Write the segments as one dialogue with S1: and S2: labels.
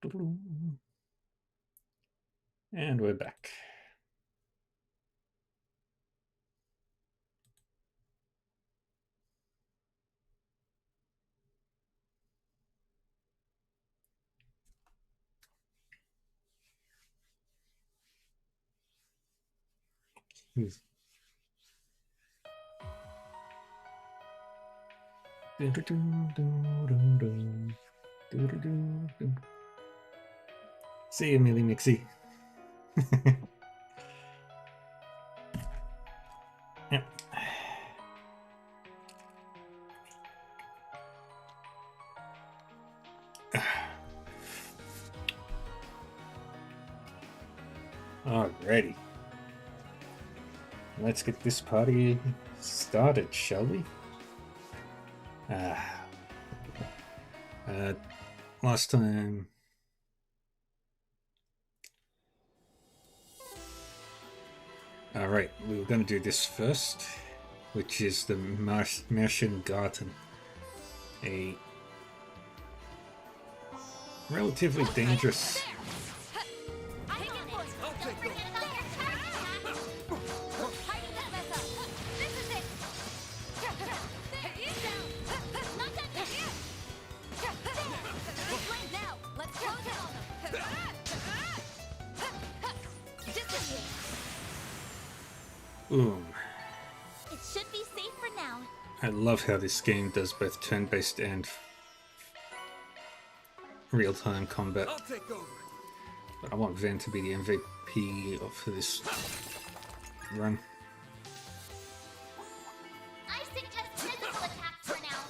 S1: And we're back. See you, Millie Mixie. Yep. Alrighty. Let's get this party started, shall we? Last time... Alright, we were going to do this first, which is the Martian Garden. A relatively dangerous... Boom.
S2: It should be safe for now.
S1: I love how this game does both turn-based and real-time combat.
S3: I'll take over.
S1: But I want Van to be the MVP for this run.
S2: I suggest physical attacks for now.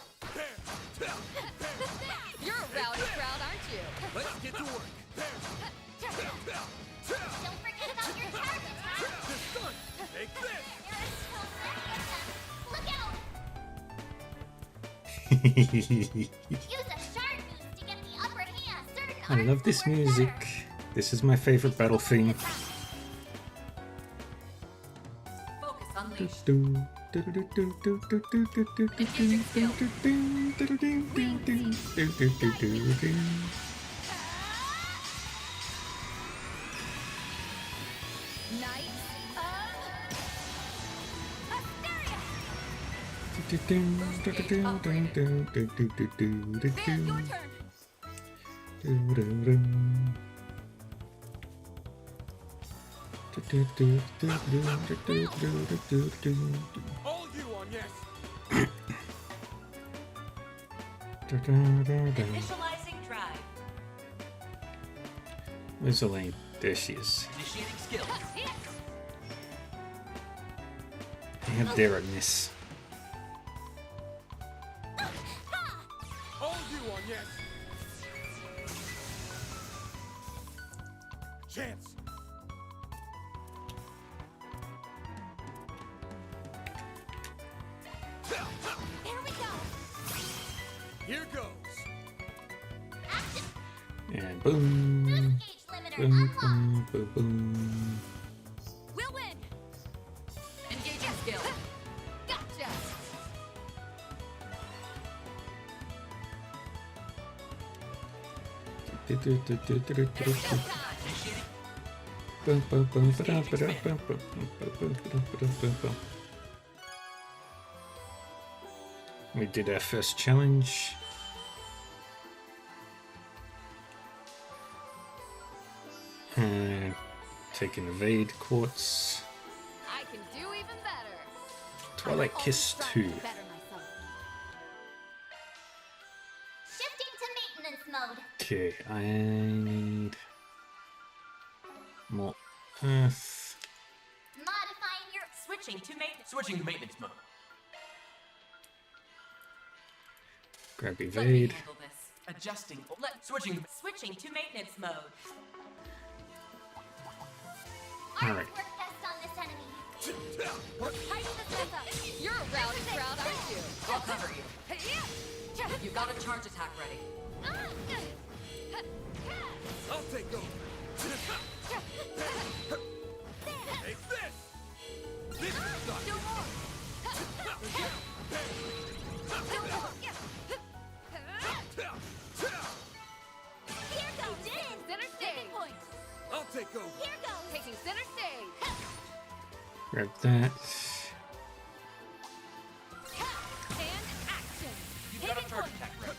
S4: You're a rowdy crowd, aren't you?
S3: Let's get to work.
S2: Don't forget about your target, huh?
S3: This gun. Take this.
S2: There is still many of them. Look out! Use a sharp boost to get the upper hand. Certain
S1: I love this music. This is my favorite battle theme.
S4: Focus unleashed. Knights
S3: All you on yes.
S4: Initializing drive.
S1: Where's Elaine? There she is.
S4: Initiating skill.
S1: How dare I miss?
S3: All you on yes. Chance.
S2: Here we go.
S3: Here goes.
S2: Action.
S1: And boom.
S2: Boost gauge limiter
S1: Boom,
S2: unlocked.
S1: boom, boom, boom.
S2: We'll win.
S4: Engaging skill.
S2: Gotcha.
S1: We did our first challenge. And take an evade quartz.
S4: I can do even better.
S1: Twilight Kiss 2.
S2: Better myself. Shifting to maintenance mode.
S1: Okay, I need more earth.
S2: Modifying your
S4: Switching to maintenance mode.
S1: Grab
S4: Let me
S1: evade.
S4: handle this. Switching to maintenance mode.
S1: Alright.
S2: work test on this enemy.
S4: Tighten this mess up. You're a rowdy crowd, aren't you? I'll cover you. You got a charge attack ready.
S3: I'll take over. Take this. This is done.
S2: Do more. Do more. Here goes.
S3: take over.
S2: Here goes.
S4: Taking center stage.
S1: Grab that.
S2: And action.
S5: You've got a charge attack ready.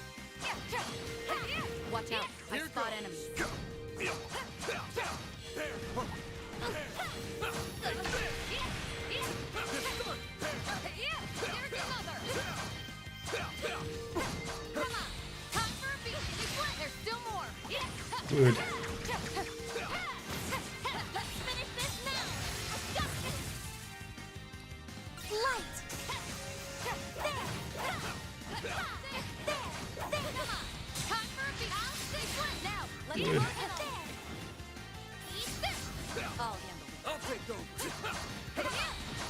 S4: Watch out. I
S3: Here
S4: spot
S3: goes.
S4: enemies.
S3: There.
S2: There's another. Come on. Time for a beat.
S4: There's still more.
S1: Good.
S2: Let's finish this now. Got it. Light. There. There. Come on. Time for a beat. I'll stay one now. Let's
S1: Good.
S2: work it there. Eat this.
S4: I'll handle it.
S3: I'll take over.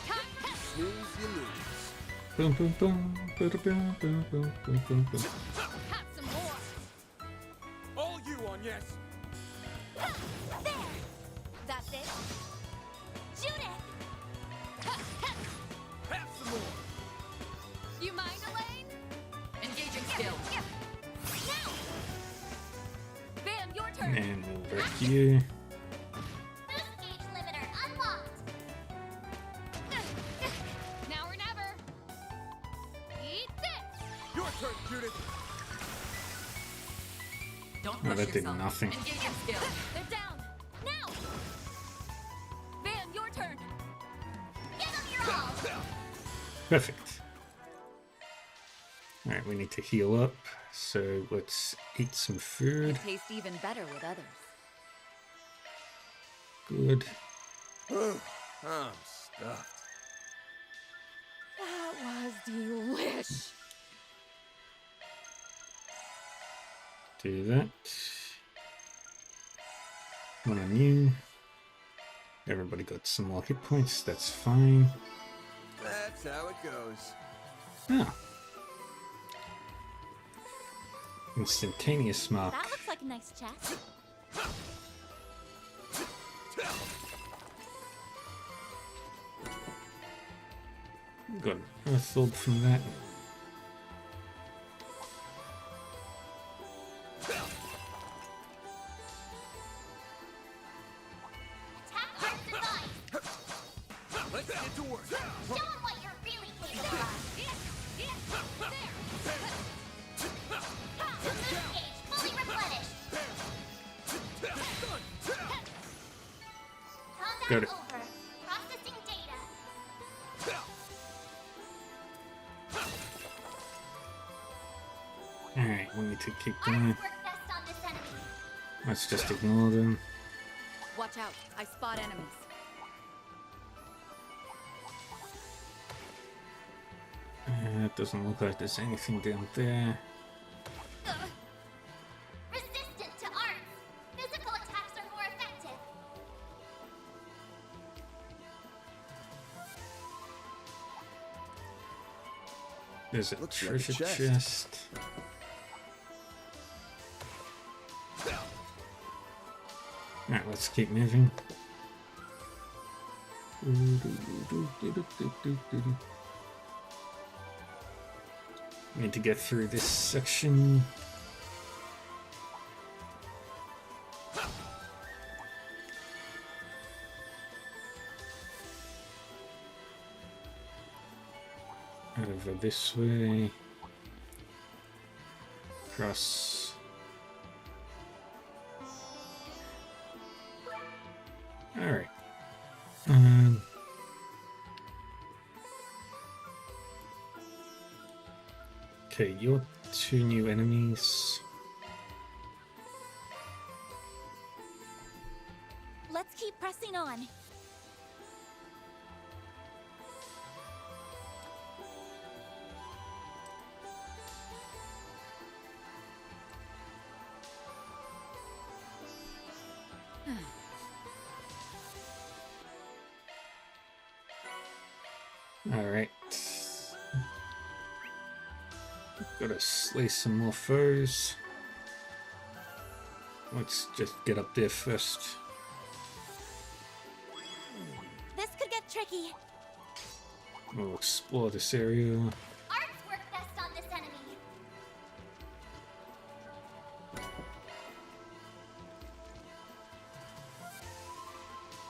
S2: Time for
S3: Snooze, you lose.
S1: Boom, boom, boom. Boom, boom, boom, boom, boom, boom, boom.
S2: have some more.
S3: All you on, yes.
S2: There. That's it. Shoot it.
S3: Have some more.
S2: You mind, Elaine?
S4: Engaging skill.
S2: Now. Van, your turn.
S1: And we'll wreck you.
S2: Boost gauge limiter unlocked. Now or never. Eat this.
S3: Your turn, Judith.
S4: Don't
S1: Oh,
S4: push
S1: that did
S4: yourself.
S1: nothing.
S4: Engaging skill.
S2: They're down. Now. Van, your turn. Give them your all.
S1: Perfect. Alright, we need to heal up. So let's eat some food.
S4: Taste even better with others.
S1: Good.
S3: I'm stuffed.
S4: That was delish.
S1: Do that. One on you. Everybody got some more hit points. That's fine.
S3: That's how it goes.
S1: Ah. Instantaneous mark.
S2: That looks like a nice chest.
S1: Got an earth orb from that.
S2: Attack art device.
S3: Let's get to work.
S2: Show them what you're really capable of. The boost gauge fully replenished. Countdown
S1: Got it.
S2: over. Processing data.
S1: Alright, we need to keep
S2: Arts
S1: going.
S2: work best on this enemy.
S1: Let's just ignore them.
S4: Watch out. I spot enemies.
S1: It doesn't look like there's anything down there.
S2: Resistant to arts. Physical attacks are more effective.
S1: There's a
S3: Looks like a
S1: treasure
S3: chest.
S1: chest. Alright, let's keep moving. Need to get through this section. Over this way. Across. Alright. Okay, you're two new enemies.
S2: Let's keep pressing on.
S1: Alright. Gotta slay some more foes. Let's just get up there first.
S2: This could get tricky.
S1: We'll explore this area.
S2: Arts work best on this enemy.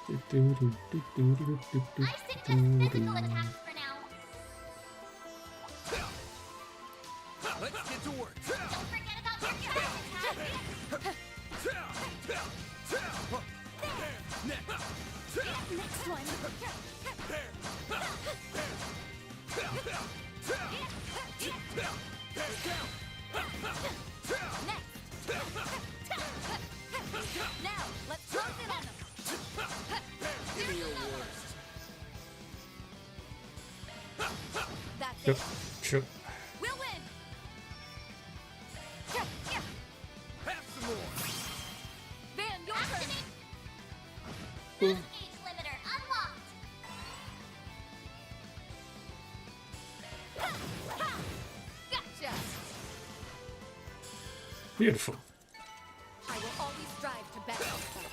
S2: I suggest physical attacks for now.
S3: Let's get to work.
S2: Don't forget about your attack. Next one.
S4: Now, let's close it on them.
S3: Give me your worst.
S4: That's
S1: Sure,
S4: it.
S1: sure.
S4: We'll win.
S3: Have some more.
S4: Van, your turn.
S2: Activate. Boost gauge limiter unlocked.
S4: Gotcha.
S1: Beautiful.
S4: I will always strive to better myself.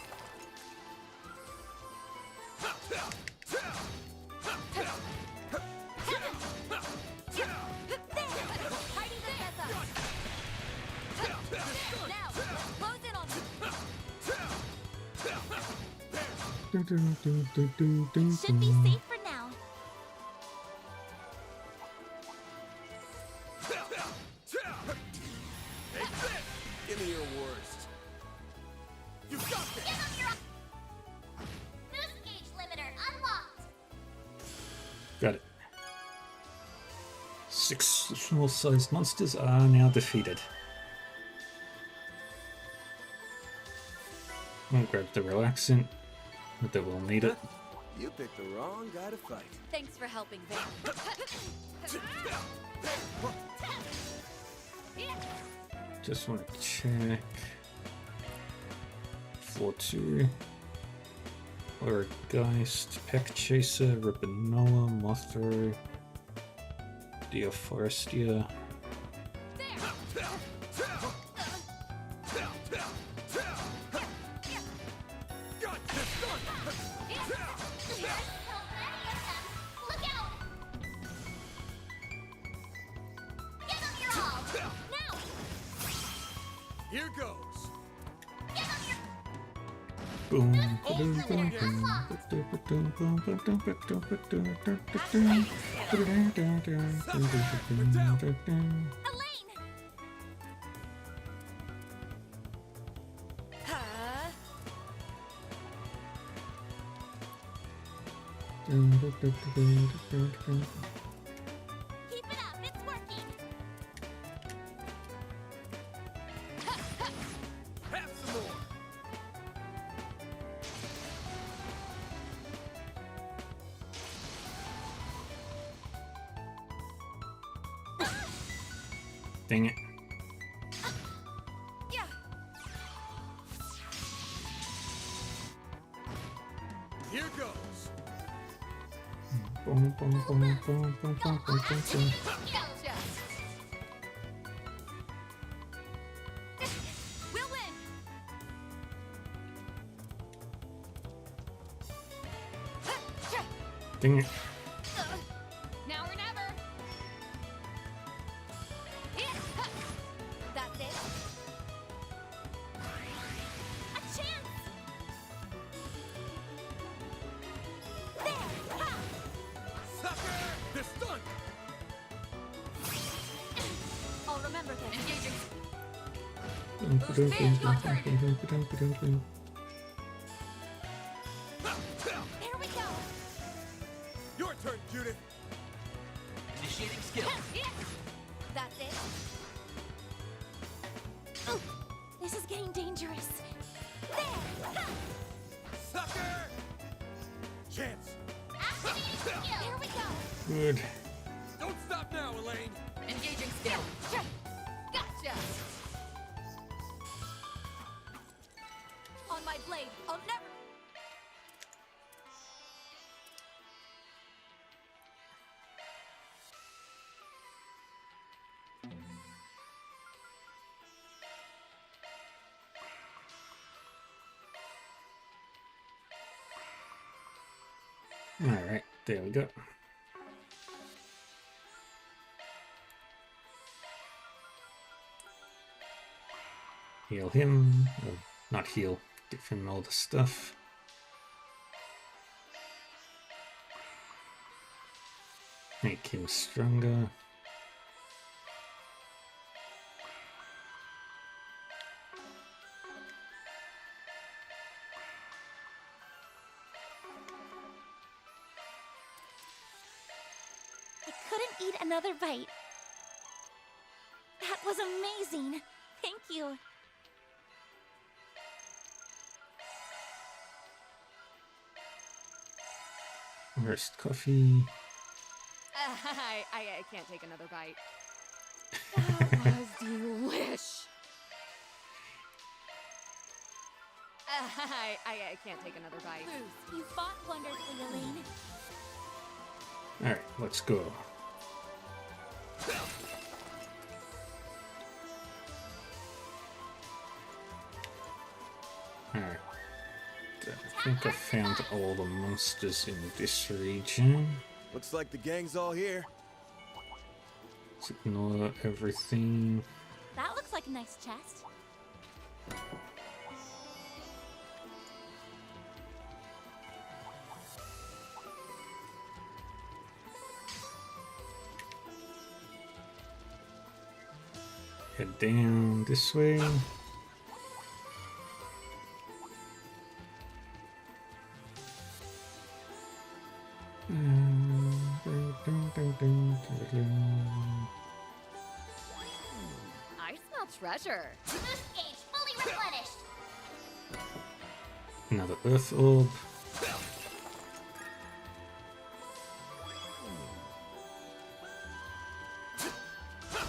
S4: Hiding the mess up. Now, let's close in on them.
S2: Should be safe for now.
S3: Take this. Give me your worst. You got this.
S2: Give them your boost gauge limiter unlocked.
S1: Got it. 6 small-sized monsters are now defeated. I'll grab the relaxant, but they will need it.
S3: You picked the wrong guy to fight.
S4: Thanks for helping, Van.
S1: Just want to check. Floor 2. Geist, Peck Chaser, Ribinola, Mothra, Deoforestia.
S3: Got this done.
S2: Look out! Give them your all! Now!
S3: Here goes.
S2: Give them your
S1: Boom.
S2: Elaine!
S4: Huh?
S2: Keep it up, it's working!
S3: Have some more.
S1: Dang it.
S4: Yeah.
S3: Here goes.
S4: Gotcha. We'll win.
S1: Dang it.
S4: Now or never. That's it.
S2: A chance! There! Ha!
S3: Sucker! The stunt.
S4: I'll remember that. Engaging.
S2: There we go!
S3: Your turn, Judith.
S5: Initiating skill.
S4: That's it.
S2: This is getting dangerous. There! Ha!
S3: Sucker! Chance.
S2: Activating skill! There we go!
S1: Good.
S3: Don't stop now, Elaine.
S4: Engaging skill. Gotcha. On my blade. I'll never.
S1: Alright, there we go. Heal him. Or not heal. Give him all the stuff. Make him stronger.
S2: I couldn't eat another bite. That was amazing. Thank you.
S1: Where's coffee?
S4: I can't take another bite. That was delish. I can't take another bite.
S2: You fought wonderfully, Elaine.
S1: Alright, let's go. Alright. I think I found all the monsters in this region.
S3: Looks like the gang's all here.
S1: Let's ignore everything.
S2: That looks like a nice chest.
S1: Head down this way.
S4: I smell treasure.
S2: Boost gauge fully replenished.
S1: Another earth orb.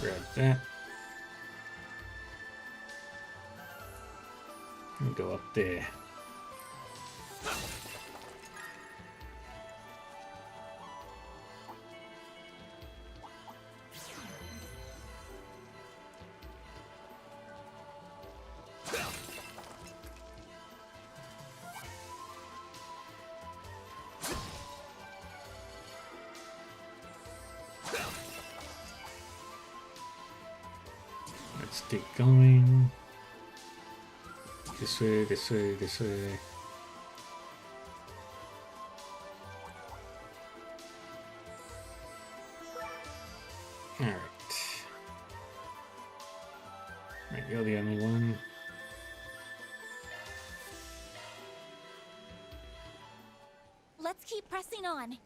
S1: Grab that. And go up there. Let's keep going. This way, this way, this way. Alright. Right, you're the only one.
S2: Let's keep pressing on.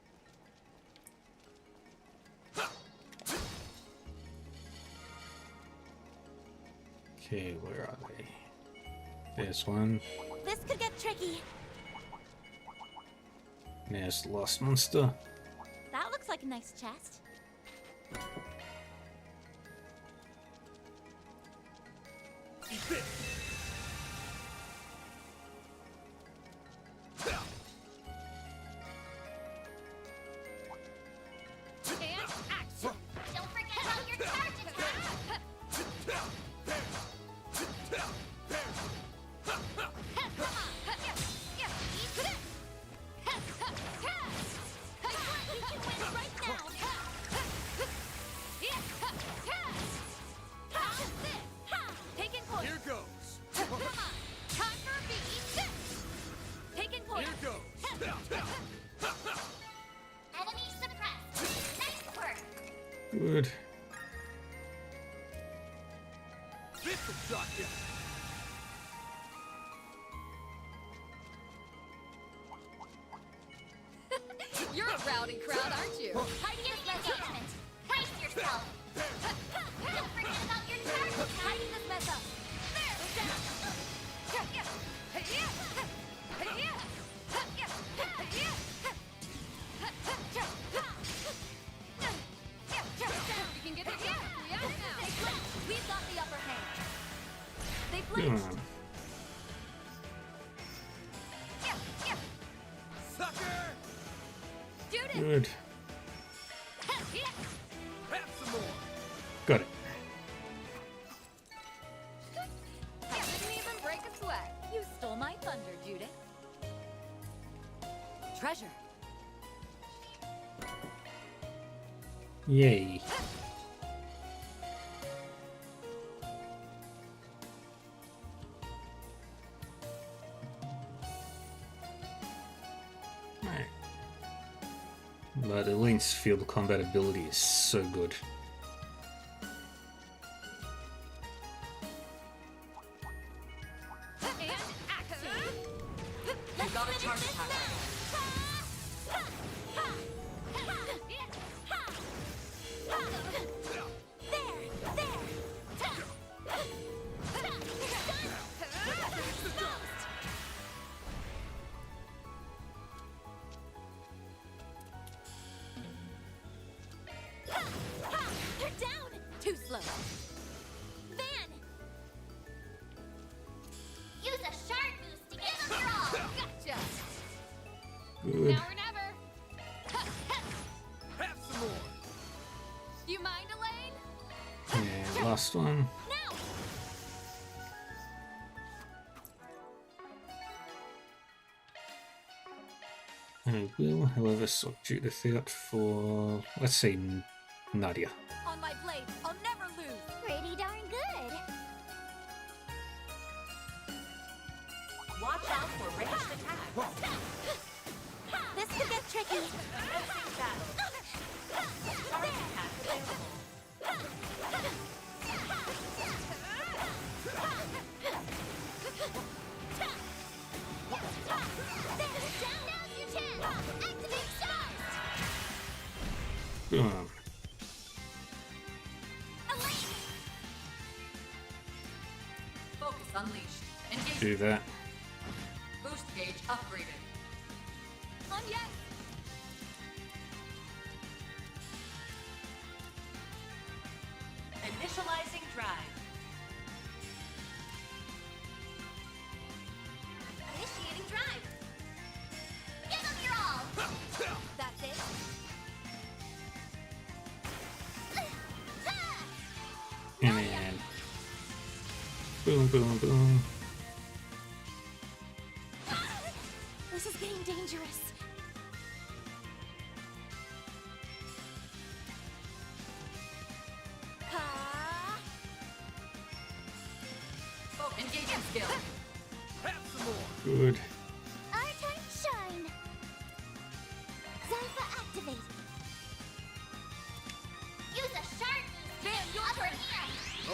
S1: Okay, where are they? There's one.
S2: This could get tricky.
S1: There's the last monster.
S2: That looks like a nice chest.
S4: And action.
S2: Don't forget about your charge attack. We can win right now.
S4: Taking point.
S3: Here goes.
S4: Come on. Time for a beat. Taking point.
S3: Here goes.
S2: Enemy suppressed. Nice work.
S1: Good.
S3: This will shock you.
S4: You're a rowdy crowd, aren't you?
S2: Hiding this engagement. Brace yourself. Don't forget about your charge attack.
S4: Hiding this mess up. There. You can get it here. We are now. We've got the upper hand. They
S1: Come
S4: flinched.
S1: on.
S3: Sucker!
S4: Judith.
S1: Good.
S3: Have some more.
S1: Got it.
S4: I didn't even break a sweat.
S2: You stole my thunder, Judith.
S4: Treasure.
S1: Yay. Alright. But Elaine's field combat ability is so good.
S2: And action.
S4: You got a charge attack.
S2: They're down. Too slow. Van. Use a sharp boost to give them your all. Gotcha.
S1: Good.
S2: Now or never.
S3: Have some more.
S2: You mind, Elaine?
S1: And last one.
S2: Now.
S1: I will, however, substitute the fiat for, let's say, Nadia.
S2: On my blade, I'll never lose. Pretty darn good.
S4: Watch out for ranged attacks.
S2: This could get tricky.
S4: Commencing battle. Charge attack available.
S2: Now's your chance. Activate stars.
S1: Boom.
S2: Elaine.
S4: Focus unleashed. Engage.
S1: Do that.
S4: Boost gauge upgraded.
S2: On yes.
S4: Initializing drive.
S2: Initiating drive. Give them your all. That's it.
S1: And then boom, boom, boom.
S2: This is getting dangerous. Ha!
S4: Engaging skill.
S3: Have some more.
S1: Good.
S2: Our time to shine. Zypha activate. Use a sharp boost. Van, your turn.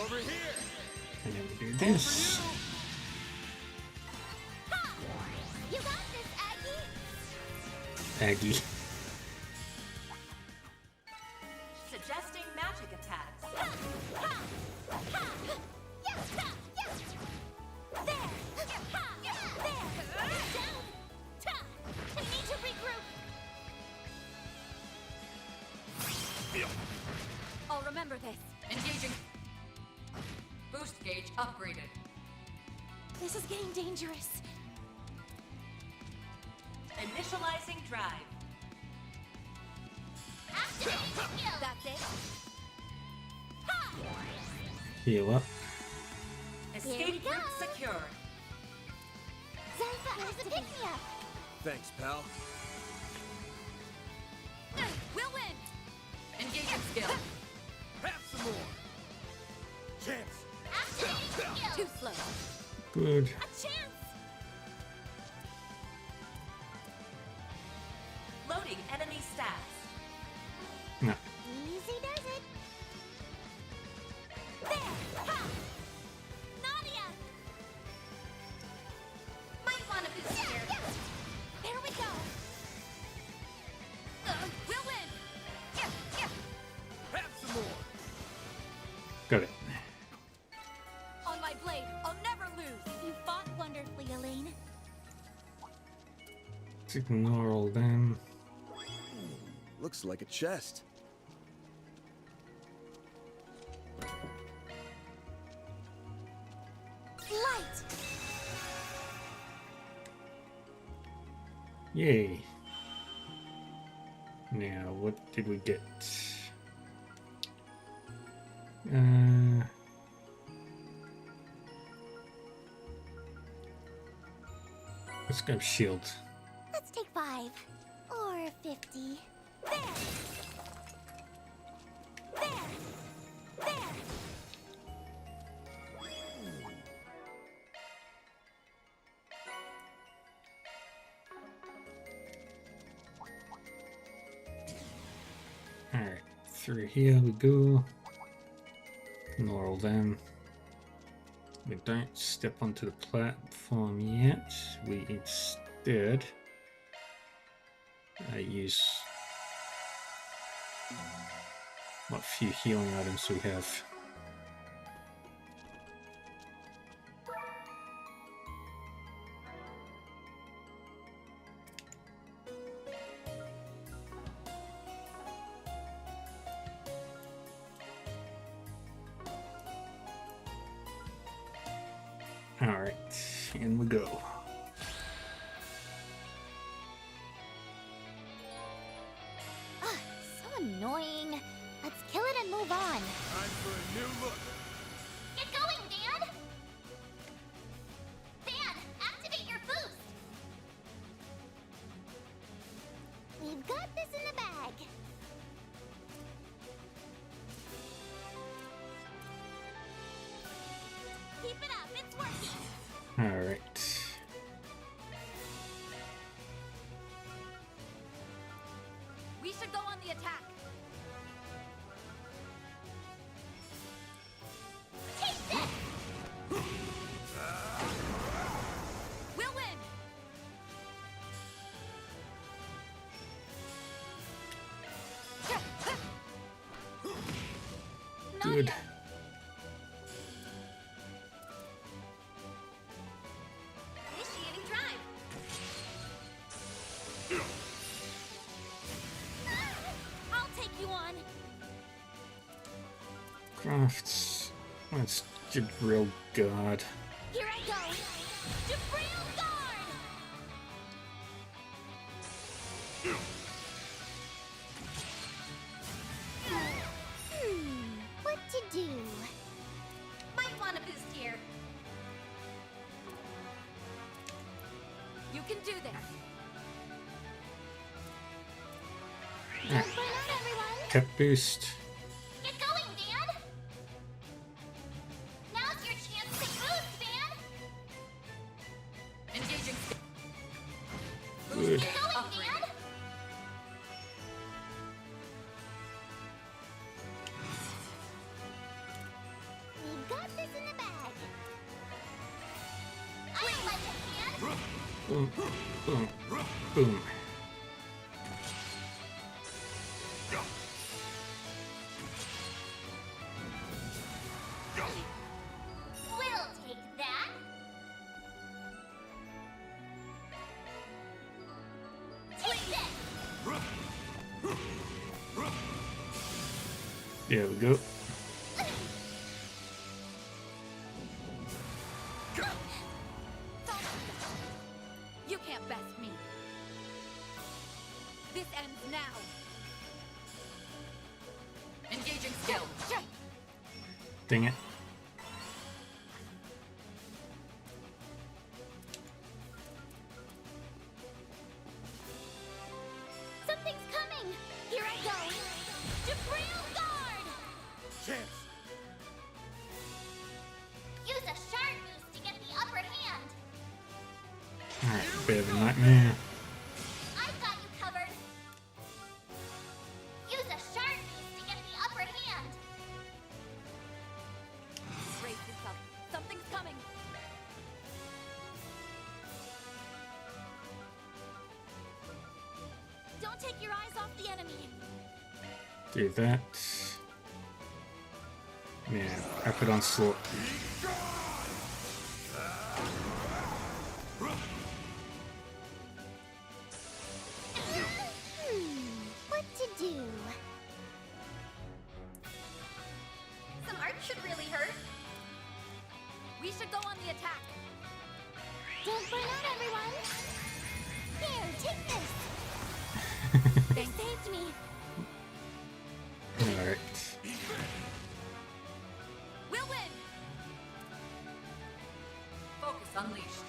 S3: Over here.
S1: And then we do this.
S2: Ha! You got this, Aggie.
S1: Aggie.
S4: Suggesting magic attacks.
S2: Ha! Ha! Ha! Yeah! Ha! Yeah! There! Ha! There! Down! Ta! I need to regroup. I'll remember this.
S4: Engaging. Boost gauge upgraded.
S2: This is getting dangerous.
S4: Initializing drive.
S2: Activate skill. That's it. Ha!
S1: Heal up.
S2: Here we
S4: Escape
S2: go.
S4: route secured.
S2: Zypha has to pick me up.
S3: Thanks, pal.
S2: We'll win.
S4: Engaging skill.
S3: Have some more. Chance.
S2: Activating skill. Too slow.
S1: Good.
S2: A chance.
S4: Loading enemy stats.
S1: No.
S2: Easy does it. There. Ha! Nadia. Might want to boost here. There we go. We'll win.
S3: Have some more.
S1: Got it.
S2: On my blade, I'll never lose. You fought wonderfully, Elaine.
S1: Let's ignore all them.
S3: Looks like a chest.
S2: Light.
S1: Yay. Now, what did we get? Let's go shield.
S2: Let's take 5 or 50. There. There. There.
S1: Alright, through here we go. Ignore all them. We don't step onto the platform yet. We instead use what few healing items we have. Alright, in we go.
S2: Ugh, so annoying. Let's kill it and move on.
S3: Time for a new look.
S2: Get going, Dan! Dan, activate your boost! We've got this in the bag. Keep it up, it's working!
S1: Alright.
S4: We should go on the attack.
S2: Take this!
S4: We'll win.
S1: Good.
S2: Initiating drive. I'll take you on.
S1: Crafts. Let's get real guard.
S2: Here I go. Jabril guard. What to do? Might want a boost here.
S4: You can do this.
S2: Don't burn out, everyone.
S1: Pep boost.
S2: Get going, Dan. Now's your chance to boost, Dan.
S4: Engaging skill.
S1: Good.
S2: Get going,
S4: Upgrade.
S2: Dan. We've got this in the bag. I like it, Dan.
S1: Boom, boom, boom.
S2: We'll take that. Take this.
S1: There we go.
S4: You can't best me. This ends now. Engaging skill.
S1: Dang it.
S2: Something's coming. Here I go. Jabril guard.
S3: Chance.
S2: Use a shard boost to get the upper hand.
S1: Alright, bit of a nightmare.
S2: I've got you covered. Use a shard boost to get the upper hand.
S4: Brace yourself. Something's coming.
S2: Don't take your eyes off the enemy.
S1: Do that. Yeah, rapid onslaught.
S2: What to do? Some art should really hurt.
S4: We should go on the attack.
S2: Don't burn out, everyone. Here, take this. They saved me.
S1: Alright.
S4: We'll win. Focus unleashed.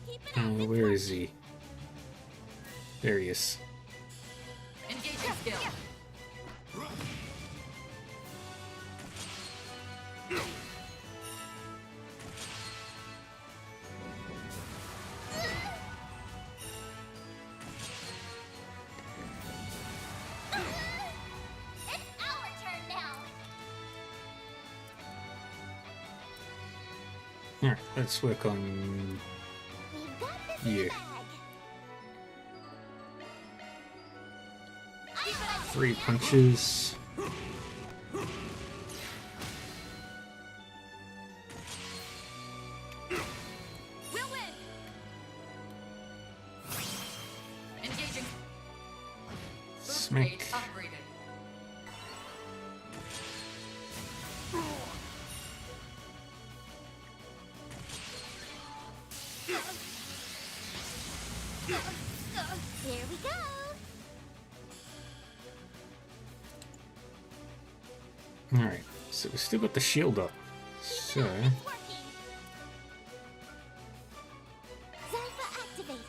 S2: Keep it up.
S1: Where is he? There he is.
S4: Engaging skill.
S1: Alright, let's work on
S2: We've got this in
S1: you.
S2: the bag. I got
S1: 3 punches.
S4: We'll win. Engaging. Boost
S1: Smack.
S4: gauge upgraded.
S2: Here we go.
S1: Alright, so we still got the shield up. So,
S2: It's working. Zypher activate.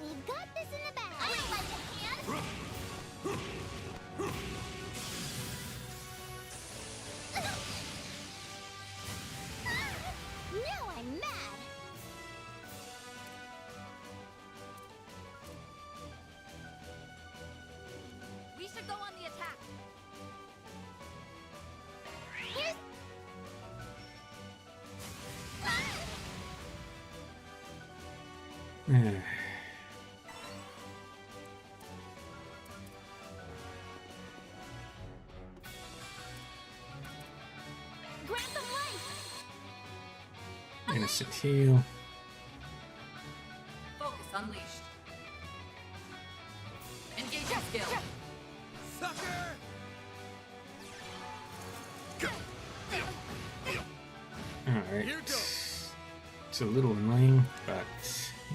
S2: We've got this in the bag. I would like a hand. Now I'm mad.
S4: We should go on the attack.
S2: Here's.
S1: yeah.
S2: Grab some life.
S1: Innocent heal.
S4: Focus unleashed. Engaging skill.
S3: Sucker!
S1: Alright.
S3: Here goes.
S1: It's a little annoying, but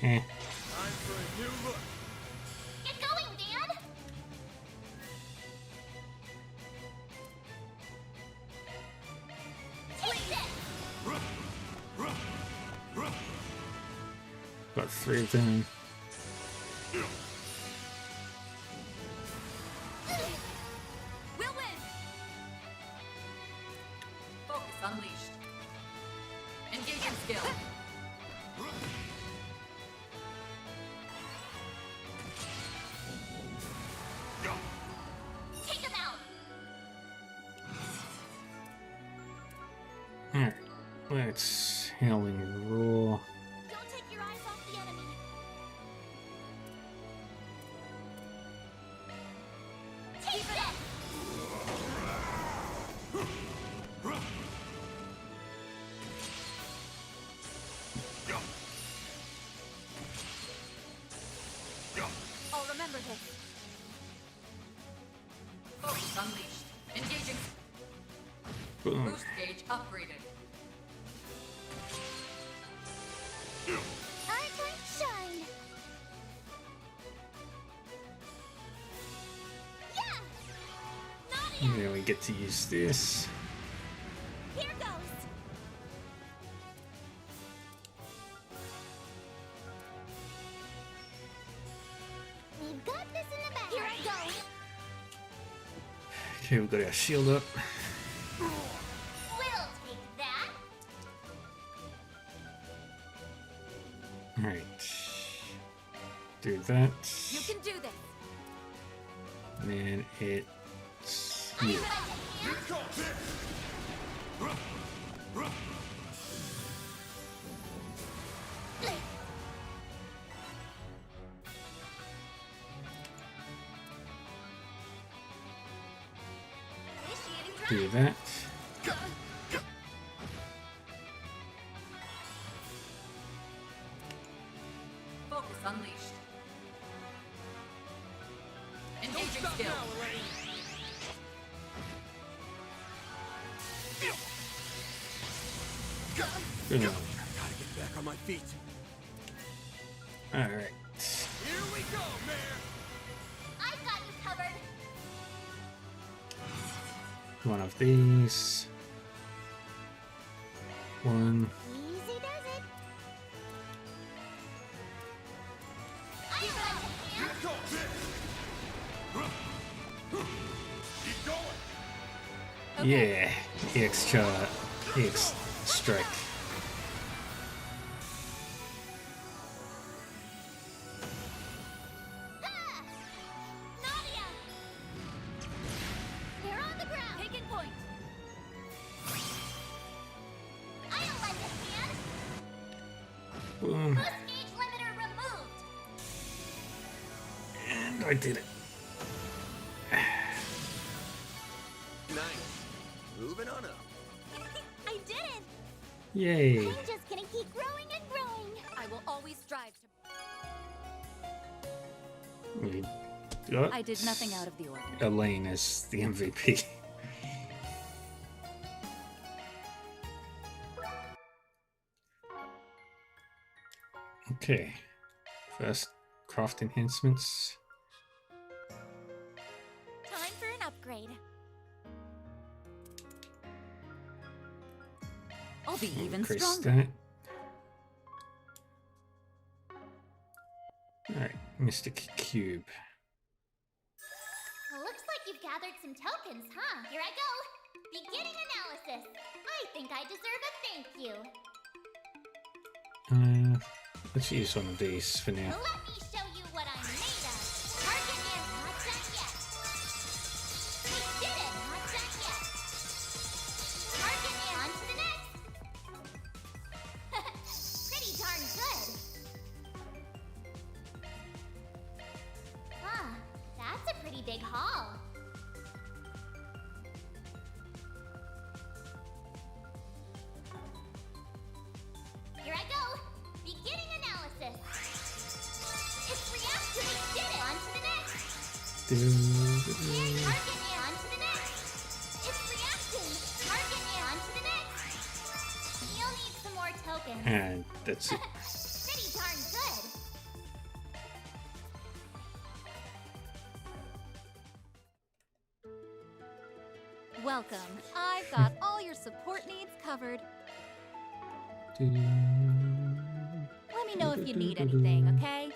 S1: eh.
S3: Time for a new look.
S2: Get going, Dan. Take this.
S1: Got 3 of them.
S4: We'll win. Focus unleashed. Engaging skill.
S2: Take him out.
S1: Alright. Let's Howling Roar.
S2: Don't take your eyes off the enemy. Take this.
S4: I'll remember this. Focus unleashed. Engaging.
S1: Boom.
S4: Boost gauge upgraded.
S2: Our time to shine. Yeah. Nadia,
S1: Then we get to use this.
S2: here goes. We've got this in the bag. Here I go.
S1: Okay, we've got our shield up.
S2: We'll take that.
S1: Alright. Do that.
S4: You can do this.
S1: And then it's you.
S3: Here comes it.
S2: Initiating
S1: Do
S2: drive.
S1: that.
S4: Focus unleashed.
S3: Don't
S4: Engaging
S3: stop
S4: skill.
S3: now, Elaine.
S1: Boom.
S3: Gotta get back on my feet.
S1: Alright.
S3: Here we go, man.
S2: I've got you covered.
S1: One of these. One.
S2: Easy does it. I've got you
S3: Here
S2: here.
S3: comes it. Keep going.
S1: Yeah. EX chart. EX strike.
S2: Ha! Nadia.
S1: Boom.
S2: Boost gauge limiter removed.
S1: And I did it.
S3: Nice. Moving on up.
S2: I did it.
S1: Yay.
S2: I'm just gonna keep growing and growing.
S4: I will always strive to.
S1: We got
S4: I did nothing out of the ordinary.
S1: Elaine as the MVP. Okay. First, craft enhancements.
S2: Time for an upgrade.
S4: I'll be even
S1: Increase
S4: stronger.
S1: that. Alright, Mystic Cube.
S2: Looks like you've gathered some tokens, huh? Here I go. Beginning analysis. I think I deserve a thank you.
S1: Let's use one of these for now.
S2: Let me show you what I'm made of. Target is not done yet. We did it. Not done yet. Target is on to the next. Pretty darn good. Ah, that's a pretty big haul. Here I go. Beginning analysis. It's reactive. We did it. On to the next. Here, target is on to the next. It's reacting. Target is on to the next. You'll need some more tokens.
S1: And that's it.
S2: Pretty darn good.
S4: Welcome. I've got all your support needs covered. Let me know if you need anything, okay?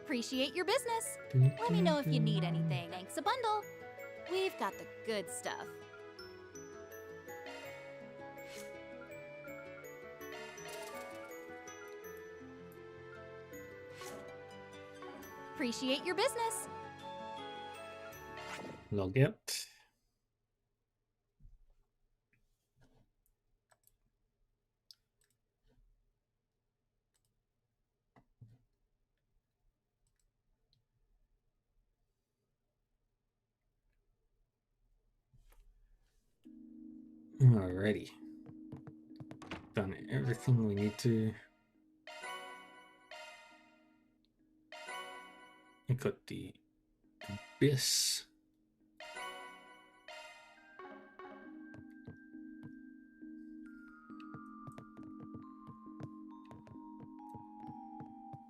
S4: Appreciate your business. Let me know if you need anything. Thanks a bundle. We've got the good stuff. Appreciate your business.
S1: Log out. Alrighty. Done everything we need to. We got the Abyss.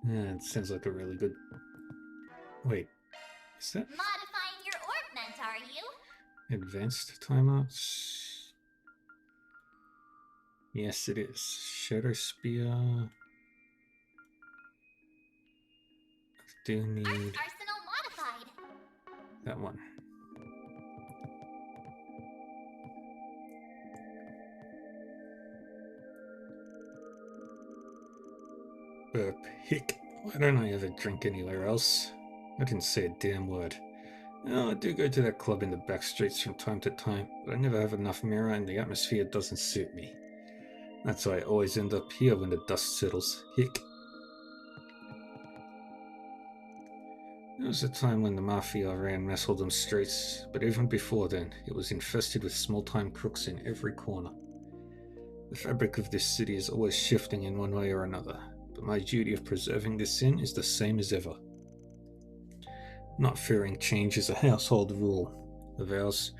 S1: Yeah, it sounds like a really good. Wait, is that
S2: Modifying your ornament, are you?
S1: advanced timeouts? Yes, it is. Shadow Spear. I do need
S2: Arsenal modified.
S1: that one. Burp. Hick. Why don't I ever drink anywhere else? I didn't say a damn word. Oh, I do go to that club in the back streets from time to time, but I never have enough mirror and the atmosphere doesn't suit me. That's why I always end up here when the dust settles. Hick. There was a time when the Mafia ran Messeldom streets, but even before then, it was infested with small-time crooks in every corner. The fabric of this city is always shifting in one way or another, but my duty of preserving this inn is the same as ever. Not fearing change is a household rule of ours,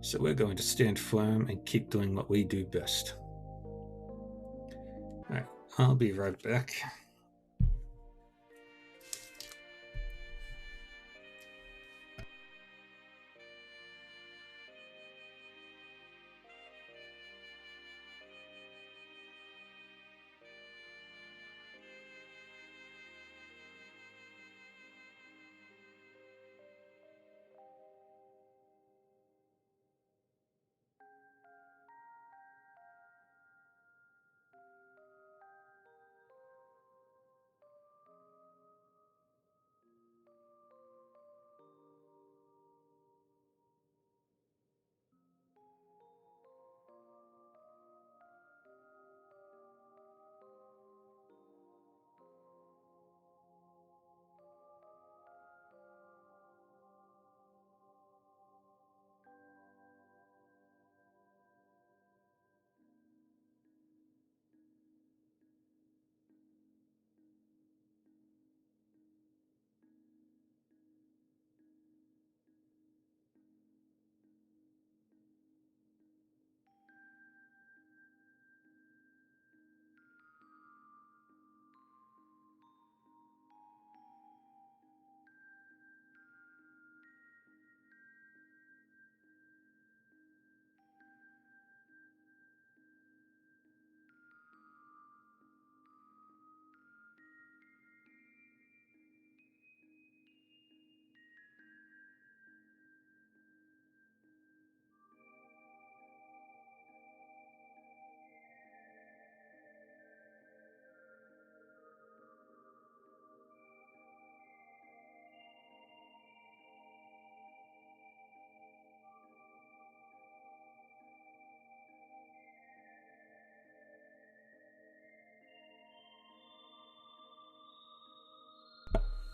S1: so we're going to stand firm and keep doing what we do best. Alright, I'll be right back.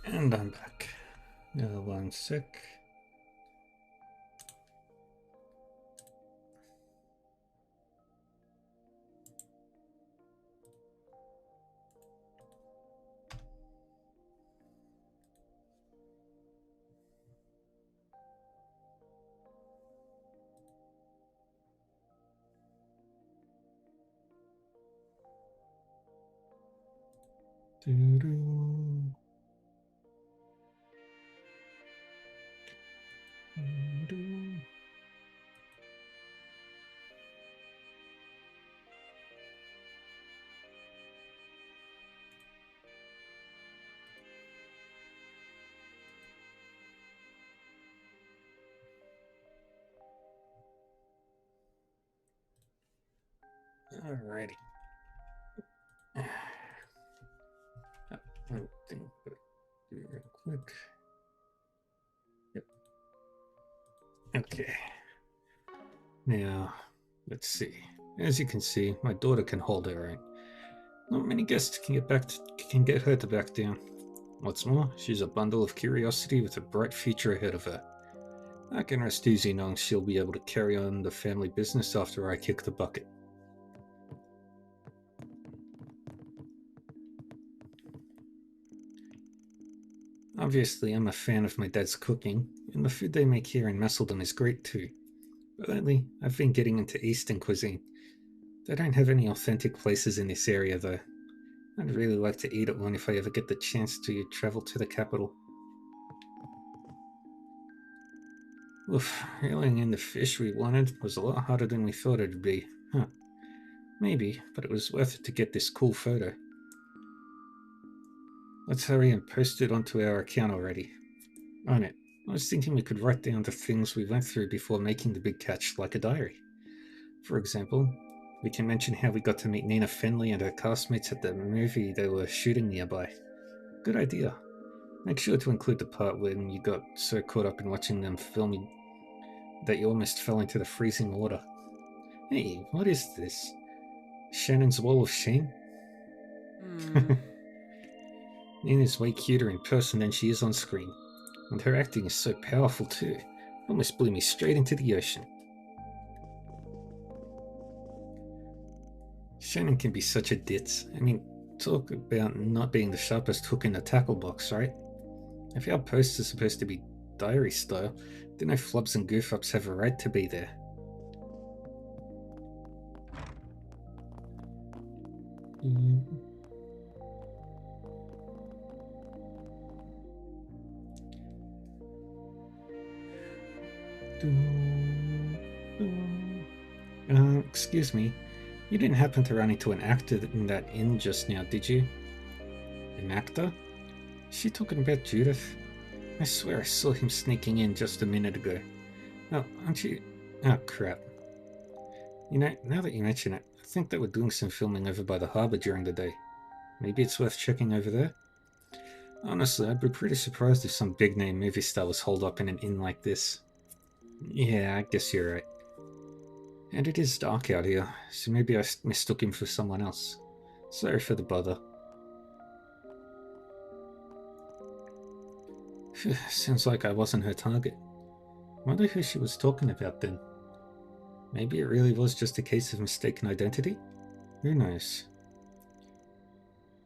S1: And I'm back. One sec. Doo-doo. Doo-doo. Alrighty. One thing, but do it real quick. Yep. Okay. Now, let's see. As you can see, my daughter can hold her own. Not many guests can get her to back down. What's more, she's a bundle of curiosity with a bright future ahead of her. I can rest easy knowing she'll be able to carry on the family business after I kick the bucket. Obviously, I'm a fan of my dad's cooking, and the food they make here in Messeldon is great too. But lately, I've been getting into Eastern cuisine. They don't have any authentic places in this area though. I'd really like to eat at one if I ever get the chance to travel to the capital. Oof, reeling in the fish we wanted was a lot harder than we thought it'd be. Huh. Maybe, but it was worth it to get this cool photo. Let's hurry and post it onto our account already. On it, I was thinking we could write down the things we went through before making the big catch, like a diary. For example, we can mention how we got to meet Nina Fenley and her castmates at the movie they were shooting nearby. Good idea. Make sure to include the part when you got so caught up in watching them filming that you almost fell into the freezing water. Hey, what is this? Shannon's Wall of Shame? Nina's way cuter in person than she is on screen. And her acting is so powerful too. Almost blew me straight into the ocean. Shannon can be such a ditz. I mean, talk about not being the sharpest hook in the tackle box, right? If our posts are supposed to be diary style, then no flubs and goof-ups have a right to be there. Excuse me. You didn't happen to run into an actor in that inn just now, did you? An actor? Is she talking about Judith? I swear I saw him sneaking in just a minute ago. Oh, aren't you? Oh, crap. You know, now that you mention it, I think they were doing some filming over by the harbour during the day. Maybe it's worth checking over there? Honestly, I'd be pretty surprised if some big-name movie star was holed up in an inn like this. Yeah, I guess you're right. And it is dark out here, so maybe I mistook him for someone else. Sorry for the bother. Sounds like I wasn't her target. Wonder who she was talking about then. Maybe it really was just a case of mistaken identity? Who knows?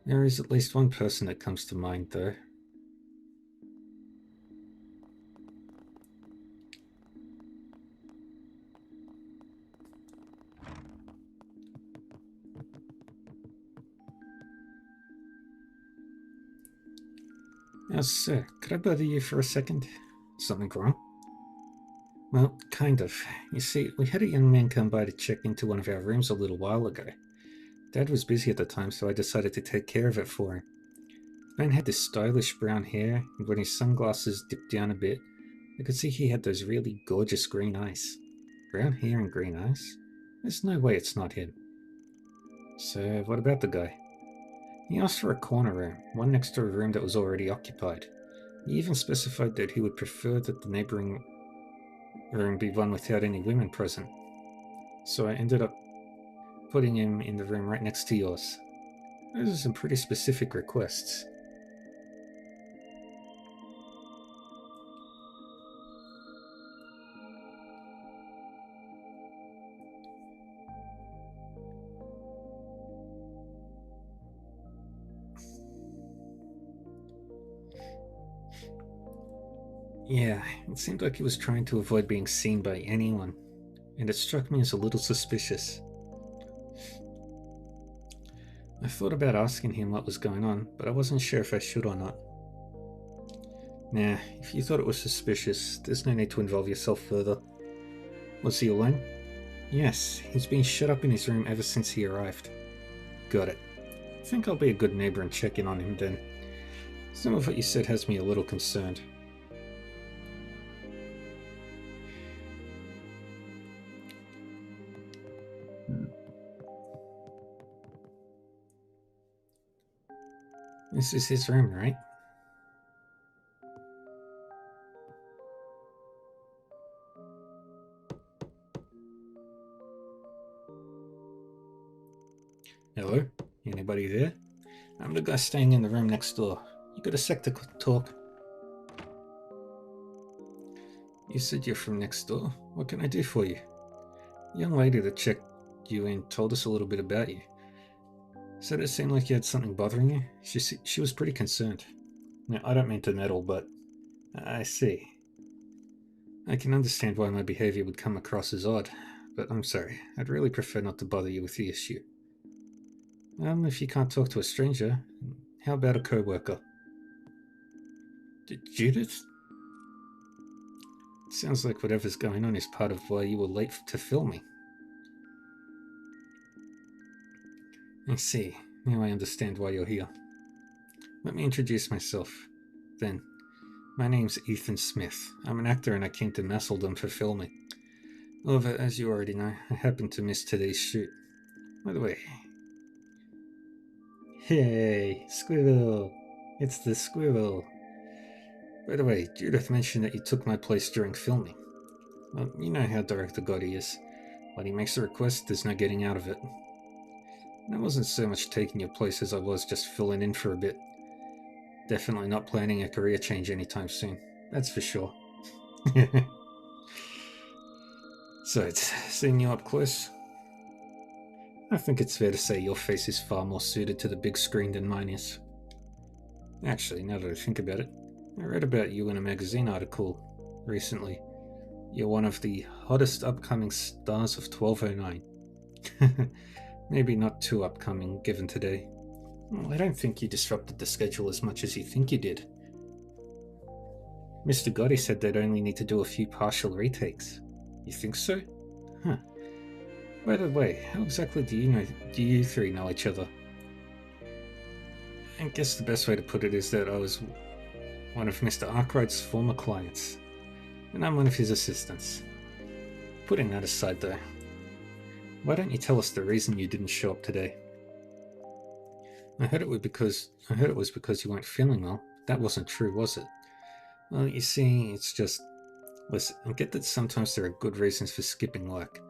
S1: There is at least one person that comes to mind, though. Now, sir, could I bother you for a second? Something wrong? Well, kind of. You see, we had a young man come by to check into one of our rooms a little while ago. Dad was busy at the time, so I decided to take care of it for him. The man had this stylish brown hair, and when his sunglasses dipped down a bit, I could see he had those really gorgeous green eyes. Brown hair and green eyes? There's no way it's not him. So, what about the guy? He asked for a corner room, one next to a room that was already occupied. He even specified that he would prefer that the neighboring room be one without any women present. So I ended up putting him in the room right next to yours. Those are some pretty specific requests. Yeah, it seemed like he was trying to avoid being seen by anyone, and it struck me as a little suspicious. I thought about asking him what was going on, but I wasn't sure if I should or not. Nah, if you thought it was suspicious, there's no need to involve yourself further. Was he alone? Yes, he's been shut up in his room ever since he arrived. Got it. I think I'll be a good neighbor and check in on him then. Some of what you said has me a little concerned. This is his room, right? Hello? Anybody there? I'm the guy staying in the room next door. You got a sec to talk? You said you're from next door. What can I do for you? The young lady that checked you in told us a little bit about you. Said it seemed like you had something bothering you. She was pretty concerned. Now, I don't mean to meddle, but I see. I can understand why my behavior would come across as odd, but I'm sorry. I'd really prefer not to bother you with the issue. If you can't talk to a stranger, how about a co-worker? Judith? It sounds like whatever's going on is part of why you were late to filming. I see. Now I understand why you're here. Let me introduce myself, then. My name's Ethan Smith. I'm an actor and I came to Masseldom for filming. However, as you already know, I happened to miss today's shoot. By the way... Hey, Squirrel! It's the Squirrel! By the way, Judith mentioned that you took my place during filming. Well, you know how Director Gotti is. When he makes a request, there's no getting out of it. And I wasn't so much taking your place as I was just filling in for a bit. Definitely not planning a career change anytime soon. That's for sure. So it's seeing you up close. I think it's fair to say your face is far more suited to the big screen than mine is. Actually, now that I think about it, I read about you in a magazine article recently. You're one of the hottest upcoming stars of 1209. Maybe not too upcoming, given today. Well, I don't think you disrupted the schedule as much as you think you did. Mr. Gotti said they'd only need to do a few partial retakes. You think so? Huh. By the way, how exactly do you three know each other? I guess the best way to put it is that I was one of Mr. Arkwright's former clients, and I'm one of his assistants. Putting that aside though, why don't you tell us the reason you didn't show up today? I heard it was because you weren't feeling well. That wasn't true, was it? Well, you see, it's just... Listen, I get that sometimes there are good reasons for skipping work,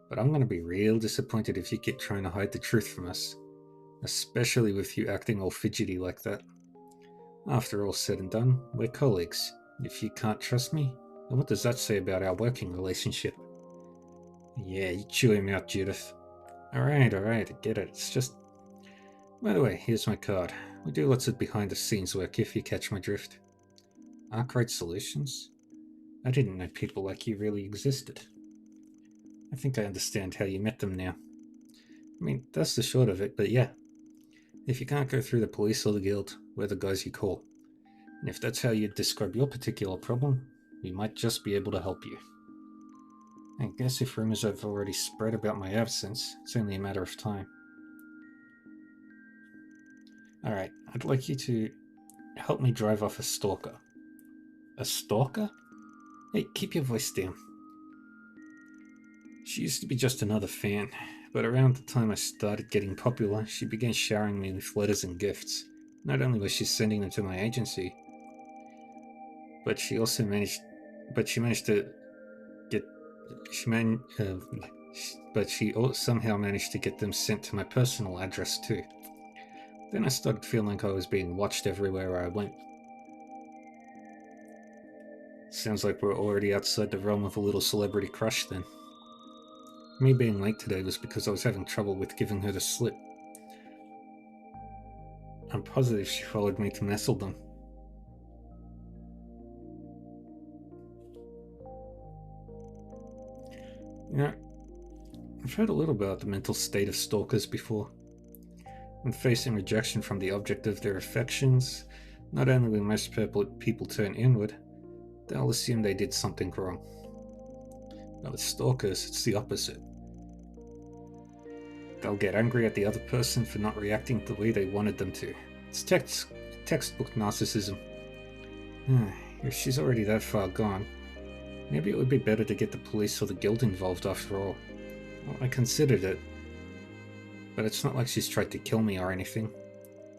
S1: but I'm going to be real disappointed if you keep trying to hide the truth from us, especially with you acting all fidgety like that. After all said and done, we're colleagues. If you can't trust me, then what does that say about our working relationship? Yeah, you chew him out, Judith. Alright, I get it. It's just... By the way, here's my card. We do lots of behind-the-scenes work, if you catch my drift. Arkwright Solutions? I didn't know people like you really existed. I think I understand how you met them now. I mean, that's the short of it, but yeah. If you can't go through the police or the guild, we're the guys you call. And if that's how you'd describe your particular problem, we might just be able to help you. I guess if rumors have already spread about my absence, it's only a matter of time. Alright, I'd like you to help me drive off a stalker. A stalker? Hey, keep your voice down. She used to be just another fan, but around the time I started getting popular, she began showering me with letters and gifts. Not only was she sending them to my agency, but she also managed to get... but she somehow managed to get them sent to my personal address too. Then I started feeling like I was being watched everywhere I went. Sounds like we're already outside the realm of a little celebrity crush then. Me being late today was because I was having trouble with giving her the slip. I'm positive she followed me to Masseldom. You know, I've heard a little about the mental state of stalkers before. When facing rejection from the object of their affections, not only will most people turn inward, they'll assume they did something wrong. But with stalkers, it's the opposite. They'll get angry at the other person for not reacting the way they wanted them to. It's textbook narcissism. If she's already that far gone, maybe it would be better to get the police or the guild involved after all. Well, I considered it, but it's not like she's tried to kill me or anything.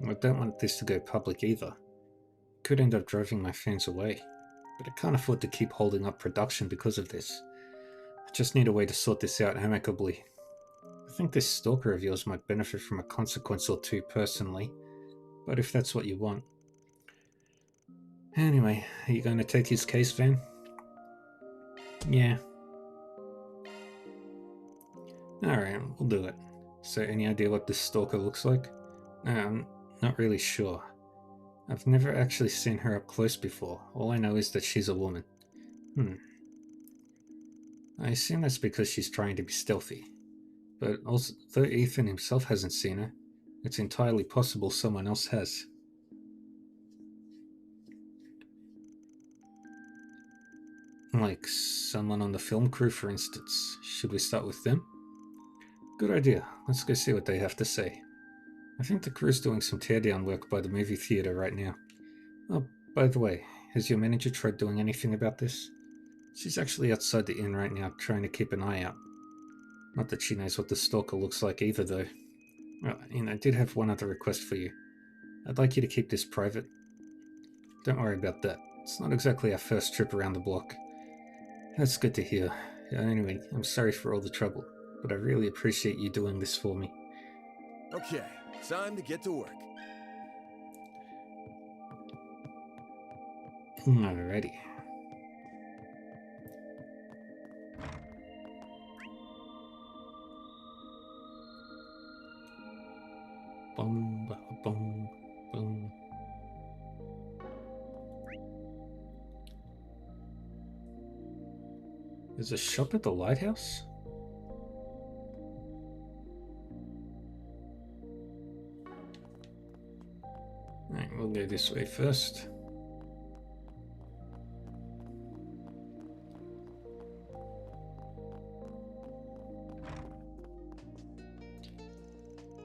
S1: I don't want this to go public either. It could end up driving my fans away, but I can't afford to keep holding up production because of this. I just need a way to sort this out amicably. I think this stalker of yours might benefit from a consequence or two personally, but if that's what you want. Anyway, are you going to take his case, Van? Yeah. Alright, we'll do it. So, any idea what this stalker looks like? No, I'm not really sure. I've never actually seen her up close before. All I know is that she's a woman. I assume that's because she's trying to be stealthy. But also, though Ethan himself hasn't seen her, it's entirely possible someone else has. Like someone on the film crew, for instance. Should we start with them? Good idea. Let's go see what they have to say. I think the crew's doing some teardown work by the movie theater right now. Oh, by the way, has your manager tried doing anything about this? She's actually outside the inn right now, trying to keep an eye out. Not that she knows what the stalker looks like either, though. Well, I did have one other request for you. I'd like you to keep this private. Don't worry about that. It's not exactly our first trip around the block. That's good to hear. Anyway, I'm sorry for all the trouble, but I really appreciate you doing this for me.
S3: Okay, time to get to work.
S1: Alrighty. Boom, boom, boom. There's a shop at the lighthouse? Alright, we'll go this way first.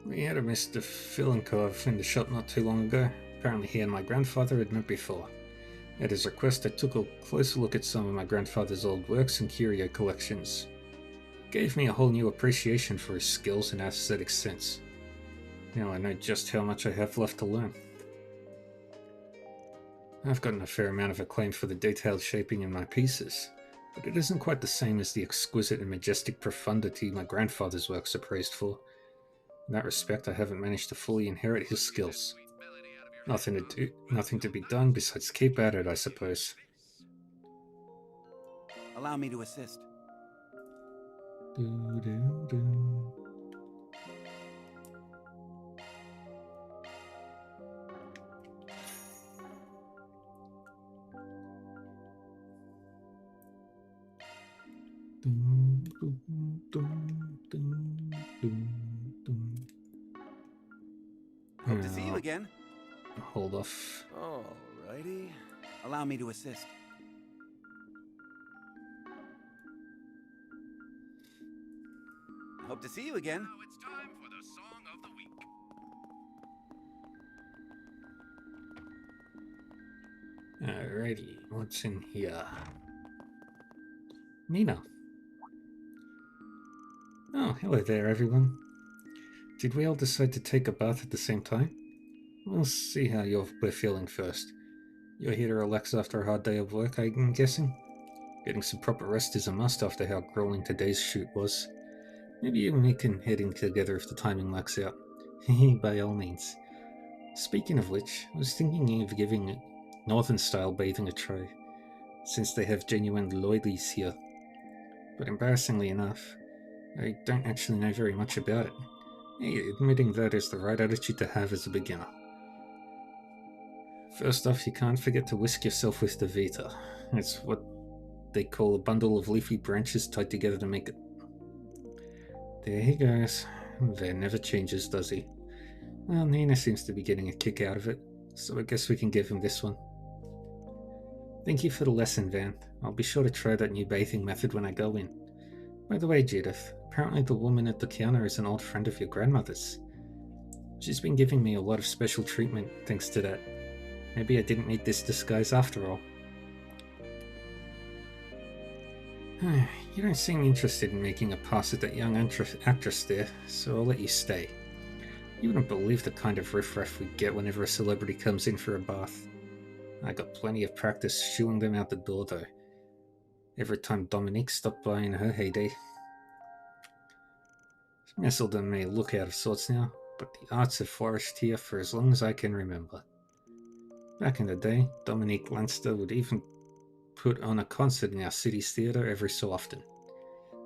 S1: We had a Mr. Filenkov in the shop not too long ago. Apparently he and my grandfather had met before. At his request, I took a closer look at some of my grandfather's old works and curio collections. It gave me a whole new appreciation for his skills and aesthetic sense. Now I know just how much I have left to learn. I've gotten a fair amount of acclaim for the detailed shaping in my pieces, but it isn't quite the same as the exquisite and majestic profundity my grandfather's works are praised for. In that respect, I haven't managed to fully inherit his skills. Nothing to be done besides keep at it, I suppose.
S6: Allow me to assist.
S3: Hope to see you again.
S1: Hold off.
S3: Alrighty.
S6: Allow me to assist.
S3: Hope to see you again.
S7: Now it's time for the song of the week.
S1: Alrighty, what's in here? Nina. Oh, hello there, everyone. Did we all decide to take a bath at the same time? We'll see how we're feeling first. You're here to relax after a hard day of work, I'm guessing? Getting some proper rest is a must after how grueling today's shoot was. Maybe you and me can head in together if the timing works out. By all means. Speaking of which, I was thinking of giving Northern-style bathing a try, since they have genuine loilies here. But embarrassingly enough, I don't actually know very much about it. Hey, admitting that is the right attitude to have as a beginner. First off, you can't forget to whisk yourself with the Vita. It's what they call a bundle of leafy branches tied together to make it There he goes. Van never changes, does he? Well, Nina seems to be getting a kick out of it, so I guess we can give him this one. Thank you for the lesson, Van. I'll be sure to try that new bathing method when I go in. By the way, Judith, apparently the woman at the counter is an old friend of your grandmother's. She's been giving me a lot of special treatment thanks to that. Maybe I didn't need this disguise after all. You don't seem interested in making a pass at that young actress there, so I'll let you stay. You wouldn't believe the kind of riffraff we get whenever a celebrity comes in for a bath. I got plenty of practice shooing them out the door, though. Every time Dominique stopped by in her heyday. Messeldon may look out of sorts now, but the arts have flourished here for as long as I can remember. Back in the day, Dominique Lanster would even put on a concert in our city's theatre every so often.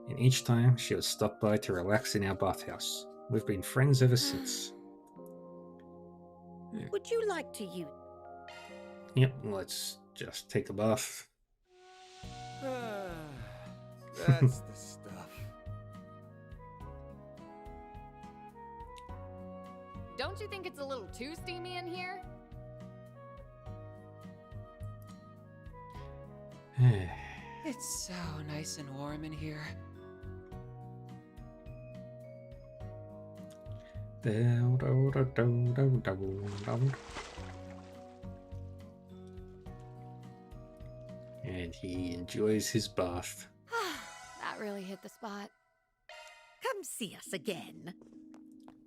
S1: And each time, she would stop by to relax in our bathhouse. We've been friends ever since.
S8: Would you like to use?
S1: Yep, let's just take a bath.
S3: That's the stuff.
S9: Don't you think it's a little too steamy in here?
S10: It's so nice and warm in here.
S1: And he enjoys his bath.
S4: That really hit the spot.
S8: Come see us again.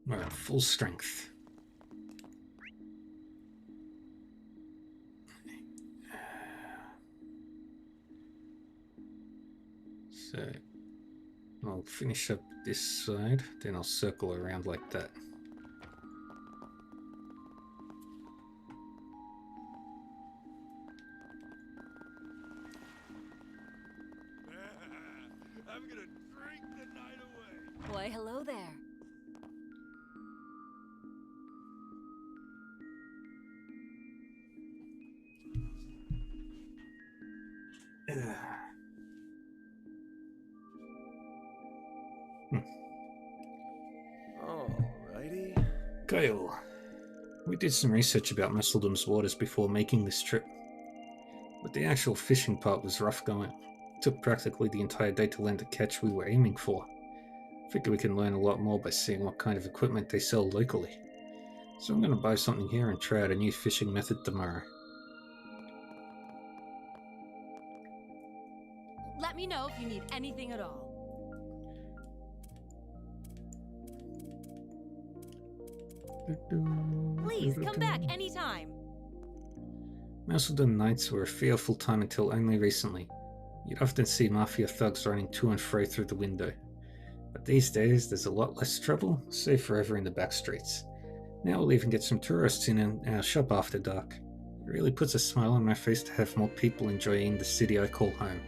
S1: We're at full strength. So, I'll finish up this side, then I'll circle around like that.
S3: I'm gonna drink the night away.
S4: Why, hello there.
S3: Alrighty.
S1: Kyle, we did some research about Messeldom's waters before making this trip, but the actual fishing part was rough going. It took practically the entire day to land the catch we were aiming for. Figure we can learn a lot more by seeing what kind of equipment they sell locally. So I'm going to buy something here and try out a new fishing method tomorrow.
S4: Let me know if you need anything at all.
S8: Please come back anytime.
S1: Messeldon nights were a fearful time until only recently. You'd often see mafia thugs running to and fro through the window. But these days, there's a lot less trouble, save forever in the back streets. Now we'll even get some tourists in our shop after dark. It really puts a smile on my face to have more people enjoying the city I call home.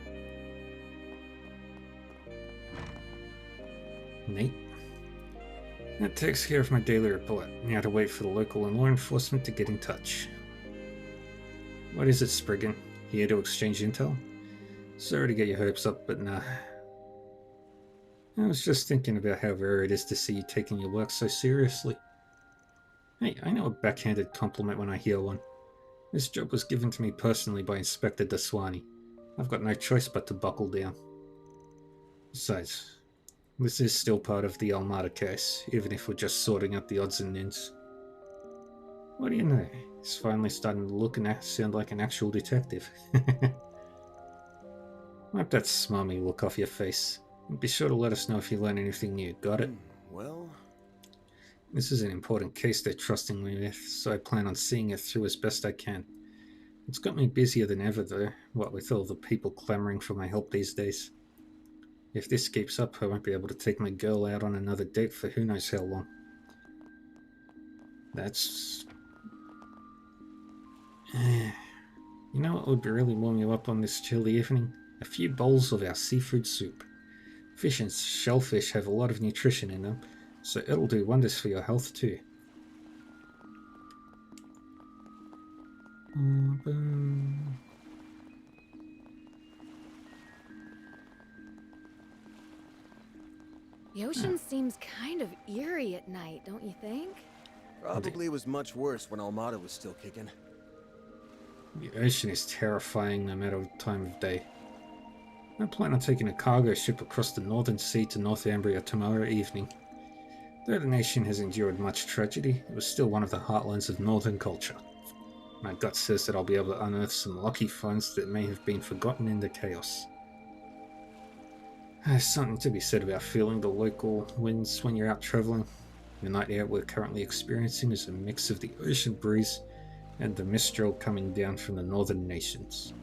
S1: Neat. That takes care of my daily report. Now to wait for the local and law enforcement to get in touch. What is it, Spriggan? Here to exchange intel? Sorry to get your hopes up, but nah. I was just thinking about how rare it is to see you taking your work so seriously. Hey, I know a backhanded compliment when I hear one. This job was given to me personally by Inspector Daswani. I've got no choice but to buckle down. Besides, this is still part of the Almada case, even if we're just sorting out the odds and ends. What do you know? He's finally starting to look and sound like an actual detective. Wipe that smarmy look off your face. And be sure to let us know if you learn anything new, got it?
S3: Well,
S1: This is an important case they're trusting me with, so I plan on seeing it through as best I can. It's got me busier than ever though, what with all the people clamoring for my help these days. If this keeps up, I won't be able to take my girl out on another date for who knows how long. That's... You know what would really warm you up on this chilly evening? A few bowls of our seafood soup. Fish and shellfish have a lot of nutrition in them, so it'll do wonders for your health too.
S9: The ocean seems kind of eerie at night, don't you think?
S3: Probably was much worse when Almada was still kicking.
S1: The ocean is terrifying no matter the time of day. I plan on taking a cargo ship across the Northern Sea to Northumbria tomorrow evening. Though the nation has endured much tragedy, it was still one of the heartlands of Northern culture. My gut says that I'll be able to unearth some lucky finds that may have been forgotten in the chaos. There's something to be said about feeling the local winds when you're out traveling. The night air we're currently experiencing is a mix of the ocean breeze and the mistral coming down from the northern nations.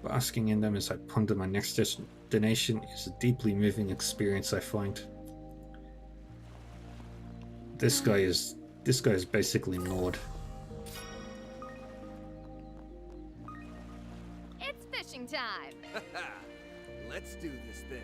S1: Basking in them as I ponder my next destination is a deeply moving experience, I find. This guy is basically Nord.
S9: It's fishing time!
S3: Let's do this thing.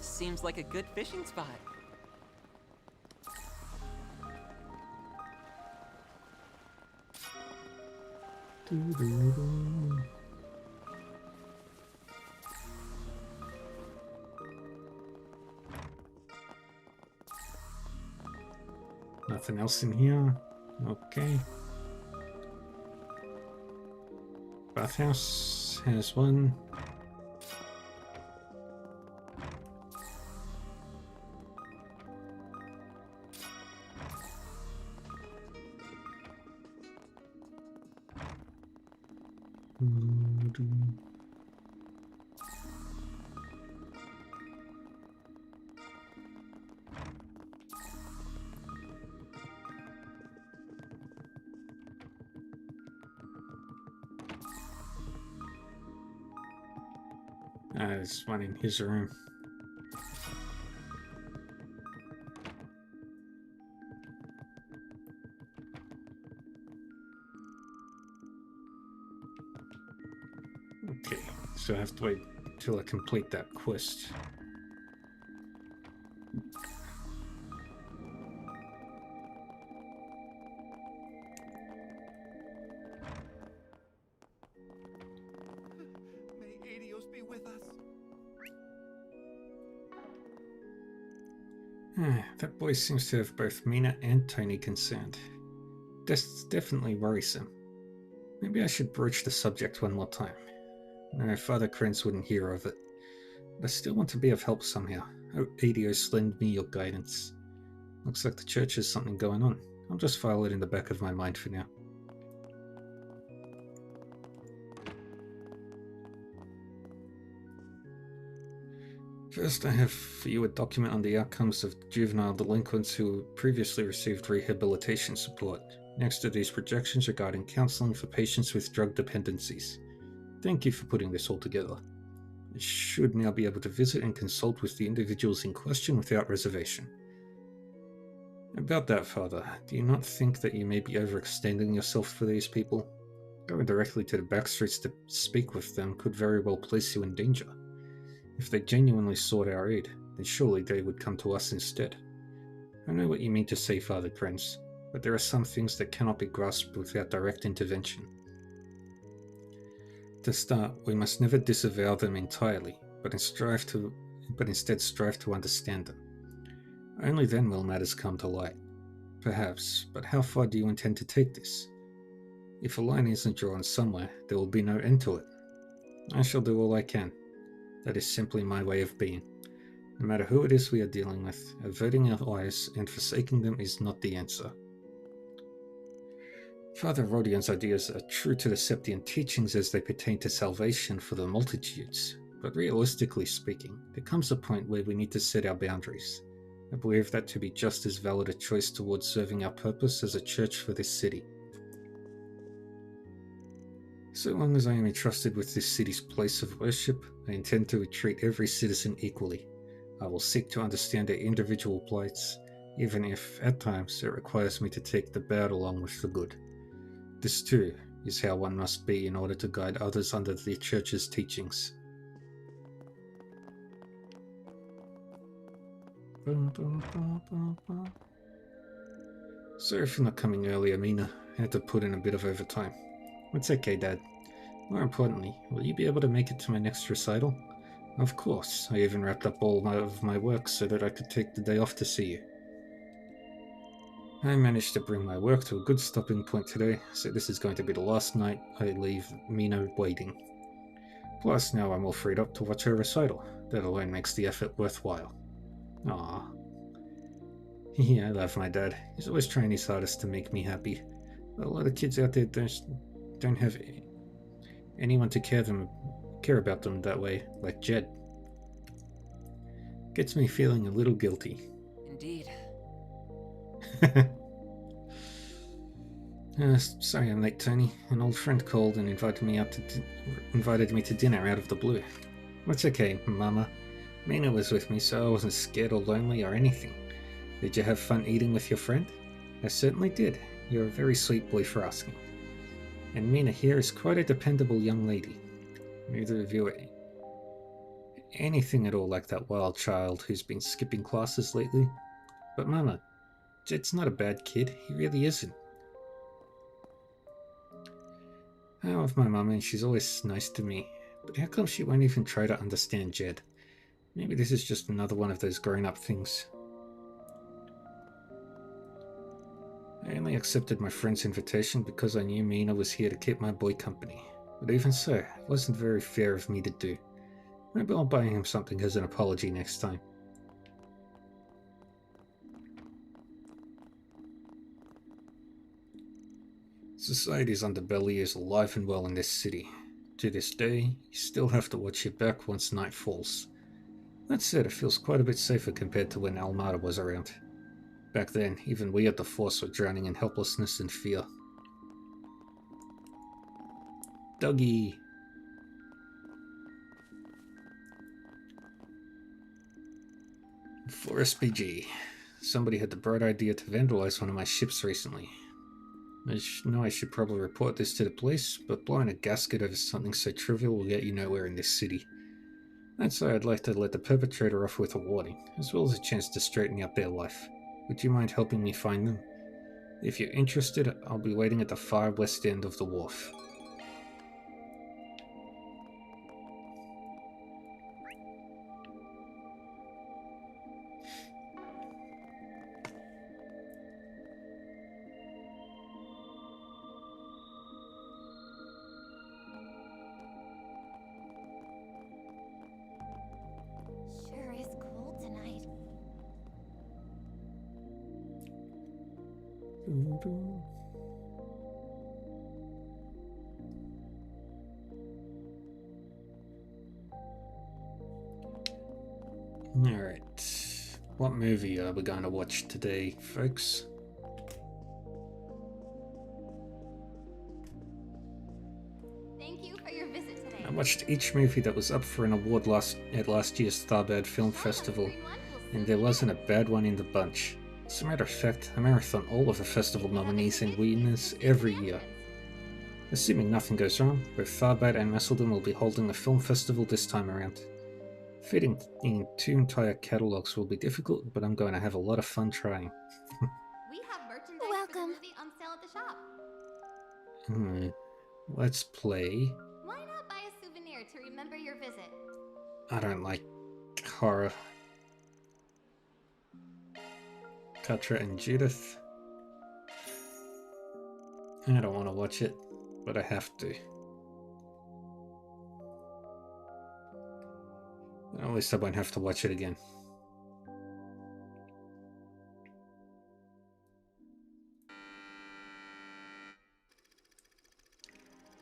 S10: Seems like a good fishing spot.
S1: Nothing else in here. Okay. Bathhouse has one. There's one in his room. Okay, so I have to wait till I complete that quest.
S3: May Adios be with us.
S1: That boy seems to have both Mina and Tony concerned. That's definitely worrisome. Maybe I should broach the subject one more time. No, Father Krenz wouldn't hear of it. But I still want to be of help somehow. Oh, Adios, lend me your guidance. Looks like the church has something going on. I'll just file it in the back of my mind for now. First, I have for you a document on the outcomes of juvenile delinquents who previously received rehabilitation support. Next are these projections regarding counseling for patients with drug dependencies. Thank you for putting this all together. I should now be able to visit and consult with the individuals in question without reservation. About that, Father, do you not think that you may be overextending yourself for these people? Going directly to the backstreets to speak with them could very well place you in danger. If they genuinely sought our aid, then surely they would come to us instead. I know what you mean to say, Father Krenz, but there are some things that cannot be grasped without direct intervention. To start, we must never disavow them entirely, but instead strive to understand them. Only then will matters come to light. Perhaps, but how far do you intend to take this? If a line isn't drawn somewhere, there will be no end to it. I shall do all I can. That is simply my way of being. No matter who it is we are dealing with, averting our eyes and forsaking them is not the answer. Father Rodion's ideas are true to the Septian teachings as they pertain to salvation for the multitudes, but realistically speaking, there comes a point where we need to set our boundaries. I believe that to be just as valid a choice towards serving our purpose as a church for this city. So long as I am entrusted with this city's place of worship, I intend to treat every citizen equally. I will seek to understand their individual plights, even if, at times, it requires me to take the bad along with the good. This, too, is how one must be in order to guide others under the Church's teachings. Sorry for not coming earlier, Mina. I had to put in a bit of overtime. It's okay, Dad. More importantly, will you be able to make it to my next recital? Of course. I even wrapped up all of my work so that I could take the day off to see you. I managed to bring my work to a good stopping point today, so this is going to be the last night I leave Mina waiting. Plus, now I'm all freed up to watch her recital. That alone makes the effort worthwhile. Aww. Yeah, I love my dad. He's always trying his hardest to make me happy. But a lot of kids out there don't have anyone to care about them that way, like Jed. Gets me feeling a little guilty.
S10: Indeed.
S1: Sorry I'm late, Tony. An old friend called and invited me to dinner out of the blue. That's okay, Mama. Mina was with me, so I wasn't scared or lonely or anything. Did you have fun eating with your friend? I certainly did. You're a very sweet boy for asking. And Mina here is quite a dependable young lady. Neither of you are anything at all like that wild child who's been skipping classes lately. But Mama, Jed's not a bad kid. He really isn't. I love my mum and she's always nice to me. But how come she won't even try to understand Jed? Maybe this is just another one of those grown-up things. I only accepted my friend's invitation because I knew Mina was here to keep my boy company. But even so, it wasn't very fair of me to do. Maybe I'll buy him something as an apology next time. Society's underbelly is alive and well in this city. To this day, you still have to watch your back once night falls. That said, it feels quite a bit safer compared to when Almada was around. Back then, even we at the Force were drowning in helplessness and fear. Dougie! For SPG. Somebody had the bright idea to vandalize one of my ships recently. I know I should probably report this to the police, but blowing a gasket over something so trivial will get you nowhere in this city. That's why I'd like to let the perpetrator off with a warning, as well as a chance to straighten out their life. Would you mind helping me find them? If you're interested, I'll be waiting at the far west end of the wharf.
S2: Sure is cold tonight.
S1: Alright, what movie are we going to watch today, folks?
S2: Thank you for your visit today.
S1: I watched each movie that was up for an award at last year's Starbird Film Festival, and there wasn't a bad one in the bunch. As a matter of fact, I marathon all of the festival nominees and winners every year. Assuming nothing goes wrong, both Tharbad and Messeldom will be holding a film festival this time around. Fitting in two entire catalogues will be difficult, but I'm going to have a lot of fun trying.
S2: We have merchandise
S4: Welcome.
S2: for the movie on sale at the shop.
S1: Let's play.
S2: Why not buy a souvenir to remember your visit?
S1: I don't like horror. Katra and Judith. I don't want to watch it, but I have to. At least I won't have to watch it again.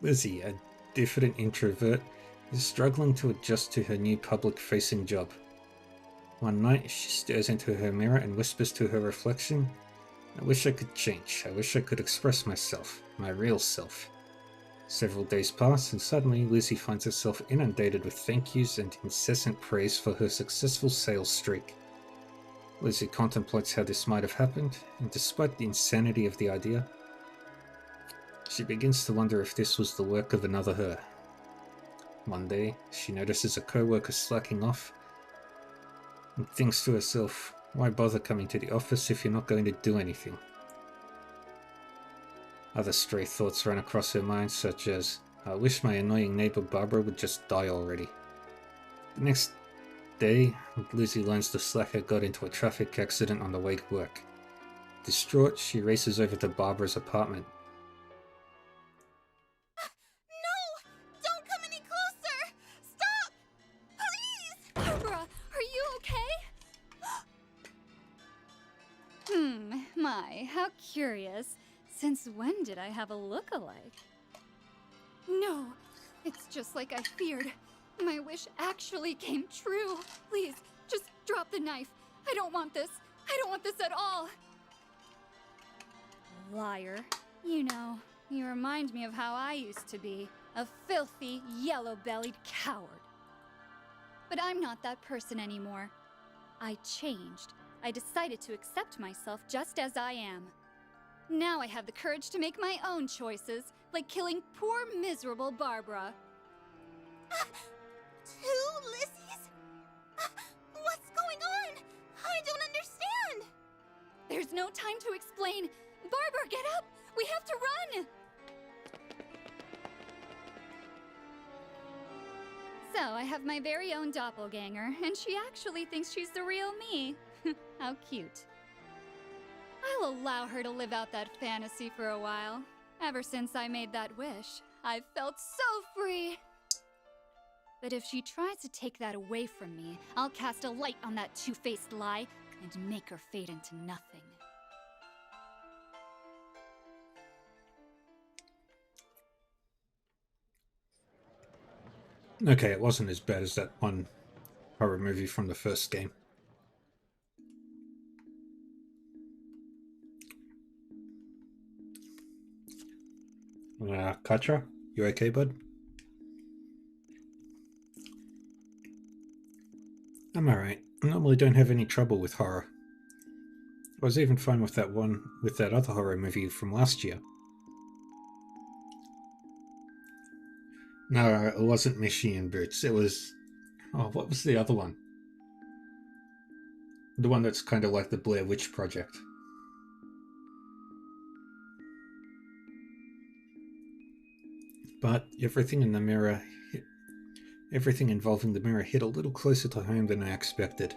S1: Lizzie, a diffident introvert, is struggling to adjust to her new public-facing job. One night, she stares into her mirror and whispers to her reflection, "I wish I could change. I wish I could express myself, my real self." Several days pass, and suddenly Lizzie finds herself inundated with thank yous and incessant praise for her successful sales streak. Lizzie contemplates how this might have happened, and despite the insanity of the idea, she begins to wonder if this was the work of another her. One day, she notices a co-worker slacking off and thinks to herself, Why bother coming to the office if you're not going to do anything? Other stray thoughts ran across her mind, such as, I wish my annoying neighbor Barbara would just die already. The next day, Lizzie learns the slacker got into a traffic accident on the way to work. Distraught, she races over to Barbara's apartment.
S4: No! Don't come any closer! Stop! Please! Barbara, are you okay? My, how curious. Since when did I have a look-alike? No, it's just like I feared. My wish actually came true. Please, just drop the knife. I don't want this. I don't want this at all. Liar. You know, you remind me of how I used to be. A filthy, yellow-bellied coward. But I'm not that person anymore. I changed. I decided to accept myself just as I am. Now I have the courage to make my own choices, like killing poor, miserable Barbara. Two Lizzies? What's going on? I don't understand! There's no time to explain. Barbara, get up! We have to run! So, I have my very own doppelganger, and she actually thinks she's the real me. How cute. I'll allow her to live out that fantasy for a while. Ever since I made that wish, I've felt so free. But if she tries to take that away from me, I'll cast a light on that two-faced lie and make her fade into nothing.
S1: Okay, it wasn't as bad as that one horror movie from the first game. Katra, you okay, bud? I'm alright. I normally don't have any trouble with horror. I was even fine with that other horror movie from last year. No, it wasn't Mishy and Boots. It was... Oh, what was the other one? The one that's kind of like the Blair Witch Project. But everything in the mirror... Everything involving the mirror hit a little closer to home than I expected.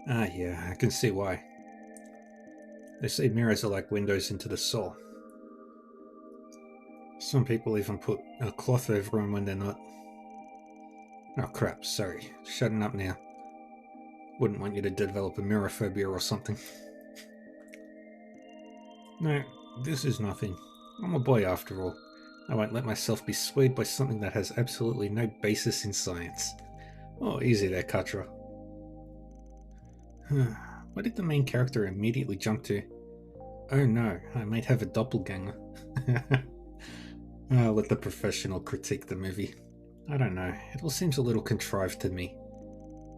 S1: Ah, yeah, I can see why. They say mirrors are like windows into the soul. Some people even put a cloth over them when they're not. Oh crap, sorry. Shutting up now. Wouldn't want you to develop a mirror phobia or something. No, this is nothing. I'm a boy after all. I won't let myself be swayed by something that has absolutely no basis in science. Oh, easy there, Katra. Why did the main character immediately jump to, oh no, I might have a doppelganger? I'll let the professional critique the movie. I don't know, it all seems a little contrived to me.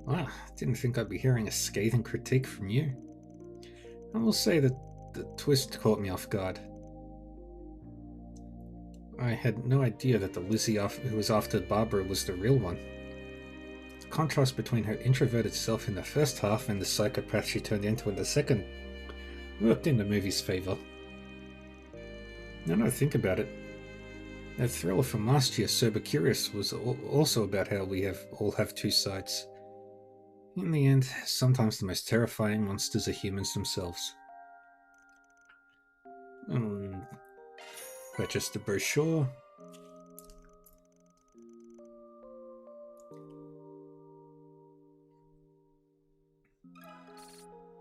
S1: Ah, didn't think I'd be hearing a scathing critique from you. I will say that the twist caught me off guard. I had no idea that the Lizzie who was after Barbara was the real one. The contrast between her introverted self in the first half and the psychopath she turned into in the second worked in the movie's favour. Now that I think about it, that thriller from last year, Sober Curious, was also about how we all have two sides. In the end, sometimes the most terrifying monsters are humans themselves. Purchase the brochure.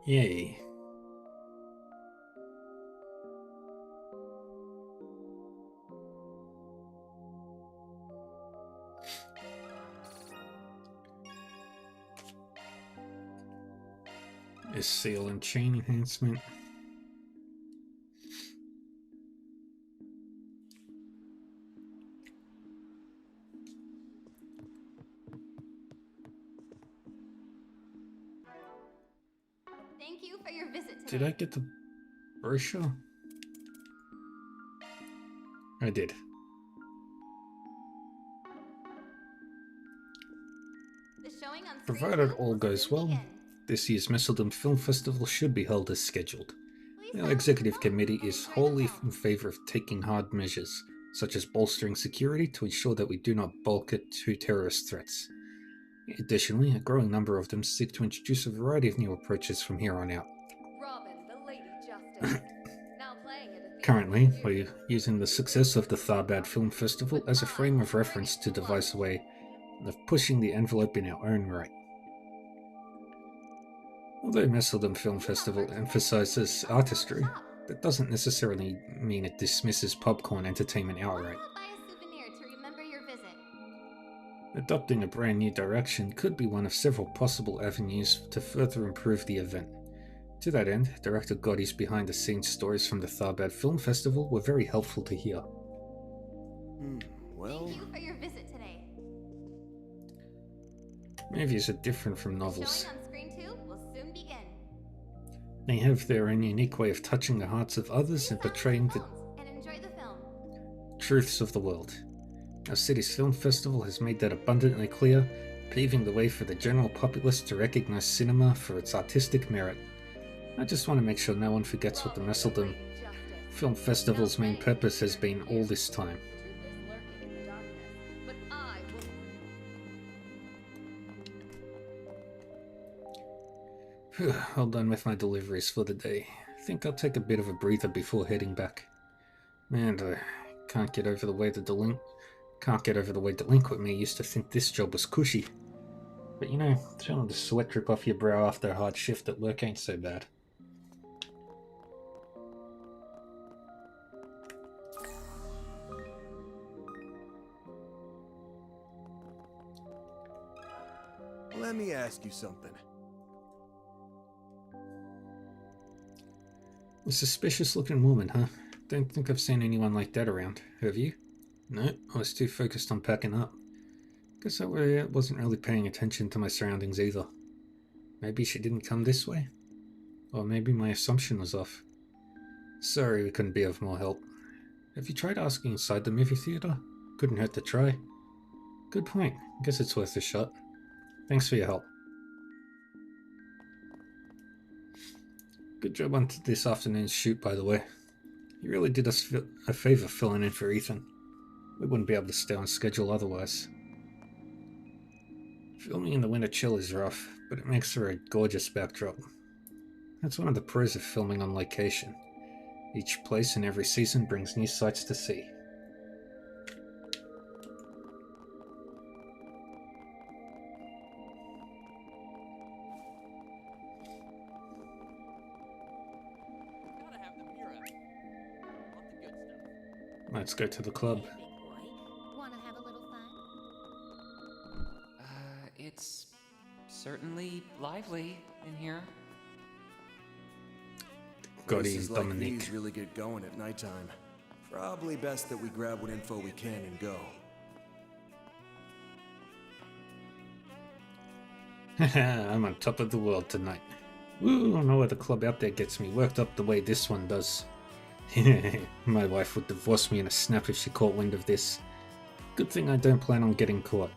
S1: Yay. A seal and chain enhancement.
S2: Thank you for your visit today.
S1: Did I get the brochure? I did.
S2: The showing on
S1: Provided
S2: screen
S1: all
S2: will
S1: goes
S2: soon
S1: well,
S2: begin.
S1: this year's Messeldom Film Festival should be held as scheduled. Our executive committee is wholly in favour of taking hard measures, such as bolstering security to ensure that we do not bulk it to terrorist threats. Additionally, a growing number of them seek to introduce a variety of new approaches from here on out.
S9: Robin, the Lady Justice. Now playing at a theater
S1: Currently,
S9: near you.
S1: we're using the success of the Tharbad Film Festival as a frame of reference to devise a way of pushing the envelope in our own right. Although Messeldom Film Festival emphasizes artistry, that doesn't necessarily mean it dismisses popcorn entertainment outright.
S2: I'll buy a souvenir to remember your visit.
S1: Adopting a brand new direction could be one of several possible avenues to further improve the event. To that end, Director Gotti's behind-the-scenes stories from the Tharbad Film Festival were very helpful to hear.
S3: Well,
S2: Thank you for your visit today.
S1: Movies are different from novels.
S2: Showing on screen 2 will soon begin.
S1: They have their own unique way of touching the hearts of others and portraying the
S2: And enjoy the film.
S1: truths of the world. Our city's film festival has made that abundantly clear, paving the way for the general populace to recognize cinema for its artistic merit. I just want to make sure no one forgets what the Messeldom Film Festival's main purpose has been all this time.
S9: The truth is lurking in the darkness, but I will.
S1: All done with my deliveries for the day. Think I'll take a bit of a breather before heading back. Man, I can't get over the way delinquent me used to think this job was cushy. But you know, feeling the sweat drip off your brow after a hard shift at work ain't so bad.
S3: let me ask you something.
S1: A suspicious looking woman, huh? Don't think I've seen anyone like that around. Have you? No, I was too focused on packing up. Guess I wasn't really paying attention to my surroundings either. Maybe she didn't come this way? Or maybe my assumption was off. Sorry we couldn't be of more help. Have you tried asking inside the movie theater? Couldn't hurt to try. Good point. Guess it's worth a shot. Thanks for your help. Good job on this afternoon's shoot, by the way. You really did us a favor filling in for Ethan. We wouldn't be able to stay on schedule otherwise. Filming in the winter chill is rough, but it makes for a gorgeous backdrop. That's one of the pros of filming on location. Each place and every season brings new sights to see.
S5: Gotta have the mirror. Want the good stuff.
S1: Let's go to the club.
S2: Hey, big boy. Wanna have a little fun?
S10: It's certainly lively in here.
S1: Gotti
S3: Places
S1: and
S3: like
S1: Dominique.
S3: these really get going at nighttime. Probably best that we grab what info we can and go.
S1: Haha, I'm on top of the world tonight. Woo, no other club out there gets me worked up the way this one does. My wife would divorce me in a snap if she caught wind of this. Good thing I don't plan on getting caught.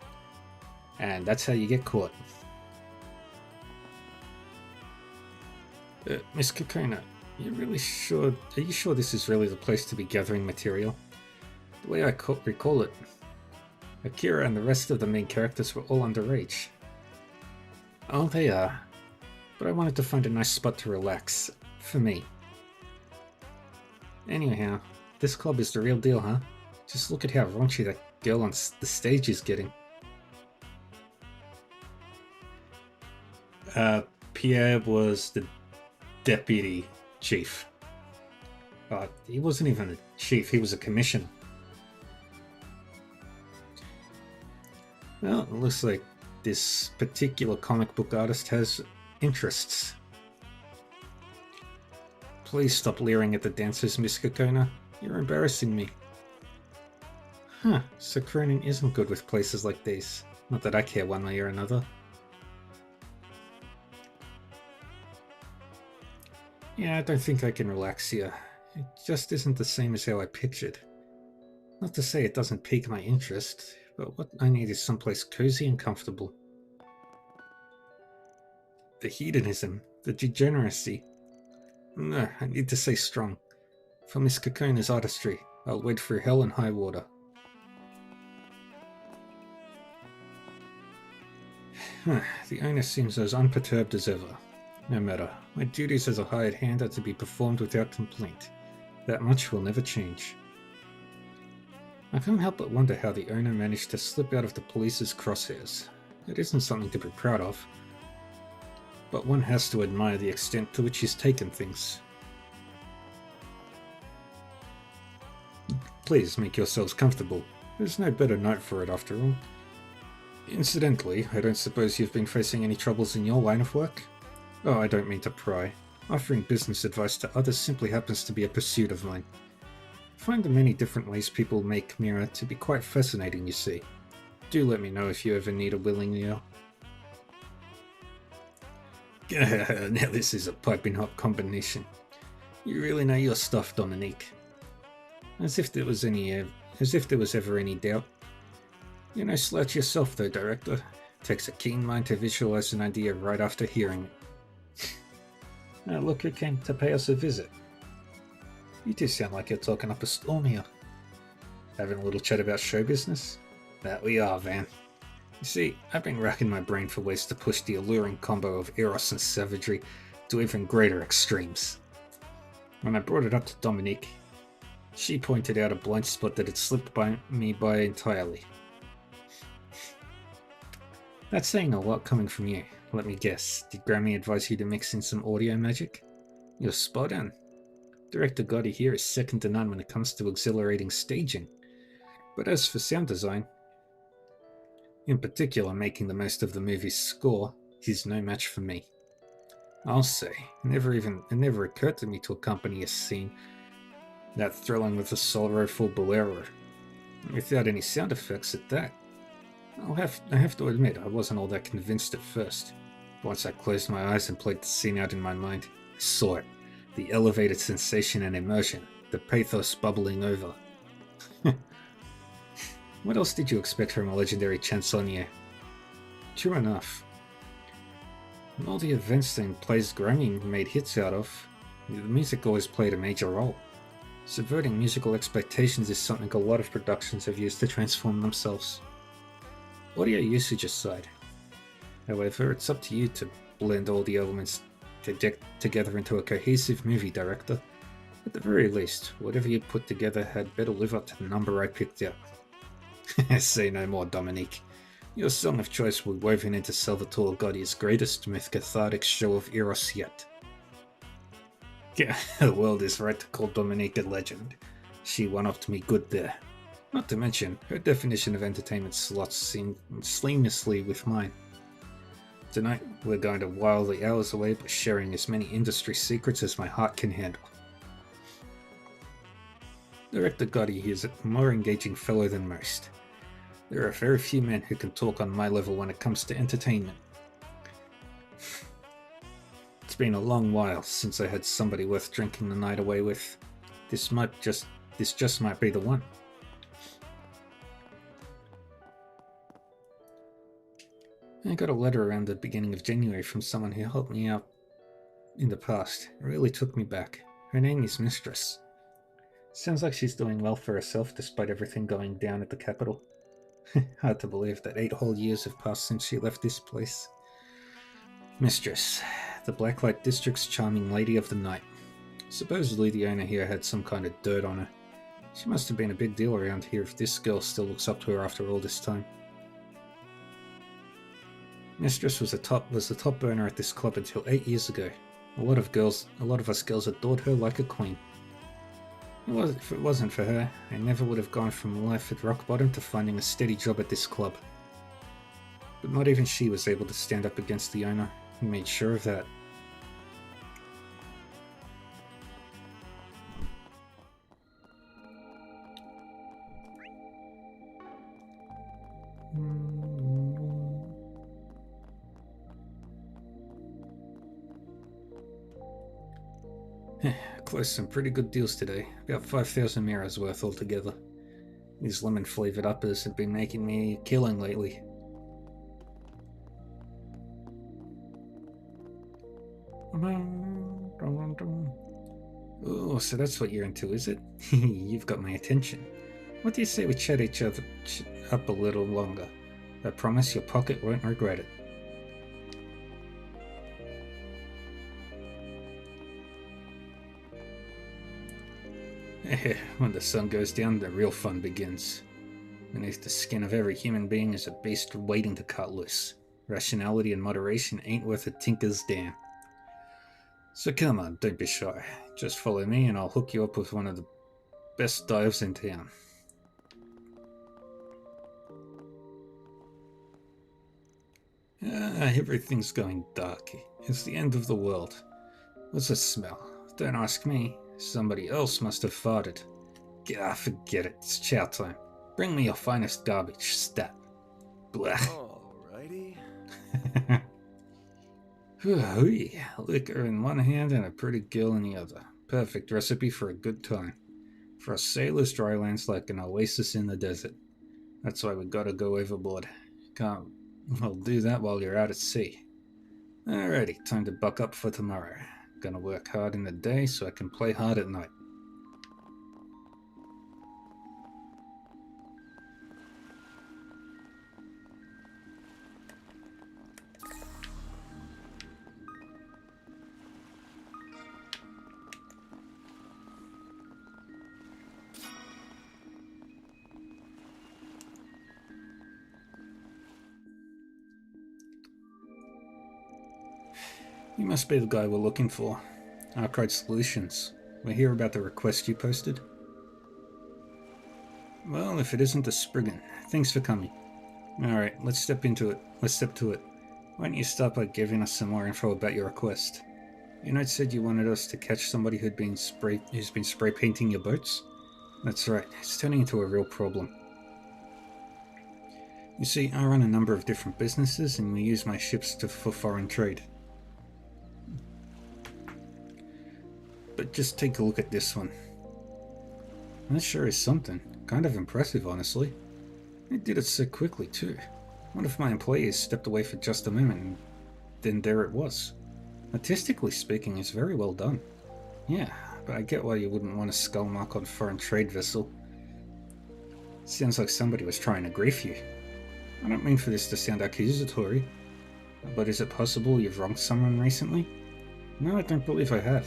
S1: And that's how you get caught. Miss Kokona, are you sure this is really the place to be gathering material? The way I recall it, Akira and the rest of the main characters were all underage. Oh, they are. But I wanted to find a nice spot to relax. For me. Anyhow, this club is the real deal, huh? Just look at how raunchy that girl on the stage is getting. Pierre was the deputy chief. He wasn't even a chief, he was a commissioner. Well, it looks like this particular comic book artist has interests. Please stop leering at the dancers, Miss Kokona. You're embarrassing me. Huh, so Cronin isn't good with places like these. Not that I care one way or another. Yeah, I don't think I can relax here. It just isn't the same as how I pictured. Not to say it doesn't pique my interest, but what I need is someplace cozy and comfortable. The hedonism, the degeneracy. No, I need to stay strong. For Miss Kakona's artistry, I'll wait through hell and high water. The owner seems as unperturbed as ever. No matter, my duties as a hired hand are to be performed without complaint. That much will never change. I can't help but wonder how the owner managed to slip out of the police's crosshairs. It isn't something to be proud of, but one has to admire the extent to which he's taken things. Please make yourselves comfortable. There's no better night for it after all. Incidentally, I don't suppose you've been facing any troubles in your line of work? Oh, I don't mean to pry. Offering business advice to others simply happens to be a pursuit of mine. I find the many different ways people make Mira to be quite fascinating, you see. Do let me know if you ever need a willing ear. Now this is a piping hot combination. You really know your stuff, Dominique. As if there was ever any doubt. You're no slouch yourself, though, Director. Takes a keen mind to visualize an idea right after hearing it. Now look who came to pay us a visit. You two sound like you're talking up a storm here. Having a little chat about show business? That we are, Van. You see, I've been racking my brain for ways to push the alluring combo of eros and savagery to even greater extremes. When I brought it up to Dominique, she pointed out a blind spot that had slipped me by entirely. That's saying a lot coming from you. Let me guess, did Grammy advise you to mix in some audio magic? You're spot on. Director Gotti here is second to none when it comes to exhilarating staging. But as for sound design, in particular making the most of the movie's score, he's no match for me. I'll say, it never occurred to me to accompany a scene that thrilling with a sorrowful bolero, without any sound effects at that. I have to admit, I wasn't all that convinced at first. Once I closed my eyes and played the scene out in my mind, I saw it. The elevated sensation and immersion, the pathos bubbling over. What else did you expect from a legendary chansonnier? True enough. In all the events and plays Grammy made hits out of, the music always played a major role. Subverting musical expectations is something a lot of productions have used to transform themselves. Audio usage aside, however, it's up to you to blend all the elements together into a cohesive movie, Director. At the very least, whatever you put together had better live up to the number I picked out. Say no more, Dominique. Your song of choice will be woven into Salvatore Gotti's greatest myth cathartic show of eros yet. Yeah, the world is right to call Dominique a legend. She one-upped me good there. Not to mention, her definition of entertainment slots seamlessly with mine. Tonight, we're going to while the hours away by sharing as many industry secrets as my heart can handle. Director Gotti is a more engaging fellow than most. There are very few men who can talk on my level when it comes to entertainment. It's been a long while since I had somebody worth drinking the night away with. This just might be the one. I got a letter around the beginning of January from someone who helped me out in the past. It really took me back. Her name is Mistress. Sounds like she's doing well for herself despite everything going down at the capital. Hard to believe that 8 whole years have passed since she left this place. Mistress, the Blacklight District's charming lady of the night. Supposedly the owner here had some kind of dirt on her. She must have been a big deal around here if this girl still looks up to her after all this time. Mistress was the top earner at this club until 8 years ago. A lot of us girls adored her like a queen. If it wasn't for her, I never would have gone from life at rock bottom to finding a steady job at this club. But not even she was able to stand up against the owner. He made sure of that. Closed some pretty good deals today, about 5,000 miras worth altogether. These lemon-flavoured uppers have been making me a killing lately. Oh, so that's what you're into, is it? You've got my attention. What do you say we chat each other up a little longer? I promise your pocket won't regret it. When the sun goes down, the real fun begins. Beneath the skin of every human being is a beast waiting to cut loose. Rationality and moderation ain't worth a tinker's damn. So come on, don't be shy. Just follow me and I'll hook you up with one of the best dives in town. Everything's going dark. It's the end of the world. What's the smell? Don't ask me. Somebody else must have farted. Forget it. It's chow time. Bring me your finest garbage, stat. Blah.
S3: Alrighty.
S1: Liquor in one hand and a pretty girl in the other. Perfect recipe for a good time. For us sailors, dry land's like an oasis in the desert. That's why we gotta go overboard. Can't well do that while you're out at sea. Alrighty, time to buck up for tomorrow. Gonna work hard in the day so I can play hard at night. You must be the guy we're looking for. Arcade Solutions. We hear about the request you posted. Well, if it isn't a Spriggan, thanks for coming. Alright, let's step to it. Why don't you start by giving us some more info about your request? You know, it said you wanted us to catch somebody who's been spray painting your boats? That's right, it's turning into a real problem. You see, I run a number of different businesses and we use my ships for foreign trade. But just take a look at this one. That sure is something. Kind of impressive, honestly. They did it so quickly, too. One of my employees stepped away for just a moment, and then there it was. Artistically speaking, it's very well done. Yeah, but I get why you wouldn't want a skull mark on a foreign trade vessel. Sounds like somebody was trying to grief you. I don't mean for this to sound accusatory, but is it possible you've wronged someone recently? No, I don't believe I have.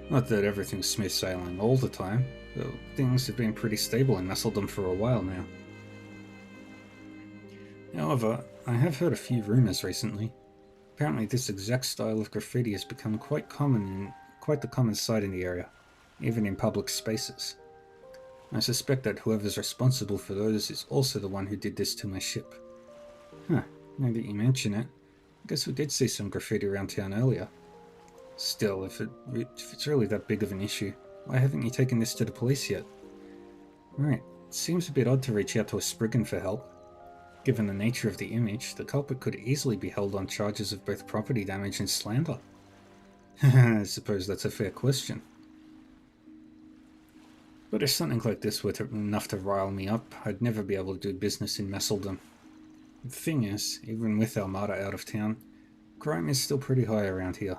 S1: Not that everything's smooth sailing all the time, though things have been pretty stable in Messeldom for a while now. However, I have heard a few rumours recently. Apparently this exact style of graffiti has become quite the common sight in the area, even in public spaces. I suspect that whoever's responsible for those is also the one who did this to my ship. Huh, now that you mention it, I guess we did see some graffiti around town earlier. Still, if it's really that big of an issue, why haven't you taken this to the police yet? Right, it seems a bit odd to reach out to a Spriggan for help. Given the nature of the image, the culprit could easily be held on charges of both property damage and slander. I suppose that's a fair question. But if something like this were enough to rile me up, I'd never be able to do business in Messeldom. The thing is, even with Armada out of town, crime is still pretty high around here.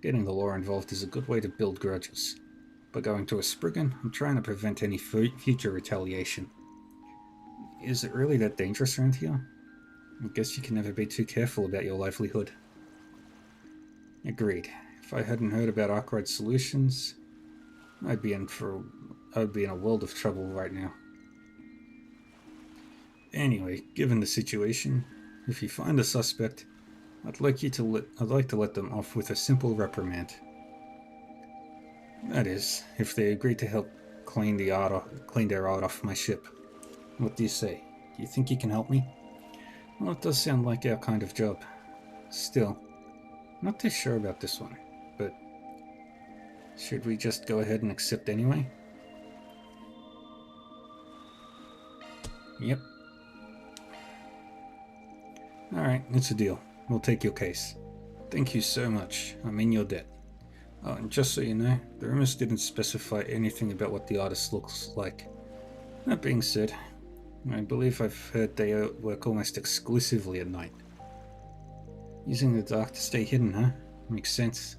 S1: Getting the law involved is a good way to build grudges. By going to a Spriggan, I'm trying to prevent any future retaliation. Is it really that dangerous around here? I guess you can never be too careful about your livelihood. Agreed. If I hadn't heard about Arcade Solutions, I'd be in a world of trouble right now. Anyway, given the situation, if you find a suspect, I'd like to let them off with a simple reprimand. That is, if they agree to help clean their art off my ship. What do you say? Do you think you can help me? Well, it does sound like our kind of job. Still, not too sure about this one, but should we just go ahead and accept anyway? Yep. Alright, it's a deal. We'll take your case. Thank you so much. I'm in your debt. Oh, and just so you know, the rumors didn't specify anything about what the artist looks like. That being said, I believe I've heard they work almost exclusively at night. Using the dark to stay hidden, huh? makes sense.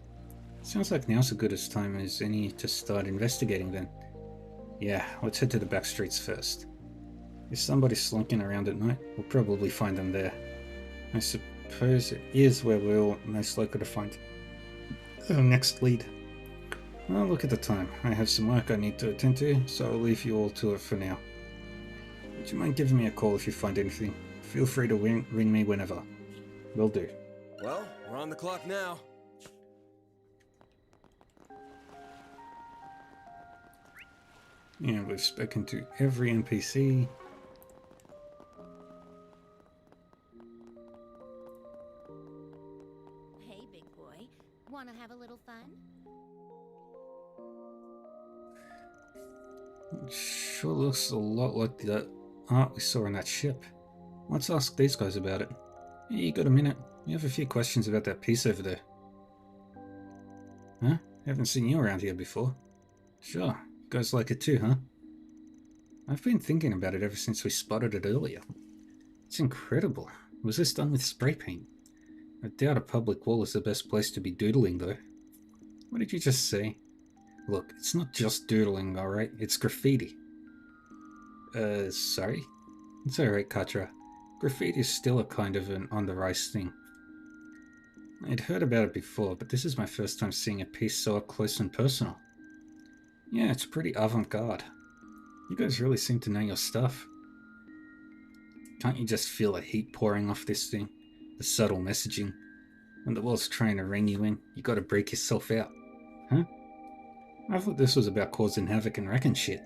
S1: Sounds like now's as good a time as any to start investigating then. Yeah, let's head to the back streets first. If somebody's slunking around at night, we'll probably find them there. I suppose it is where we're most likely to find our next lead. Well, look at the time. I have some work I need to attend to, so I'll leave you all to it for now. Would you mind giving me a call if you find anything? Feel free to ring me whenever. Will do.
S3: Well, we're on the clock now.
S1: Yeah, we've spoken to every NPC.
S2: Hey, big boy. Wanna have a little fun?
S1: Sure looks a lot like the art we saw on that ship. Let's ask these guys about it. Hey, you got a minute? We have a few questions about that piece over there. Huh? Haven't seen you around here before. Sure. You guys like it too, huh? I've been thinking about it ever since we spotted it earlier. It's incredible. Was this done with spray paint? I doubt a public wall is the best place to be doodling, though. What did you just say? Look, it's not just doodling, alright? It's graffiti. Sorry? It's alright, Katra. Graffiti is still a kind of an on-the-rise thing. I'd heard about it before, but this is my first time seeing a piece so up close and personal. Yeah, it's pretty avant-garde. You guys really seem to know your stuff. Can't you just feel the heat pouring off this thing? The subtle messaging. When the world's trying to rein you in, you gotta break yourself out. Huh? I thought this was about causing havoc and wrecking shit.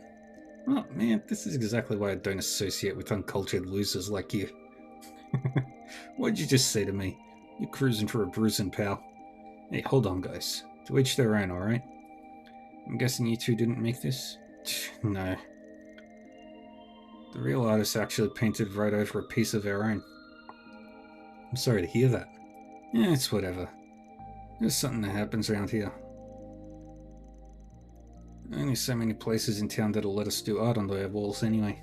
S1: Oh man, this is exactly why I don't associate with uncultured losers like you. What'd you just say to me? You're cruising for a bruising, pal. Hey, hold on guys. To each their own, alright? I'm guessing you two didn't make this? No. The real artist actually painted right over a piece of our own. I'm sorry to hear that. Yeah, it's whatever. There's something that happens around here. Only so many places in town that'll let us do art on their walls anyway.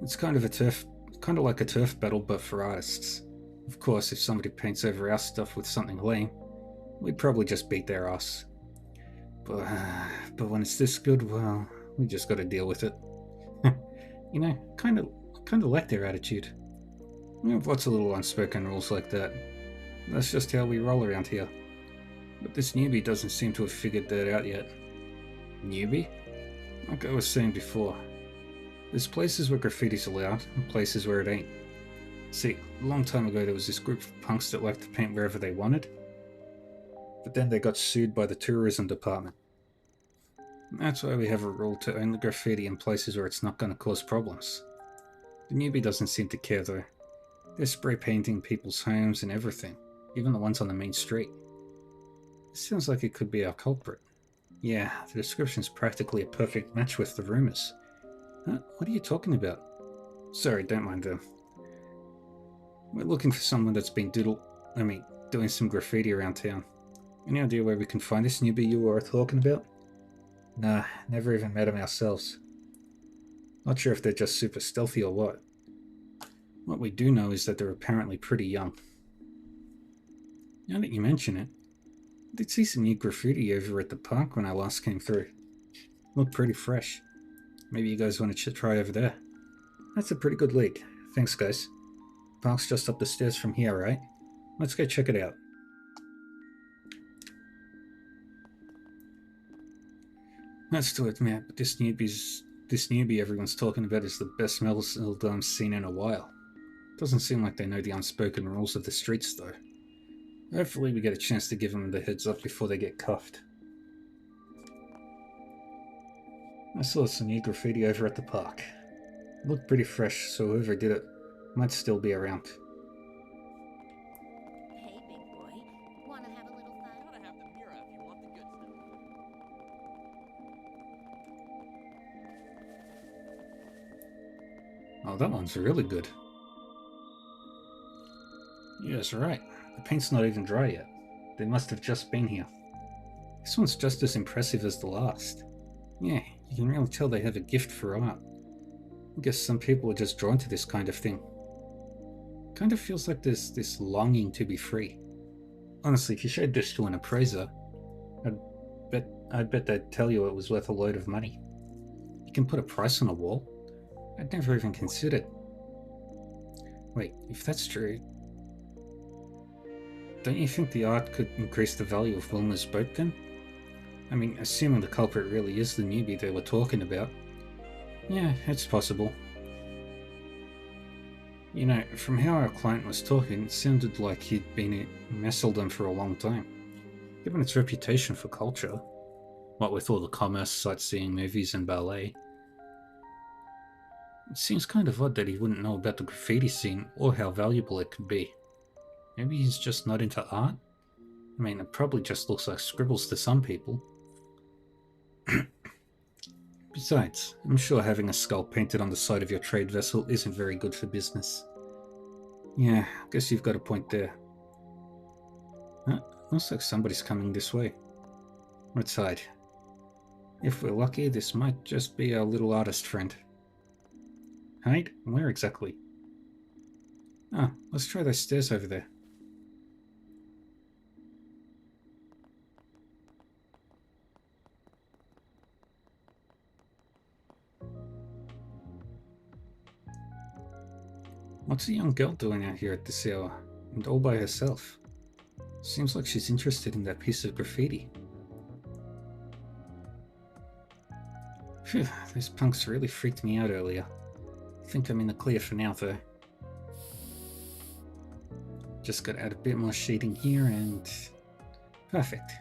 S1: It's kind of like a turf battle, but for artists. Of course, if somebody paints over our stuff with something lame, we'd probably just beat their ass. But when it's this good, well, we just gotta deal with it. You know, kind of like their attitude. We have lots of little unspoken rules like that. That's just how we roll around here. But this newbie doesn't seem to have figured that out yet. Newbie? Like I was saying before, there's places where graffiti's allowed, and places where it ain't. See, a long time ago there was this group of punks that liked to paint wherever they wanted, but then they got sued by the tourism department. That's why we have a rule to only graffiti in places where it's not going to cause problems. The newbie doesn't seem to care though. They're spray painting people's homes and everything, even the ones on the main street. It sounds like it could be our culprit. Yeah, the description's practically a perfect match with the rumors. Huh? What are you talking about? Sorry, don't mind them. We're looking for someone that's been doing some graffiti around town. Any idea where we can find this newbie you were talking about? Nah, never even met him ourselves. Not sure if they're just super stealthy or what. What we do know is that they're apparently pretty young. Now that you mention it, I did see some new graffiti over at the park when I last came through. Looked pretty fresh. Maybe you guys want to try over there. That's a pretty good lead. Thanks guys. Park's just up the stairs from here, right? Let's go check it out. That's to admit, but this newbie everyone's talking about is the best Melzeld I've seen in a while. Doesn't seem like they know the unspoken rules of the streets though. Hopefully we get a chance to give them the heads up before they get cuffed. I saw some new graffiti over at the park. It looked pretty fresh, so whoever did it might still be around.
S2: Hey, big boy. Wanna have a little fun?
S5: Gotta have the Mira if you want the good stuff.
S1: Oh, that one's really good. Yes, right. The paint's not even dry yet. They must have just been here. This one's just as impressive as the last. Yeah, you can really tell they have a gift for art. I guess some people are just drawn to this kind of thing. Kind of feels like there's this longing to be free. Honestly, if you showed this to an appraiser, I'd bet they'd tell you it was worth a load of money. You can put a price on a wall. I'd never even considered. Wait, if that's true, don't you think the art could increase the value of Wilma's boat then? I mean, assuming the culprit really is the newbie they were talking about. Yeah, it's possible. You know, from how our client was talking, it sounded like he'd been at Messeldom for a long time. Given its reputation for culture, what with all the commerce, sightseeing, movies, and ballet, it seems kind of odd that he wouldn't know about the graffiti scene or how valuable it could be. Maybe he's just not into art? I mean, it probably just looks like scribbles to some people. Besides, I'm sure having a skull painted on the side of your trade vessel isn't very good for business. Yeah, I guess you've got a point there. Huh? Looks like somebody's coming this way. Let's hide. If we're lucky, this might just be our little artist friend. Hide? Where exactly? Ah, let's try those stairs over there. What's a young girl doing out here at this hour, and all by herself? Seems like she's interested in that piece of graffiti. Phew, those punks really freaked me out earlier. I think I'm in the clear for now, though. Just gotta add a bit more shading here and... perfect.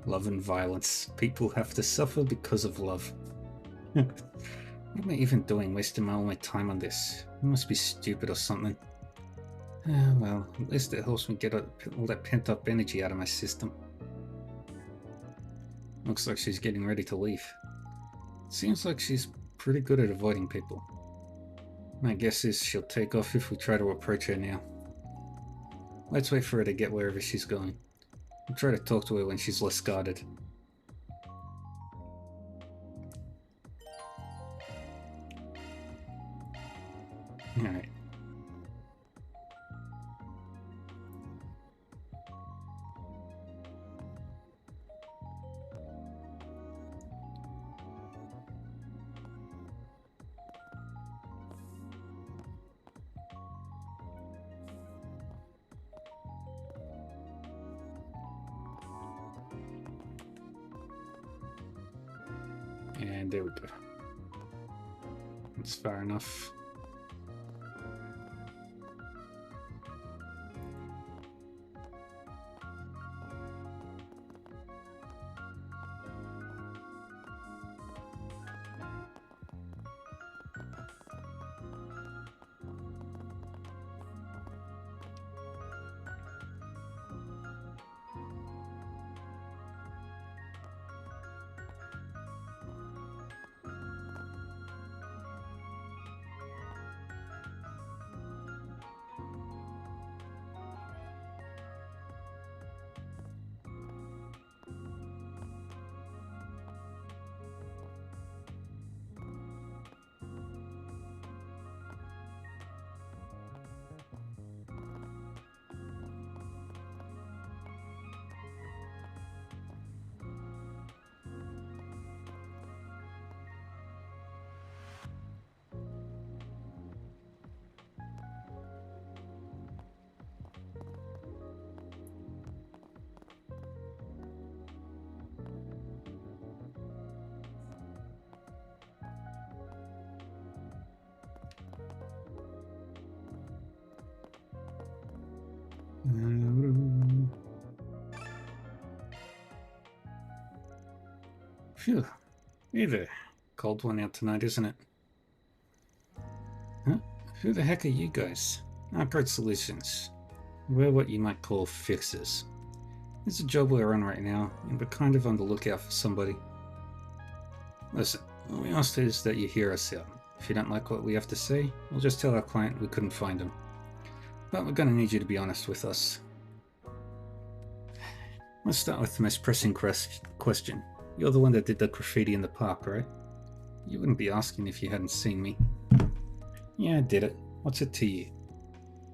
S1: Love and violence. People have to suffer because of love. What am I even doing, wasting all my time on this? I must be stupid or something. Well, at least it helps me get all that pent-up energy out of my system. Looks like she's getting ready to leave. Seems like she's pretty good at avoiding people. My guess is she'll take off if we try to approach her now. Let's wait for her to get wherever she's going. I'll try to talk to her when she's less guarded. Alright. And there we go. That's far enough. Phew. Hey there. Cold one out tonight, isn't it? Huh? Who the heck are you guys? Upgrade Solutions. We're what you might call fixers. There's a job we're on right now, and we're kind of on the lookout for somebody. Listen, all we ask is that you hear us out. If you don't like what we have to say, we'll just tell our client we couldn't find him. But we're gonna need you to be honest with us. Let's start with the most pressing question. You're the one that did the graffiti in the park, right? You wouldn't be asking if you hadn't seen me. Yeah, I did it. What's it to you?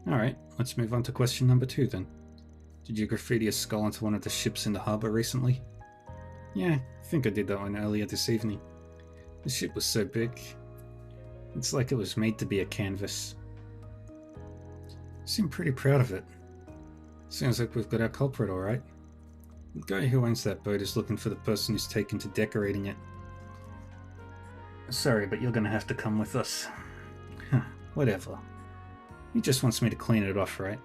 S1: Alright, let's move on to question number 2 then. Did you graffiti a skull onto one of the ships in the harbour recently? Yeah, I think I did that one earlier this evening. The ship was so big. It's like it was made to be a canvas. Seem pretty proud of it. Sounds like we've got our culprit alright. The guy who owns that boat is looking for the person who's taken to decorating it. Sorry, but you're gonna have to come with us. Huh, whatever. He just wants me to clean it off, right?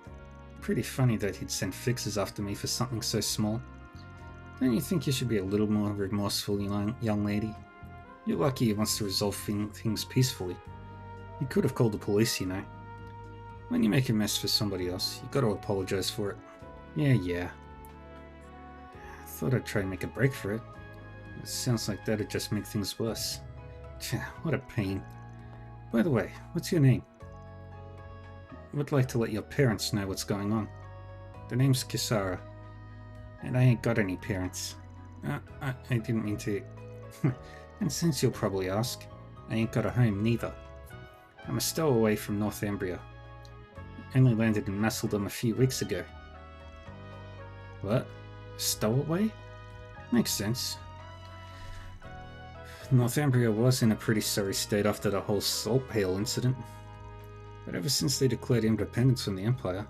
S1: Pretty funny that he'd send fixers after me for something so small. Don't you think you should be a little more remorseful, young lady? You're lucky he wants to resolve things peacefully. He could have called the police, you know. When you make a mess for somebody else, you gotta apologize for it. Yeah. I thought I'd try and make a break for it. It sounds like that'd just make things worse. What a pain. By the way, what's your name? I would like to let your parents know what's going on. The name's Kisara, and I ain't got any parents. I didn't mean to... And since you'll probably ask, I ain't got a home neither. I'm a stowaway from Northumbria. Only landed in Masseldom a few weeks ago. What? Stowaway? Makes sense. Northumbria was in a pretty sorry state after the whole salt pail incident. But ever since they declared independence from the Empire,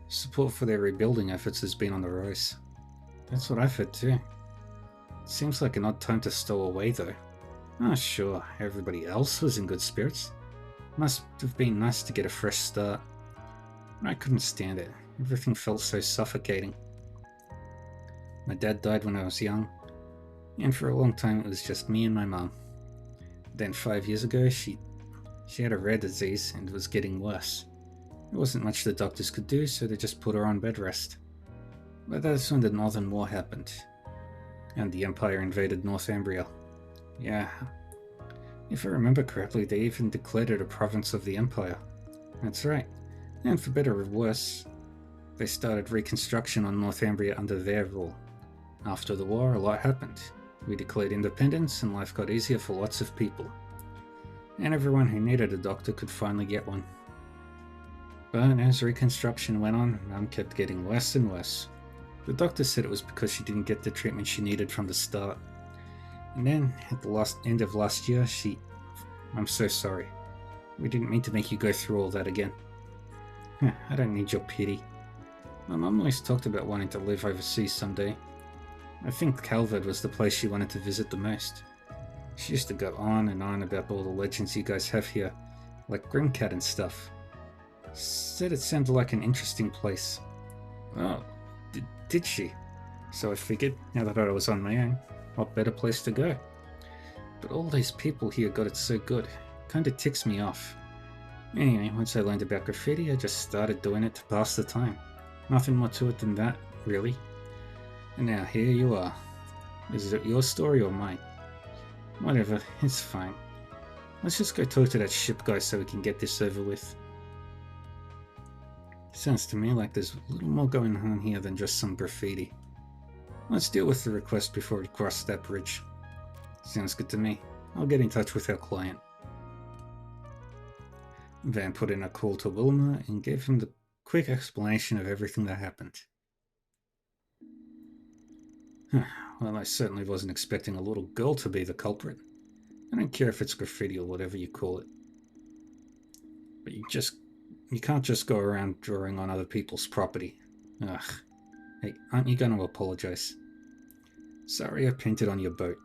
S1: support for their rebuilding efforts has been on the rise. That's what I've heard too. Seems like an odd time to stow away though. Ah, sure, everybody else was in good spirits. Must have been nice to get a fresh start. But I couldn't stand it. Everything felt so suffocating. My dad died when I was young, and for a long time it was just me and my mum. Then 5 years ago she had a rare disease and was getting worse. There wasn't much the doctors could do, so they just put her on bed rest. But that's when the Northern War happened, and the Empire invaded Northumbria. Yeah, if I remember correctly, they even declared it a province of the Empire. That's right, and for better or worse, they started reconstruction on Northumbria under their rule. After the war, a lot happened. We declared independence and life got easier for lots of people. And everyone who needed a doctor could finally get one. But as reconstruction went on, Mum kept getting worse and worse. The doctor said it was because she didn't get the treatment she needed from the start. And then, at the end of last year, I'm so sorry. We didn't mean to make you go through all that again. I don't need your pity. My mum always talked about wanting to live overseas someday. I think Calvert was the place she wanted to visit the most. She used to go on and on about all the legends you guys have here, like Grimcat and stuff. Said it sounded like an interesting place. Oh, did she? So I figured, now that I was on my own, what better place to go? But all these people here got it so good, kinda ticks me off. Anyway, once I learned about graffiti, I just started doing it to pass the time. Nothing more to it than that, really. And now here you are. Is it your story or mine? Whatever, it's fine. Let's just go talk to that ship guy so we can get this over with. Sounds to me like there's a little more going on here than just some graffiti. Let's deal with the request before we cross that bridge. Sounds good to me. I'll get in touch with our client. Van put in a call to Wilma and gave him the quick explanation of everything that happened. Well, I certainly wasn't expecting a little girl to be the culprit. I don't care if it's graffiti or whatever you call it. But you can't just go around drawing on other people's property. Ugh. Hey, aren't you going to apologize? Sorry I painted on your boat.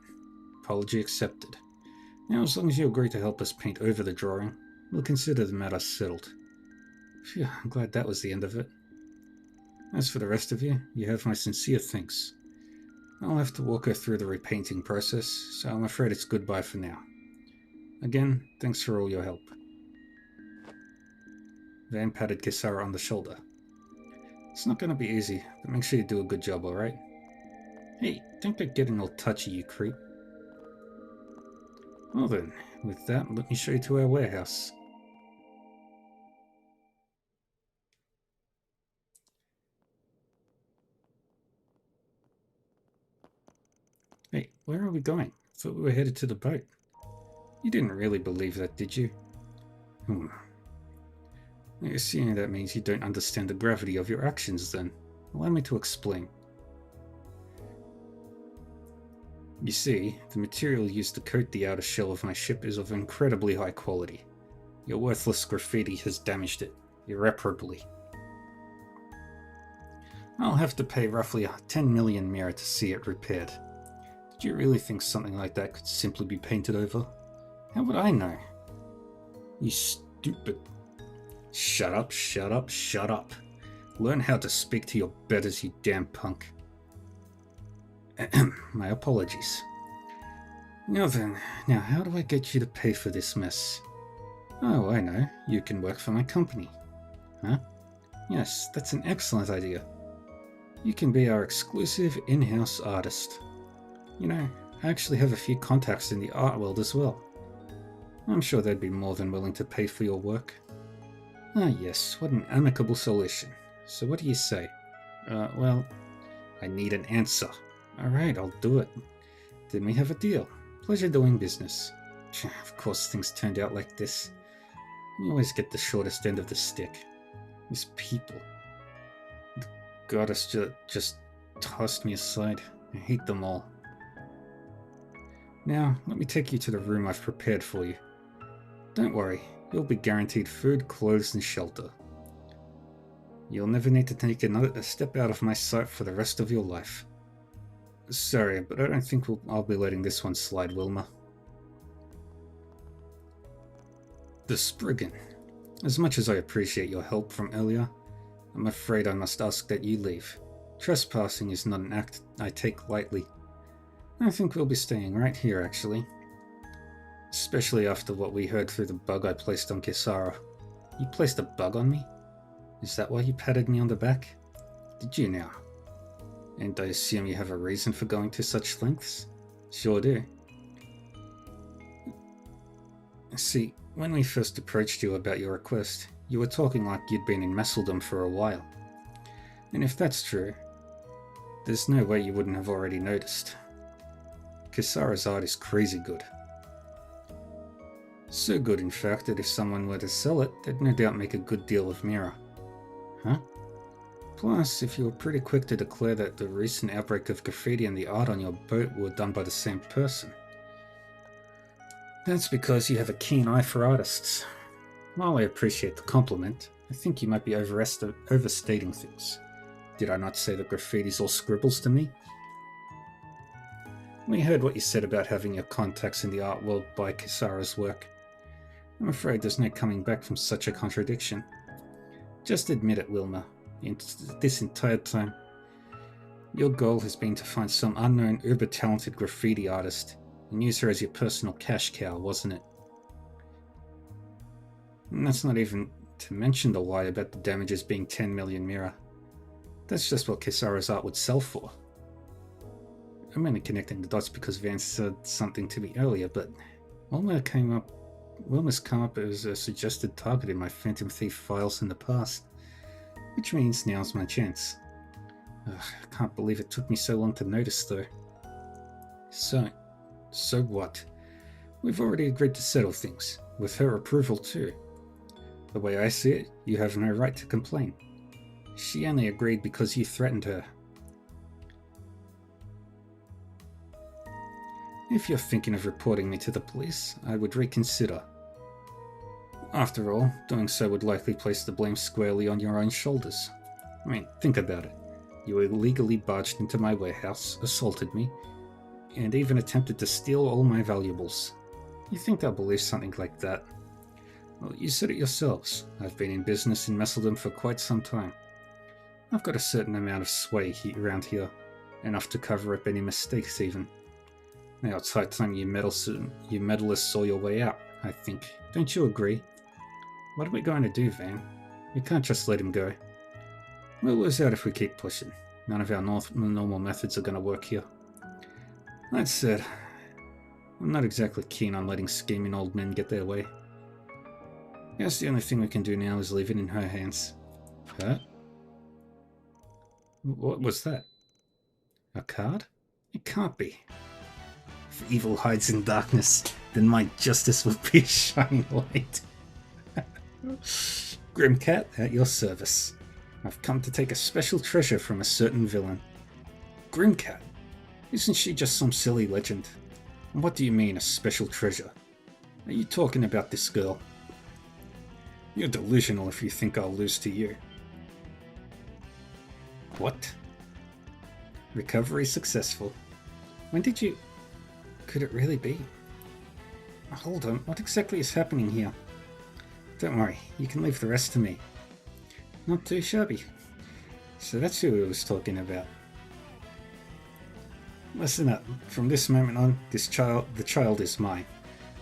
S1: Apology accepted. Now, as long as you agree to help us paint over the drawing, we'll consider the matter settled. Phew, I'm glad that was the end of it. As for the rest of you, you have my sincere thanks. I'll have to walk her through the repainting process, so I'm afraid it's goodbye for now. Again, thanks for all your help. Van patted Kisara on the shoulder. It's not going to be easy, but make sure you do a good job, alright? Hey, don't be getting all touchy, you creep. Well then, with that, let me show you to our warehouse. Hey, where are we going? Thought we were headed to the boat. You didn't really believe that, did you? I assume that means you don't understand the gravity of your actions then. Allow me to explain. You see, the material used to coat the outer shell of my ship is of incredibly high quality. Your worthless graffiti has damaged it, irreparably. I'll have to pay roughly 10 million mira to see it repaired. Did you really think something like that could simply be painted over? How would I know? You stupid... Shut up, shut up, shut up. Learn how to speak to your betters, you damn punk. My apologies. Now then, how do I get you to pay for this mess? Oh, I know. You can work for my company. Huh? Yes, that's an excellent idea. You can be our exclusive in-house artist. You know, I actually have a few contacts in the art world as well. I'm sure they'd be more than willing to pay for your work. Ah yes, what an amicable solution. So what do you say? Well, I need an answer. Alright, I'll do it. Then we have a deal. Pleasure doing business. Of course things turned out like this. You always get the shortest end of the stick. These people. The goddess just tossed me aside. I hate them all. Now, let me take you to the room I've prepared for you. Don't worry, you'll be guaranteed food, clothes, and shelter. You'll never need to take a step out of my sight for the rest of your life. Sorry, but I don't think I'll be letting this one slide, Wilma. The Spriggan. As much as I appreciate your help from earlier, I'm afraid I must ask that you leave. Trespassing is not an act I take lightly. I think we'll be staying right here, actually. Especially after what we heard through the bug I placed on Kisara. You placed a bug on me? Is that why you patted me on the back? Did you now? And I assume you have a reason for going to such lengths? Sure do. See, when we first approached you about your request, you were talking like you'd been in Messeldom for a while. And if that's true, there's no way you wouldn't have already noticed. Kisara's art is crazy good. So good, in fact, that if someone were to sell it, they'd no doubt make a good deal of Mira. Huh? Plus, if you were pretty quick to declare that the recent outbreak of graffiti and the art on your boat were done by the same person. That's because you have a keen eye for artists. While I appreciate the compliment, I think you might be overstating things. Did I not say that graffiti's all scribbles to me? We heard what you said about having your contacts in the art world buy Kisara's work. I'm afraid there's no coming back from such a contradiction. Just admit it, Wilma. This entire time, your goal has been to find some unknown uber-talented graffiti artist and use her as your personal cash cow, wasn't it? And that's not even to mention the lie about the damages being 10 million Mira. That's just what Kisara's art would sell for. I'm only connecting the dots because Vance said something to me earlier, but Wilma's come up as a suggested target in my Phantom Thief files in the past. Which means now's my chance. I can't believe it took me so long to notice, though. So what? We've already agreed to settle things, with her approval too. The way I see it, you have no right to complain. She only agreed because you threatened her. If you're thinking of reporting me to the police, I would reconsider. After all, doing so would likely place the blame squarely on your own shoulders. I mean, think about it. You illegally barged into my warehouse, assaulted me, and even attempted to steal all my valuables. You think I'll believe something like that? Well, you said it yourselves. I've been in business in Messeldom for quite some time. I've got a certain amount of sway around here, enough to cover up any mistakes even. Now it's high time you meddlers saw your way out, I think. Don't you agree? What are we going to do, Van? We can't just let him go. We'll lose out if we keep pushing. None of our normal methods are going to work here. That said, I'm not exactly keen on letting scheming old men get their way. Guess the only thing we can do now is leave it in her hands. Huh? What was that? A card? It can't be. If evil hides in darkness, then my justice will be a shining light. Grimcat, at your service. I've come to take a special treasure from a certain villain. Grimcat? Isn't she just some silly legend? And what do you mean, a special treasure? Are you talking about this girl? You're delusional if you think I'll lose to you. What? Recovery successful. When did you... Could it really be? Hold on, what exactly is happening here? Don't worry, you can leave the rest to me. Not too shabby. So that's who I was talking about. Listen up, from this moment on, the child is mine.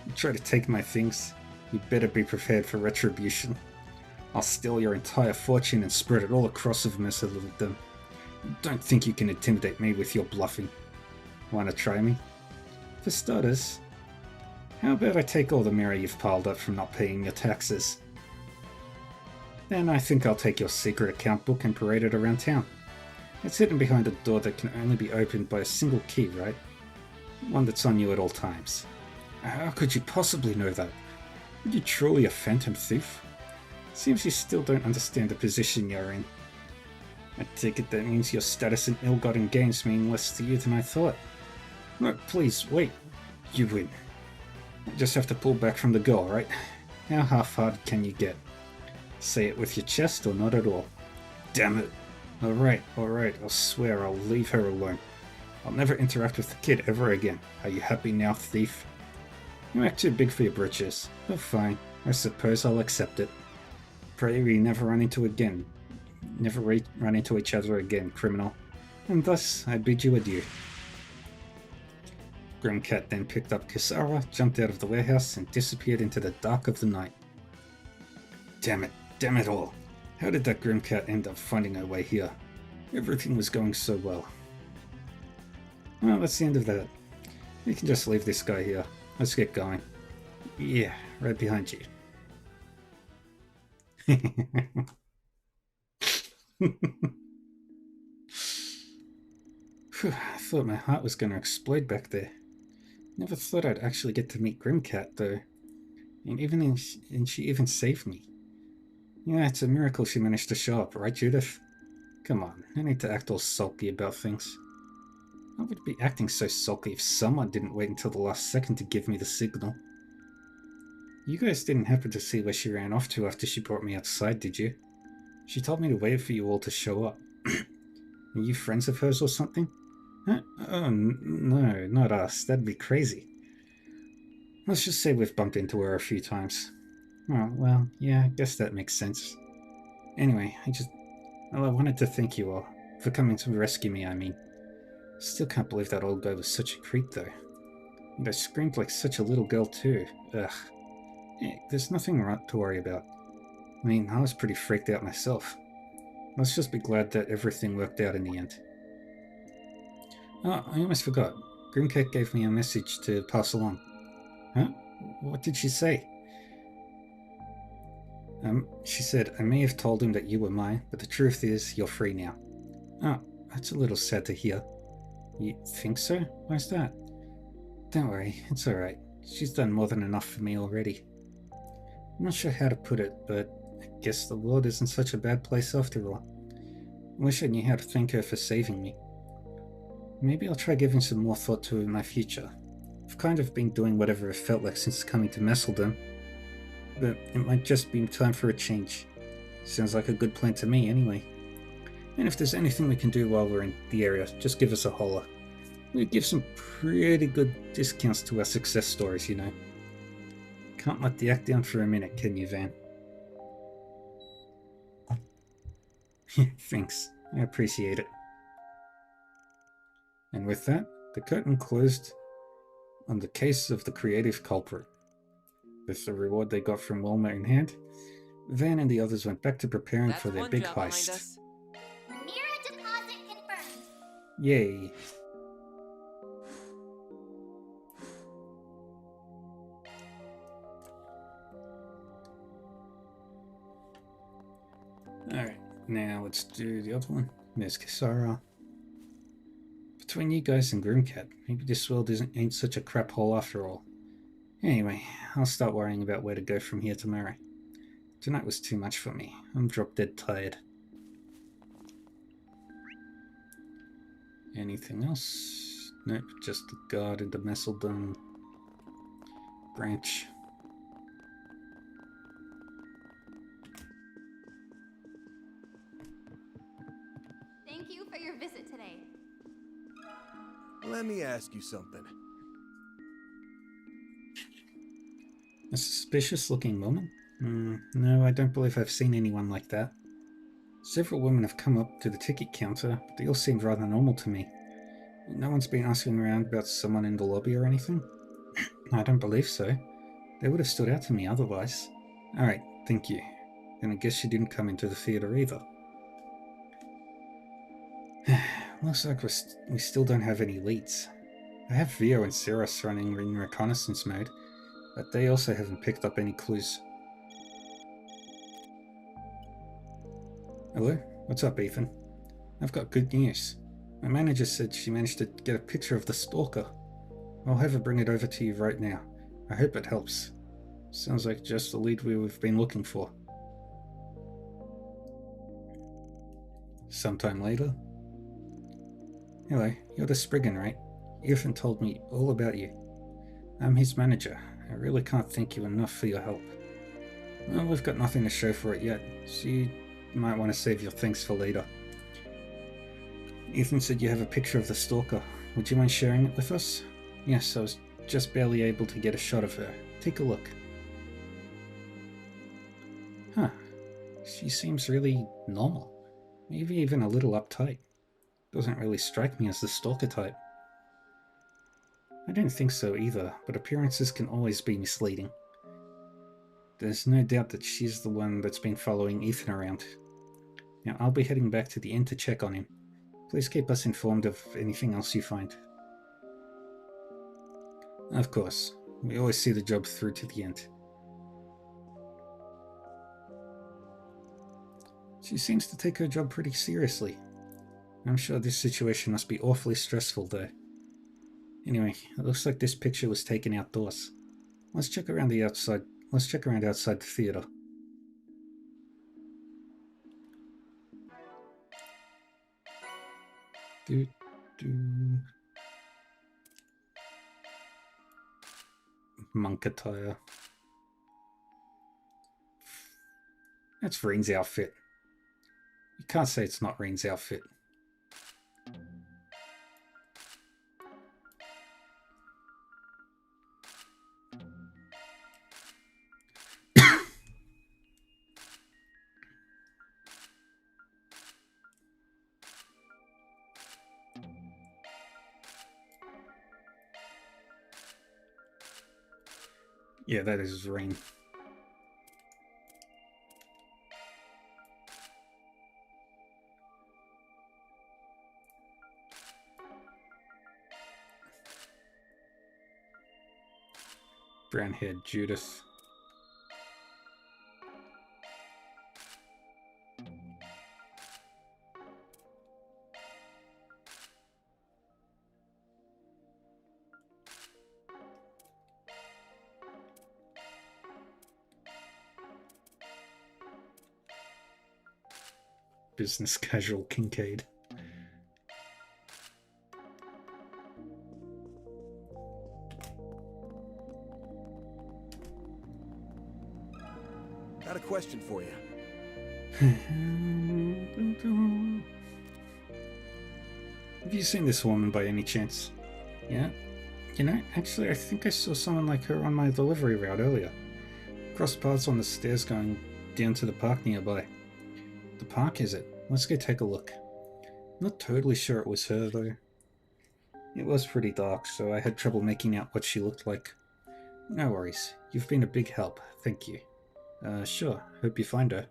S1: You try to take my things, you better be prepared for retribution. I'll steal your entire fortune and spread it all across of Mesolithum. Don't think you can intimidate me with your bluffing. Wanna try me? For starters, how about I take all the mirror you've piled up from not paying your taxes? Then I think I'll take your secret account book and parade it around town. It's hidden behind a door that can only be opened by a single key, right? One that's on you at all times. How could you possibly know that? Are you truly a phantom thief? Seems you still don't understand the position you're in. I take it that means your status and ill-gotten gains mean less to you than I thought. No, please, wait. You win. I just have to pull back from the goal, right? How half-hearted can you get? Say it with your chest or not at all? Damn it. Alright, I swear I'll leave her alone. I'll never interact with the kid ever again. Are you happy now, thief? You act too big for your britches. But fine, I suppose I'll accept it. Pray we never run into each other again, criminal. And thus, I bid you adieu. Grimcat then picked up Kisara, jumped out of the warehouse, and disappeared into the dark of the night. Damn it all. How did that Grimcat end up finding her way here? Everything was going so well. Well, that's the end of that. We can just leave this guy here. Let's get going. Yeah, right behind you. Phew, I thought my heart was going to explode back there. Never thought I'd actually get to meet Grimcat, though. And she even saved me. Yeah, it's a miracle she managed to show up, right, Judith? Come on, no need to act all sulky about things. I would be acting so sulky if someone didn't wait until the last second to give me the signal. You guys didn't happen to see where she ran off to after she brought me outside, did you? She told me to wait for you all to show up. Are you friends of hers or something? Huh? Oh, no, not us. That'd be crazy. Let's just say we've bumped into her a few times. Oh, well, yeah, I guess that makes sense. Anyway, I wanted to thank you all for coming to rescue me, I mean. Still can't believe that old guy was such a creep, though. And I screamed like such a little girl, too. Ugh. Hey, there's nothing to worry about. I mean, I was pretty freaked out myself. Let's just be glad that everything worked out in the end. Oh, I almost forgot. Grimcat gave me a message to pass along. Huh? What did she say? She said, I may have told him that you were mine, but the truth is, you're free now. Oh, that's a little sad to hear. You think so? Why's that? Don't worry, it's alright. She's done more than enough for me already. I'm not sure how to put it, but I guess the world isn't such a bad place after all. I wish I knew how to thank her for saving me. Maybe I'll try giving some more thought to it in my future. I've kind of been doing whatever it felt like since coming to Mesolithum, but it might just be time for a change. Sounds like a good plan to me anyway. And if there's anything we can do while we're in the area, just give us a holler. We give some pretty good discounts to our success stories, you know. Can't let the act down for a minute, can you, Van? Thanks, I appreciate it. And with that, the curtain closed on the case of the creative culprit. With the reward they got from Wilma in hand, Van and the others went back to preparing for their big heist.
S2: Mirror deposit confirmed.
S1: Yay. Alright, now let's do the other one. There's Kisara. Between you guys and Grimcat, maybe this world ain't such a crap hole after all. Anyway, I'll start worrying about where to go from here tomorrow. Tonight was too much for me. I'm drop dead tired. Anything else? Nope, just the guard in the Messeldon branch.
S2: Thank you for your visit today.
S3: Let me ask you something.
S1: A suspicious looking woman? No, I don't believe I've seen anyone like that. Several women have come up to the ticket counter, but they all seemed rather normal to me. No one's been asking around about someone in the lobby or anything? I don't believe so. They would have stood out to me otherwise. Alright, thank you. Then I guess she didn't come into the theater either. Looks like we still don't have any leads. I have Vio and Cirrus running in reconnaissance mode, but they also haven't picked up any clues. Hello? What's up, Ethan? I've got good news. My manager said she managed to get a picture of the stalker. I'll have her bring it over to you right now. I hope it helps. Sounds like just the lead we've been looking for. Sometime later. Hello, you're the Spriggan, right? Ethan told me all about you. I'm his manager. I really can't thank you enough for your help. Well, we've got nothing to show for it yet, so you might want to save your thanks for later. Ethan said you have a picture of the stalker. Would you mind sharing it with us? Yes, I was just barely able to get a shot of her. Take a look. Huh. She seems really normal. Maybe even a little uptight. Doesn't really strike me as the stalker type. I don't think so either, but appearances can always be misleading. There's no doubt that she's the one that's been following Ethan around. Now, I'll be heading back to the inn to check on him. Please keep us informed of anything else you find. Of course, we always see the job through to the end. She seems to take her job pretty seriously. I'm sure this situation must be awfully stressful though. Anyway, it looks like this picture was taken outdoors. Let's check around outside the theater. Monk attire. That's Reen's outfit. You can't say it's not Reen's outfit. Yeah, that is Reen. Brown-haired Judith. Business casual Kincaid.
S3: Got a question for you.
S1: Have you seen this woman by any chance? Yeah? You know, actually I think I saw someone like her on my delivery route earlier. Crossed paths on the stairs going down to the park nearby. The park, is it? Let's go take a look. Not totally sure it was her though. It was pretty dark, so I had trouble making out what she looked like. No worries. You've been a big help. Thank you. Sure. Hope you find her.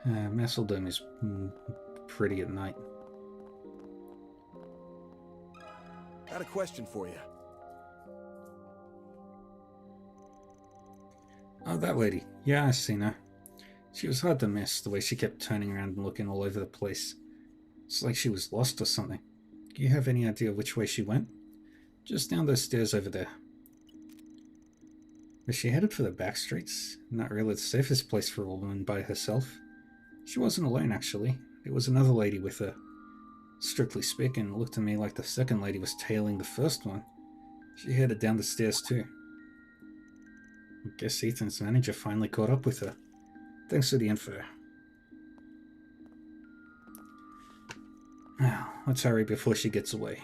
S1: Messeldon is pretty at night.
S3: Got a question for you.
S1: Oh, that lady. Yeah, I've seen her. She was hard to miss, the way she kept turning around and looking all over the place. It's like she was lost or something. Do you have any idea which way she went? Just down those stairs over there. Was she headed for the back streets? Not really the safest place for a woman by herself. She wasn't alone, actually. There was another lady with her. Strictly speaking, it looked to me like the second lady was tailing the first one. She headed down the stairs too. I guess Ethan's manager finally caught up with her. Thanks for the info. Now, let's hurry before she gets away.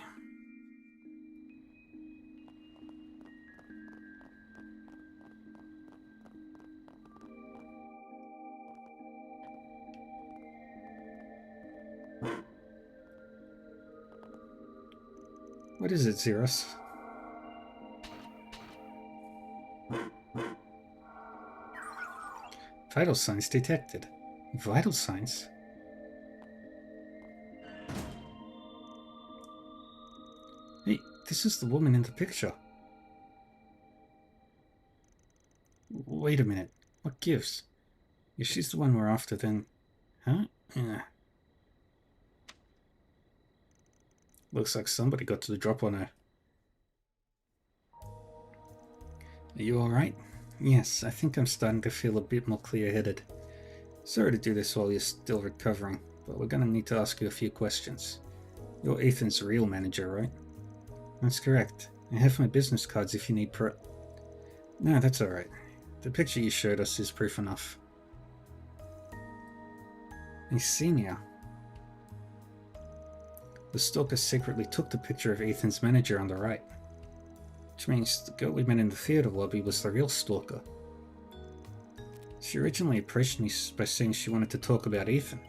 S1: What is it, Xeros? Vital signs detected. Vital signs? Hey, this is the woman in the picture. Wait a minute. What gives? If she's the one we're after, then... Huh? Yeah. Looks like somebody got to the drop on her. Are you alright? Yes, I think I'm starting to feel a bit more clear-headed. Sorry to do this while you're still recovering, but we're gonna need to ask you a few questions. You're Ethan's real manager, right? That's correct. I have my business cards if you need No, that's alright. The picture you showed us is proof enough. I see now. The stalker secretly took the picture of Ethan's manager on the right. Which means the girl we met in the theater lobby was the real stalker. She originally approached me by saying she wanted to talk about Ethan.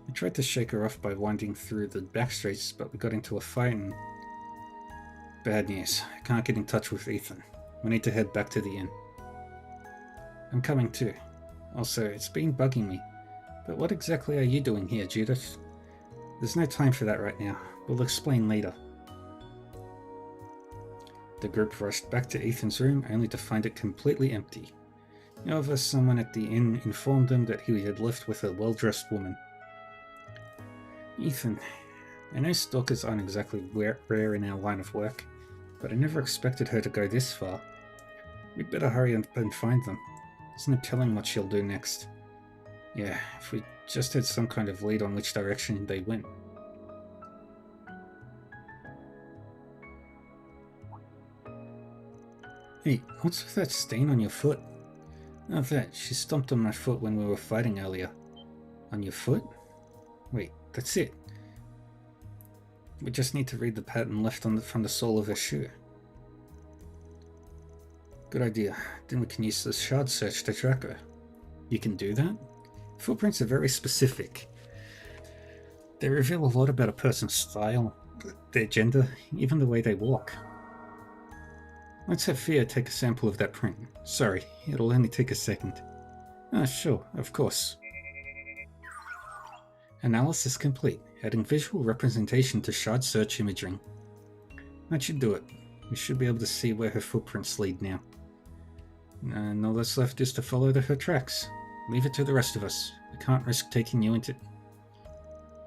S1: I tried to shake her off by winding through the back streets, but we got into a fight and... Bad news. I can't get in touch with Ethan. We need to head back to the inn. I'm coming too. Also, it's been bugging me. But what exactly are you doing here, Judith? There's no time for that right now. We'll explain later. The group rushed back to Ethan's room only to find it completely empty. However, someone at the inn informed them that he had left with a well-dressed woman. Ethan, I know stalkers aren't exactly rare in our line of work, but I never expected her to go this far. We'd better hurry up and find them. There's no telling what she'll do next. Yeah, if we just had some kind of lead on which direction they went. Hey, what's with that stain on your foot? Oh, that. She stomped on my foot when we were fighting earlier. On your foot? Wait, that's it. We just need to read the pattern left on from the sole of her shoe. Good idea. Then we can use the shard search to track her. You can do that? Footprints are very specific. They reveal a lot about a person's style, their gender, even the way they walk. Let's have Fia take a sample of that print. Sorry, it'll only take a second. Sure, of course. Analysis complete. Adding visual representation to shard search imaging. That should do it. We should be able to see where her footprints lead now. And all that's left is to follow her tracks. Leave it to the rest of us. We can't risk taking you into...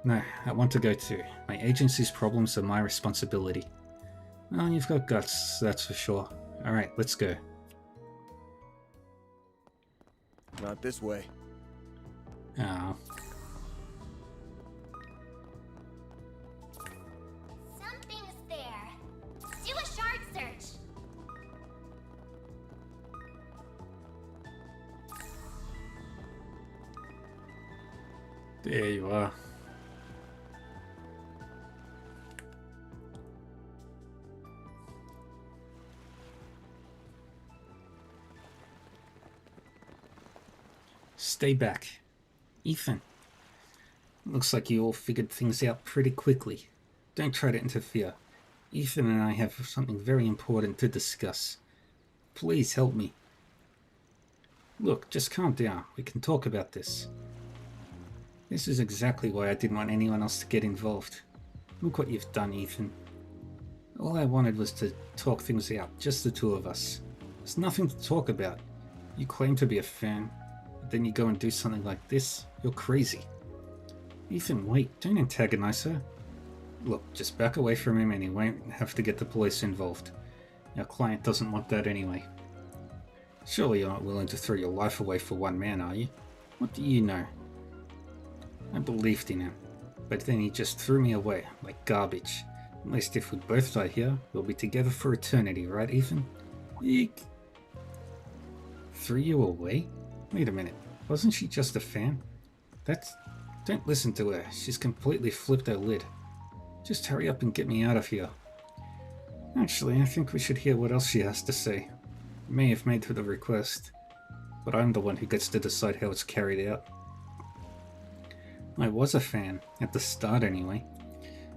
S1: No, I want to go too. My agency's problems are my responsibility. Well, you've got guts, that's for sure. Alright, let's go.
S3: Not this way.
S1: Oh.
S2: Something's there. Do a shard search.
S1: There you are. Stay back. Ethan. Looks like you all figured things out pretty quickly. Don't try to interfere. Ethan and I have something very important to discuss. Please help me. Look, just calm down. We can talk about this. This is exactly why I didn't want anyone else to get involved. Look what you've done, Ethan. All I wanted was to talk things out, just the two of us. There's nothing to talk about. You claim to be a fan, but then you go and do something like this? You're crazy. Ethan, wait, don't antagonize her. Look, just back away from him and he won't have to get the police involved. Our client doesn't want that anyway. Surely you're not willing to throw your life away for one man, are you? What do you know? I believed in him, but then he just threw me away like garbage. At least if we both die here, we'll be together for eternity, right, Ethan? Eek. Threw you away? Wait a minute, wasn't she just a fan? Don't listen to her, she's completely flipped her lid. Just hurry up and get me out of here. Actually, I think we should hear what else she has to say. I may have made her the request, but I'm the one who gets to decide how it's carried out. I was a fan, at the start anyway,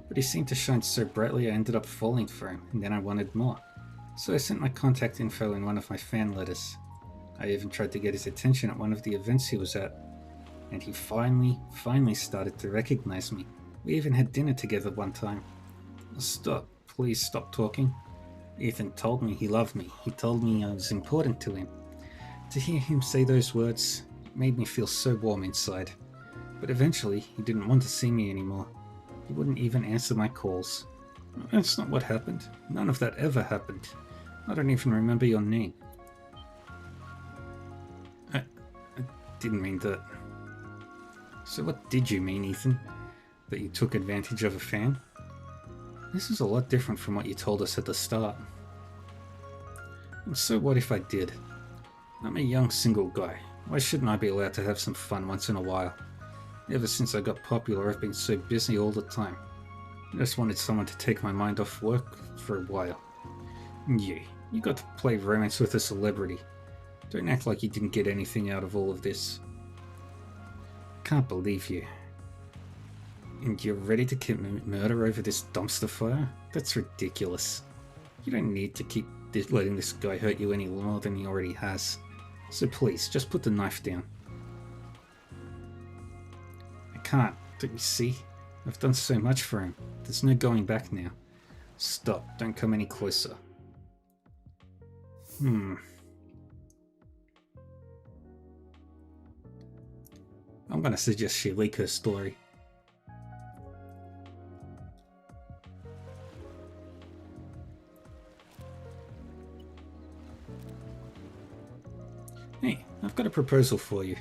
S1: but he seemed to shine so brightly I ended up falling for him, and then I wanted more. So I sent my contact info in one of my fan letters. I even tried to get his attention at one of the events he was at, and he finally started to recognize me. We even had dinner together one time. Stop, please stop talking. Ethan told me he loved me. He told me I was important to him. To hear him say those words made me feel so warm inside. But eventually, he didn't want to see me anymore. He wouldn't even answer my calls. That's not what happened. None of that ever happened. I don't even remember your name. I didn't mean that. So what did you mean, Ethan? That you took advantage of a fan? This is a lot different from what you told us at the start. And so what if I did? I'm a young single guy. Why shouldn't I be allowed to have some fun once in a while? Ever since I got popular, I've been so busy all the time. I just wanted someone to take my mind off work for a while. Yeah, you got to play romance with a celebrity. Don't act like you didn't get anything out of all of this. Can't believe you. And you're ready to commit murder over this dumpster fire? That's ridiculous. You don't need to keep letting this guy hurt you any more than he already has. So please, just put the knife down. I can't, don't you see? I've done so much for him. There's no going back now. Stop, don't come any closer. I'm gonna suggest she leak her story. Hey, I've got a proposal for you.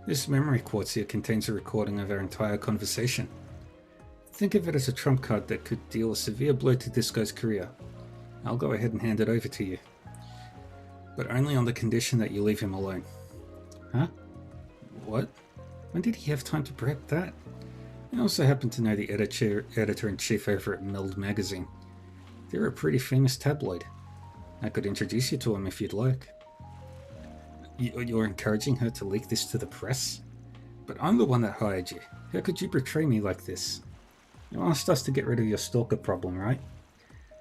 S1: This memory quartz here contains a recording of our entire conversation. Think of it as a trump card that could deal a severe blow to this guy's career. I'll go ahead and hand it over to you. But only on the condition that you leave him alone. Huh? What? When did he have time to prep that? I also happen to know the editor-in-chief over at Meld magazine. They're a pretty famous tabloid. I could introduce you to him if you'd like. You're encouraging her to leak this to the press? But I'm the one that hired you. How could you betray me like this? You asked us to get rid of your stalker problem, right?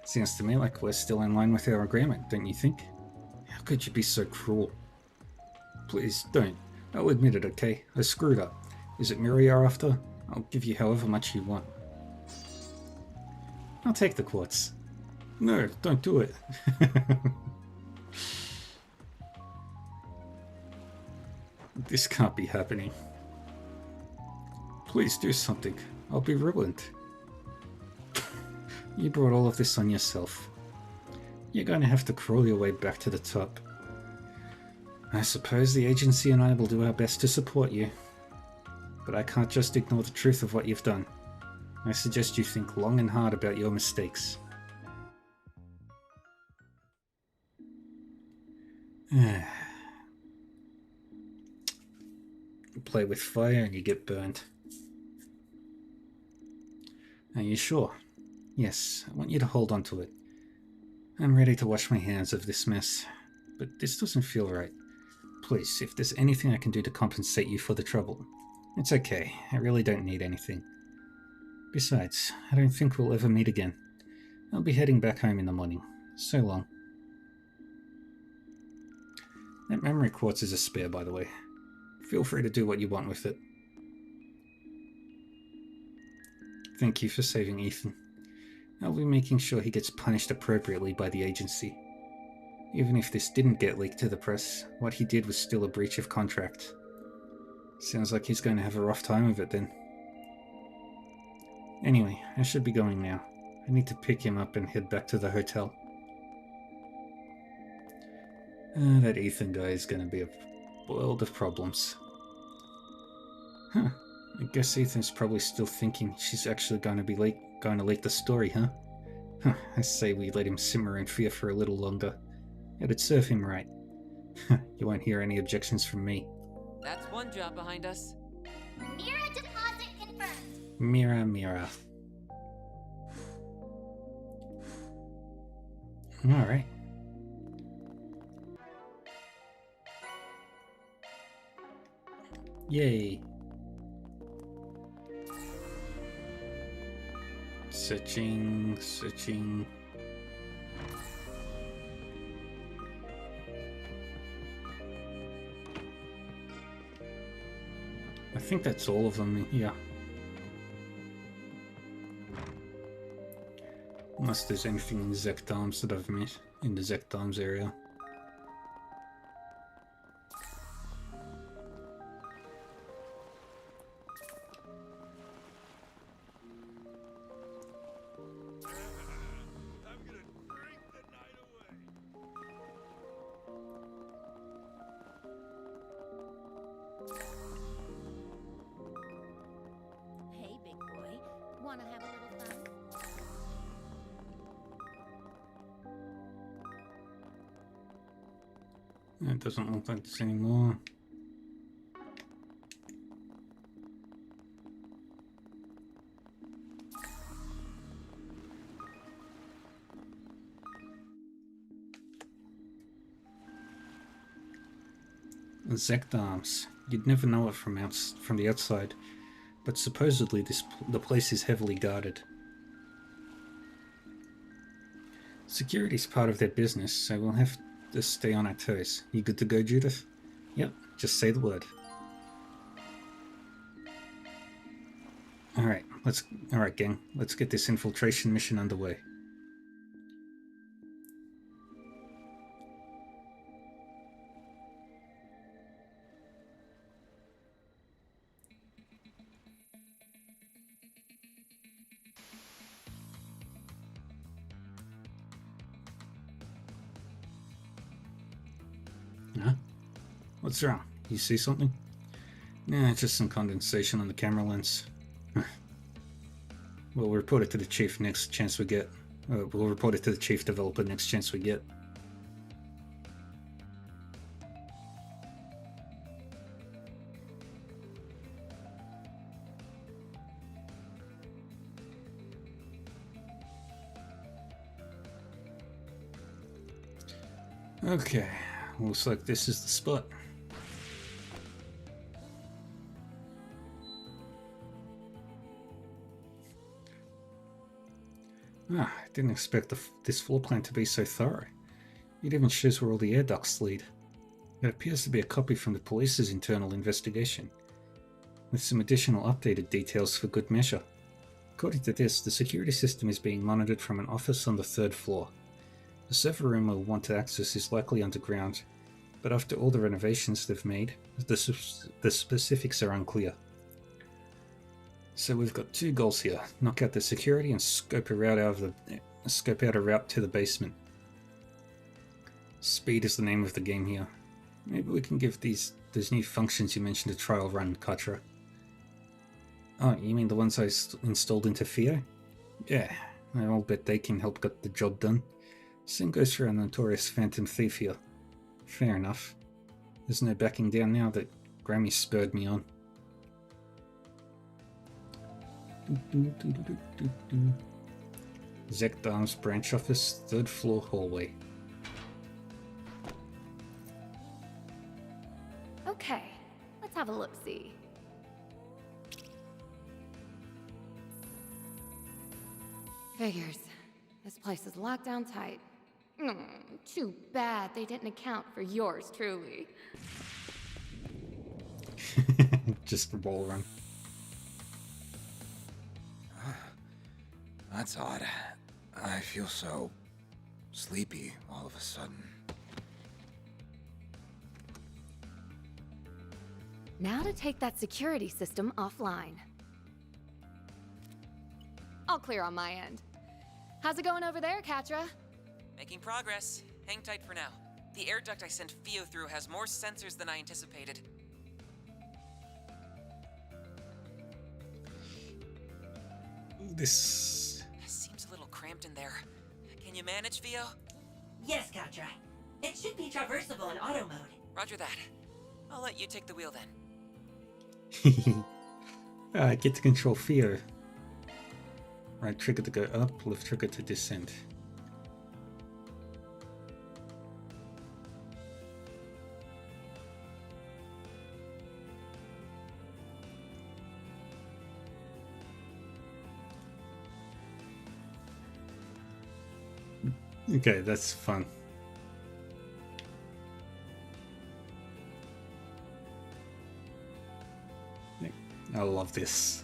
S1: Sounds to me like we're still in line with our agreement, don't you think? How could you be so cruel? Please, don't. I'll admit it, okay? I screwed up. Is it Mira you're after? I'll give you however much you want. I'll take the quartz. No, don't do it. This can't be happening. Please do something. I'll be ruined. You brought all of this on yourself. You're going to have to crawl your way back to the top. I suppose the agency and I will do our best to support you. But I can't just ignore the truth of what you've done. I suggest you think long and hard about your mistakes. Play with fire and you get burned. Are you sure? Yes, I want you to hold on to it. I'm ready to wash my hands of this mess, but this doesn't feel right. Please, if there's anything I can do to compensate you for the trouble, it's okay. I really don't need anything. Besides, I don't think we'll ever meet again. I'll be heading back home in the morning. So long. That memory quartz is a spare, by the way. Feel free to do what you want with it. Thank you for saving Ethan. I'll be making sure he gets punished appropriately by the agency. Even if this didn't get leaked to the press, what he did was still a breach of contract. Sounds like he's going to have a rough time of it then. Anyway, I should be going now. I need to pick him up and head back to the hotel. That Ethan guy is going to be a world of problems. Huh. I guess Ethan's probably still thinking she's actually going to leak the story, huh? Huh. I say we let him simmer in fear for a little longer. It'd serve him right. You won't hear any objections from me.
S10: That's one job behind us.
S2: Mira deposit confirmed.
S1: Mira. Alright. Yay. Searching. I think that's all of them, yeah. Unless there's anything in Zekdarms that I've met in the Zekdarms area.
S8: Hey, big boy. Wanna have a little fun?
S1: It doesn't look like this anymore. Zekdarms. You'd never know it from the outside, but supposedly the place is heavily guarded. Security's part of their business, so we'll have to stay on our toes. You good to go, Judith? Yep, just say the word. Alright, gang. Let's get this infiltration mission underway. Huh? What's wrong? You see something? Nah, it's just some condensation on the camera lens. We'll report it to the chief next chance we get. We'll report it to the chief developer next chance we get. Okay, looks like this is the spot. I didn't expect this floor plan to be so thorough. It even shows where all the air ducts lead. It appears to be a copy from the police's internal investigation, with some additional updated details for good measure. According to this, the security system is being monitored from an office on the 3rd floor. The server room we'll want to access is likely underground, but after all the renovations they've made, the specifics are unclear. So we've got 2 goals here: knock out the security and scope out a route to the basement. Speed is the name of the game here. Maybe we can give those new functions you mentioned a trial run, Katra. Oh, you mean the ones I installed into Theo? Yeah, I'll bet they can help get the job done. Same goes for our notorious Phantom Thief here. Fair enough. There's no backing down now that Grammy spurred me on. Zekdarm's branch office, 3rd floor hallway.
S9: Okay, let's have a look-see. Figures. This place is locked down tight. Too bad they didn't account for yours truly.
S1: Just the wall run.
S6: That's odd. I feel so sleepy all of a sudden.
S9: Now to take that security system offline. All clear on my end. How's it going over there, Katra?
S10: Making progress. Hang tight for now. The air duct I sent Fio through has more sensors than I anticipated.
S1: This...
S10: Seems a little cramped in there. Can you manage, Fio?
S11: Yes, Katra. It should be traversable in auto mode.
S10: Roger that. I'll let you take the wheel then.
S1: Get to control fear. Right trigger to go up, left trigger to descend. Okay, that's fun. I love this.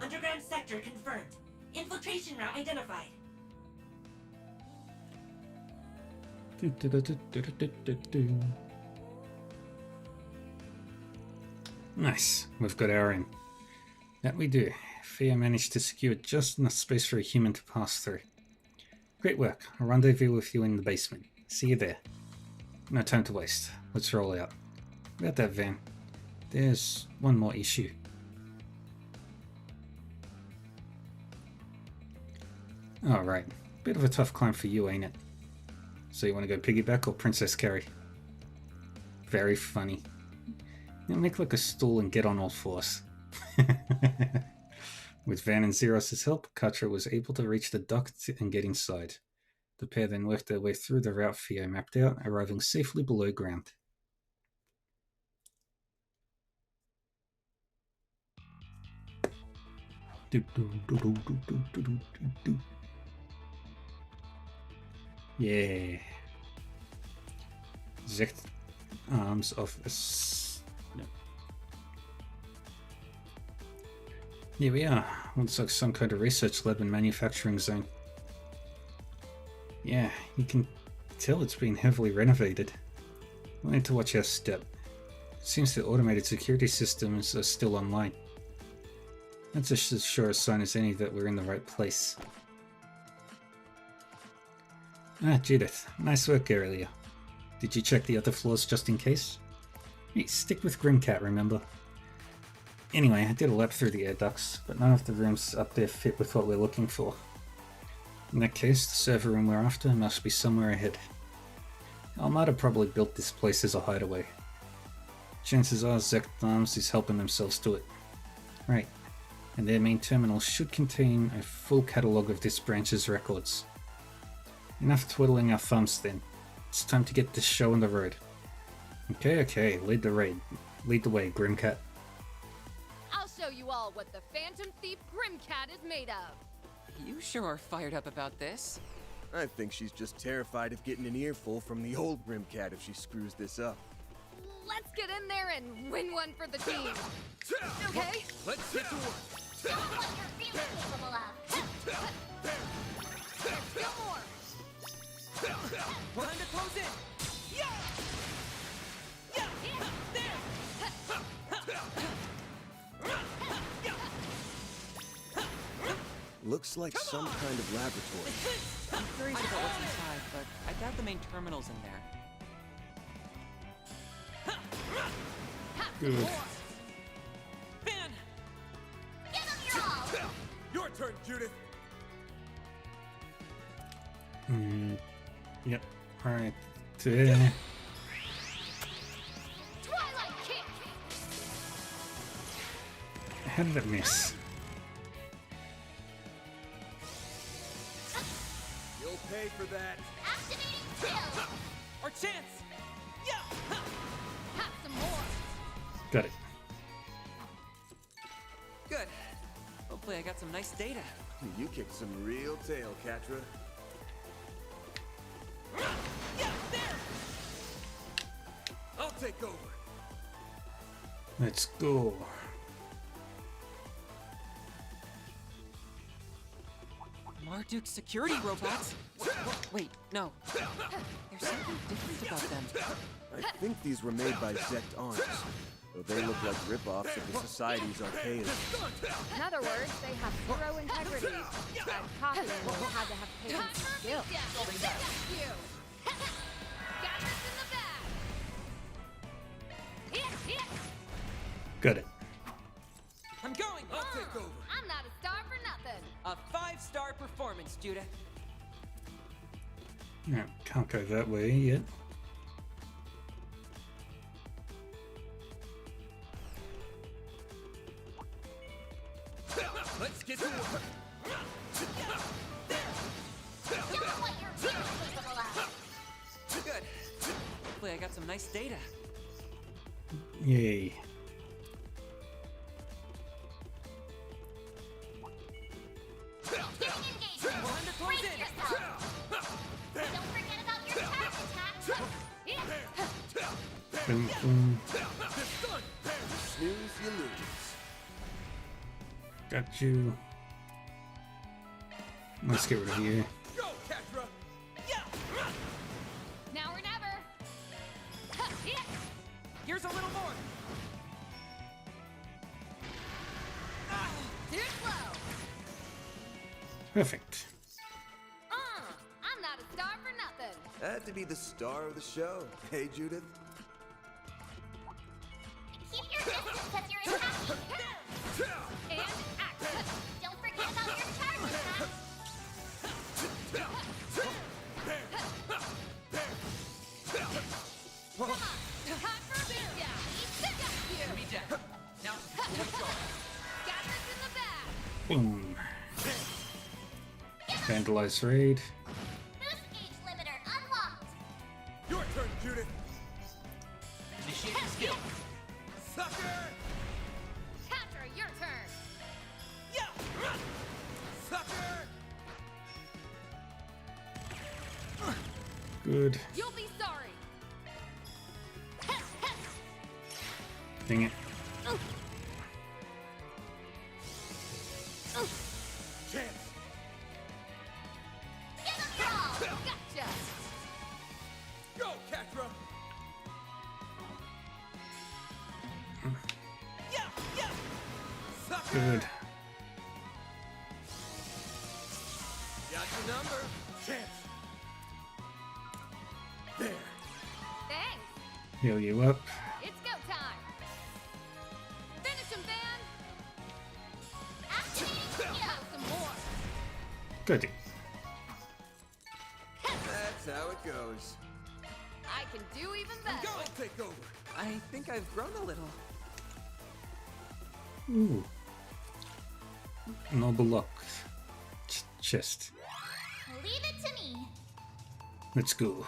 S11: Underground sector confirmed. Infiltration route identified.
S1: Nice, we've got our in. That we do. Fia managed to secure just enough space for a human to pass through. Great work. I'll rendezvous with you in the basement. See you there. No time to waste. Let's roll out. About that van, there's one more issue. Alright, bit of a tough climb for you, ain't it? So you want to go piggyback or Princess Carry? Very funny. Now make like a stool and get on all fours. With Van and Zeros' help, Katra was able to reach the duct and get inside. The pair then worked their way through the route Theo mapped out, arriving safely below ground. Yeah. Zect arms of us. No. Here we are. Looks like some kind of research lab and manufacturing zone. Yeah, you can tell it's been heavily renovated. We'll need to watch our step. Seems the automated security systems are still online. That's as sure a sign as any that we're in the right place. Ah, Judith. Nice work earlier. Did you check the other floors just in case? Hey, stick with Grimcat, remember? Anyway, I did a lap through the air ducts, but none of the rooms up there fit with what we're looking for. In that case, the server room we're after must be somewhere ahead. Almada probably built this place as a hideaway. Chances are Zect Arms is helping themselves to it. Right, and their main terminal should contain a full catalogue of this branch's records. Enough twiddling our thumbs then. It's time to get this show on the road. Okay, lead the way, Grimcat.
S12: I'll show you all what the Phantom Thief Grimcat is made of.
S10: You sure are fired up about this.
S3: I think she's just terrified of getting an earful from the old Grimcat if she screws this up.
S12: Let's get in there and win one for the team. Okay?
S3: Let's get to work.
S2: Show them what you're really capable of.
S12: Still more.
S10: Time to close in. Yeah!
S3: Looks like some kind of laboratory.
S10: I'm curious about what's inside, but I doubt the main terminal's in there.
S1: Good.
S10: Ben!
S2: Give them your all.
S3: Your turn, Judith.
S1: Yep. Alright.
S12: Twilight kick.
S1: How did it miss?
S3: You'll pay for that.
S2: Activating chill.
S10: Our chance! Yeah!
S12: Have some more.
S1: Got it.
S10: Good. Hopefully I got some nice data.
S3: You kicked some real tail, Katra.
S1: Let's go.
S10: Marduk's security robots? Wait, no. There's something different about them.
S3: I think these were made by Zect Arms, though they look like rip-offs of the Society's Archaeans.
S12: In other words, they have zero integrity. And copying them had to have patience and skill. You! Got this in the bag!
S1: Got it.
S10: I'm going!
S3: I'll take over.
S12: I'm not a star for nothing.
S10: A 5-star performance, Judith.
S1: No, can't go that way yet.
S3: Let's get to work.
S2: Show them what you're really capable of.
S10: Good. Hopefully I got some nice data.
S1: Yay.
S2: Getting engagement.
S10: Time to close
S2: Brace
S10: in.
S2: yourself. Don't forget about your charge attack.
S1: Boom, boom.
S3: Snooze, you lose.
S1: Got you. Let's get rid of you.
S3: Go, Catra!
S12: Now or never.
S10: Here's a little more.
S12: Too slow.
S1: Perfect.
S12: I'm not a star for nothing.
S3: Had to be the star of the show. Hey, Judith?
S2: Keep your distance as you're attacking.
S12: And action.
S2: Don't forget about your charge attack.
S12: Come on. Time for a beat down. Got you.
S5: Be down. Now to the charge.
S12: Got this in the bag.
S1: Boom. Vandalize raid.
S2: Boost gauge limiter unlocked.
S3: Your turn, Judith!
S5: Initiating skill.
S3: Sucker!
S12: Catra, your turn.
S3: Sucker!
S1: Good.
S12: You'll be sorry.
S1: Dang it.
S3: Chance!
S2: Give them your all.
S12: Gotcha.
S3: Go, Catra! Sucker!
S1: Good.
S3: Got your number. Chance! There.
S12: Thanks.
S1: Heal you up.
S12: It's go time. Finish him, Van.
S2: Activating skill.
S12: Have some more.
S1: Good.
S3: That's how it goes.
S12: I can do even better.
S3: I'll take over.
S10: I think I've grown a little.
S1: Ooh. Noble luck. Chest.
S2: Leave it to me.
S1: Let's go.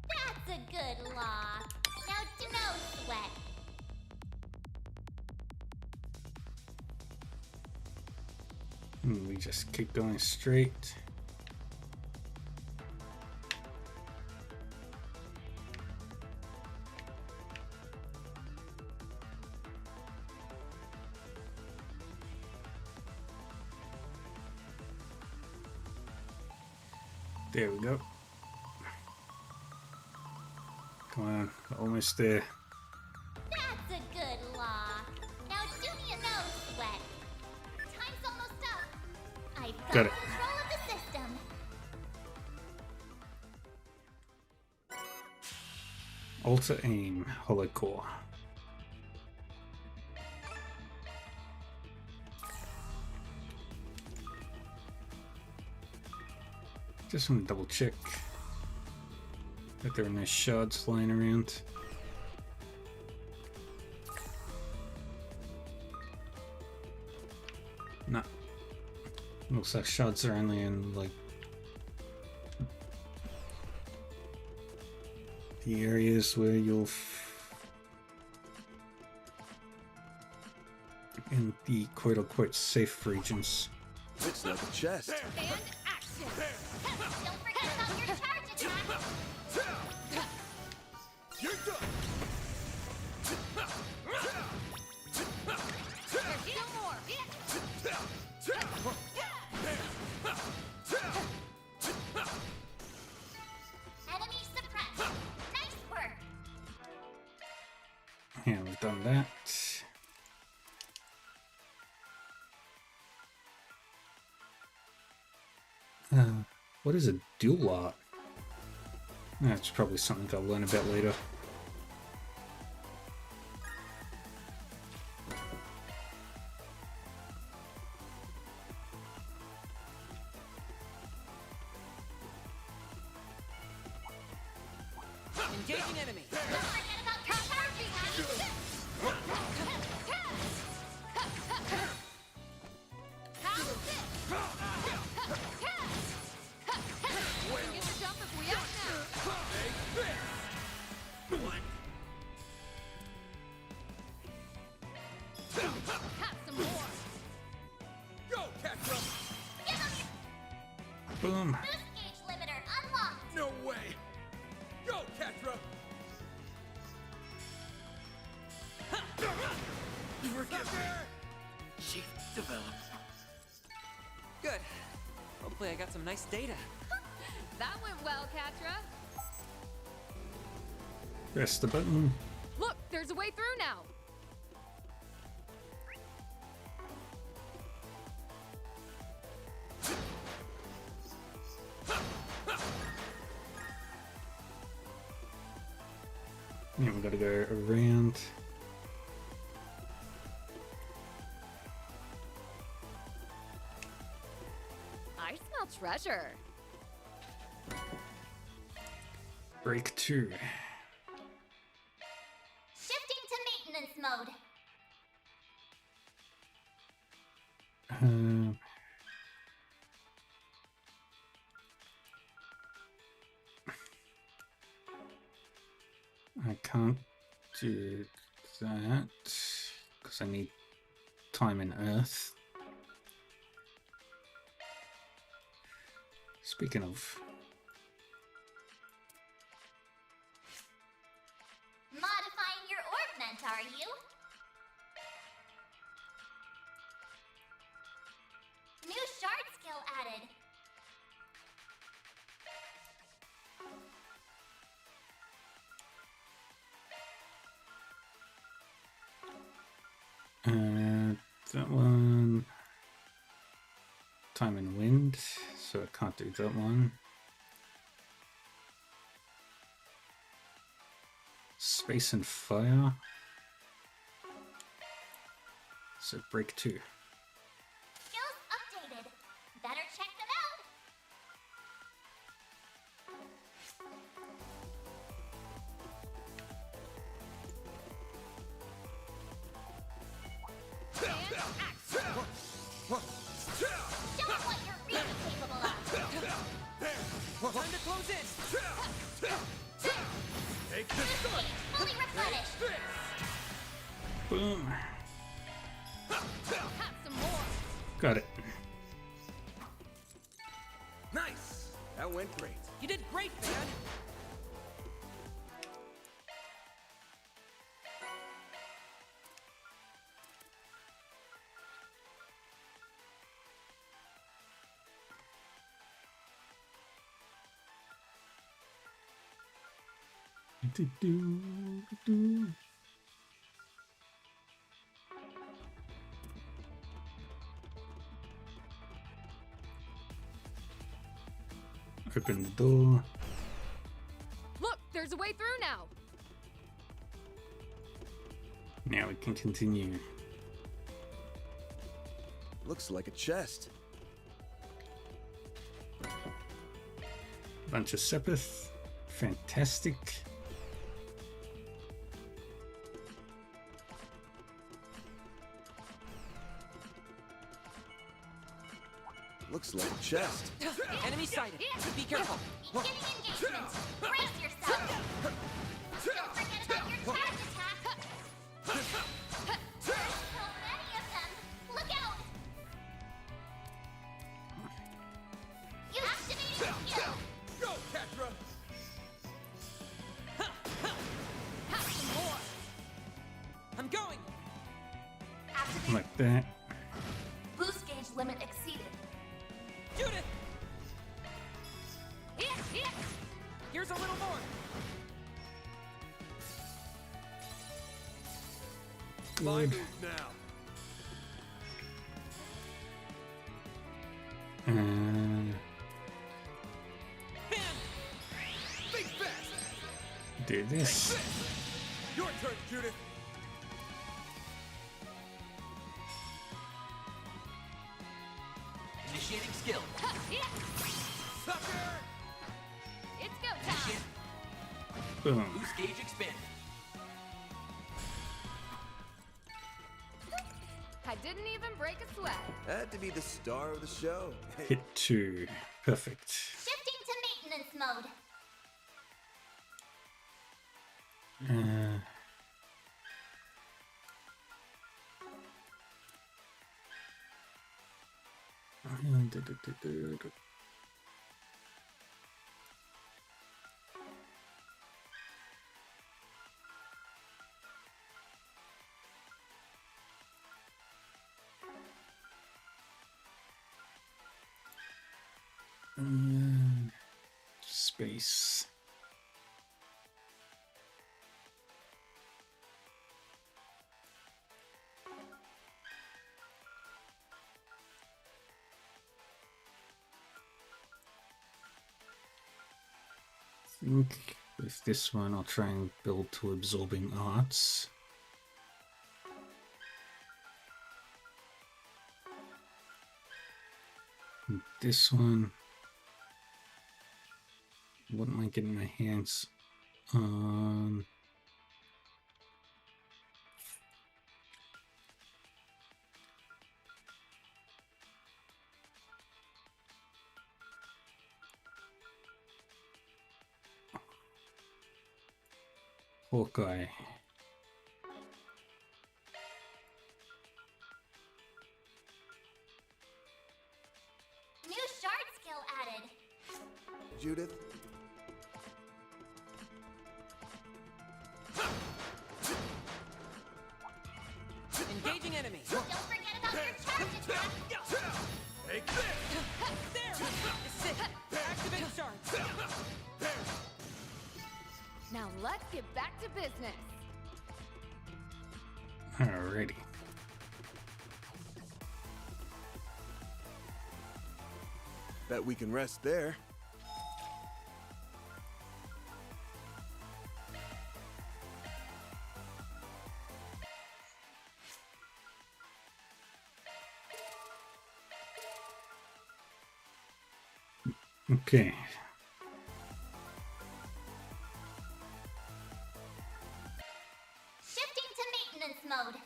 S2: That's a good lock. Now do no sweat.
S1: We just keep going straight. There we go. Come on, almost there.
S2: That's a good lock. Now do me a no sweat. Time's almost up. I've got
S1: Got it.
S2: control of the system.
S1: Alter aim, hollow core. Just want to double check that there are no shards flying around. No. Looks like shards are only in like the areas where you'll in the quote-unquote safe regions.
S3: Looks like a chest.
S12: And action.
S2: Don't forget about your charge
S3: You're done.
S2: Enemy suppressed. Nice work.
S1: Yeah, we've done that. What is a dual art? That's probably something I'll learn about later.
S10: Engaging enemy.
S2: Don't forget about your charging.
S12: How's this? We can get the jump if we out now. Have some more.
S3: Go, Catra.
S2: Give him your
S1: Boom.
S2: boost gauge limiter unlocked.
S3: No way. Go, Catra. Forgive me.
S11: Chief developed.
S10: Good. Hopefully I got some nice data.
S12: That went well, Catra.
S1: Press the button.
S12: Look, there's a way through now.
S1: Yeah, we gotta go around.
S12: I smell treasure.
S1: Break 2.
S2: Shifting to maintenance mode.
S1: I can't do that because I need time in Earth. Speaking of,
S2: Modifying your ornament, are you? New shard skill added.
S1: that one, time and wind, so I can't do that one. Space and fire, so break 2.
S2: Skills updated. Better check them out. Show them what you're really capable of.
S10: Time to close in.
S3: Take this gun.
S2: Fully replenished.
S1: Boom.
S12: Have some more.
S1: Got it.
S3: Nice. That went great.
S10: You did great, man.
S1: Open the door.
S12: Look, there's a way through now.
S1: Now we can continue.
S3: Looks like a chest.
S1: Bunch of Sepith. Fantastic.
S3: Looks like a chest.
S10: Enemy sighted. Be careful.
S2: Beginning engagement. Brace yourself. Don't forget about your charge attack. There's so many of them. Look out. Activating skill.
S3: Go, Catra.
S1: that.
S2: Boost gauge limit exceeded.
S10: Judith! Here's a little more.
S3: My
S1: Good.
S3: move now. Think fast.
S1: Do this.
S3: Your turn, Judith.
S11: Initiating skill.
S3: Sucker!
S12: It's go time.
S1: Boom.
S11: Boost gauge expanded.
S12: I didn't even break a sweat.
S3: Had to be the star of the show. Hey,
S1: Hit 2. Perfect.
S2: Shifting to maintenance mode.
S1: Space. I think with this one I'll try and build to absorbing arts. And this one, what am I getting my hands on? Hawkeye.
S2: New shard skill added.
S3: Judith.
S10: Engaging enemy.
S2: Don't forget about your charge attack.
S3: Take this.
S10: There! Sit. Activate shards.
S12: Now let's get back to business.
S1: Alrighty.
S3: Bet we can rest there.
S1: Okay.
S2: Shifting to maintenance mode.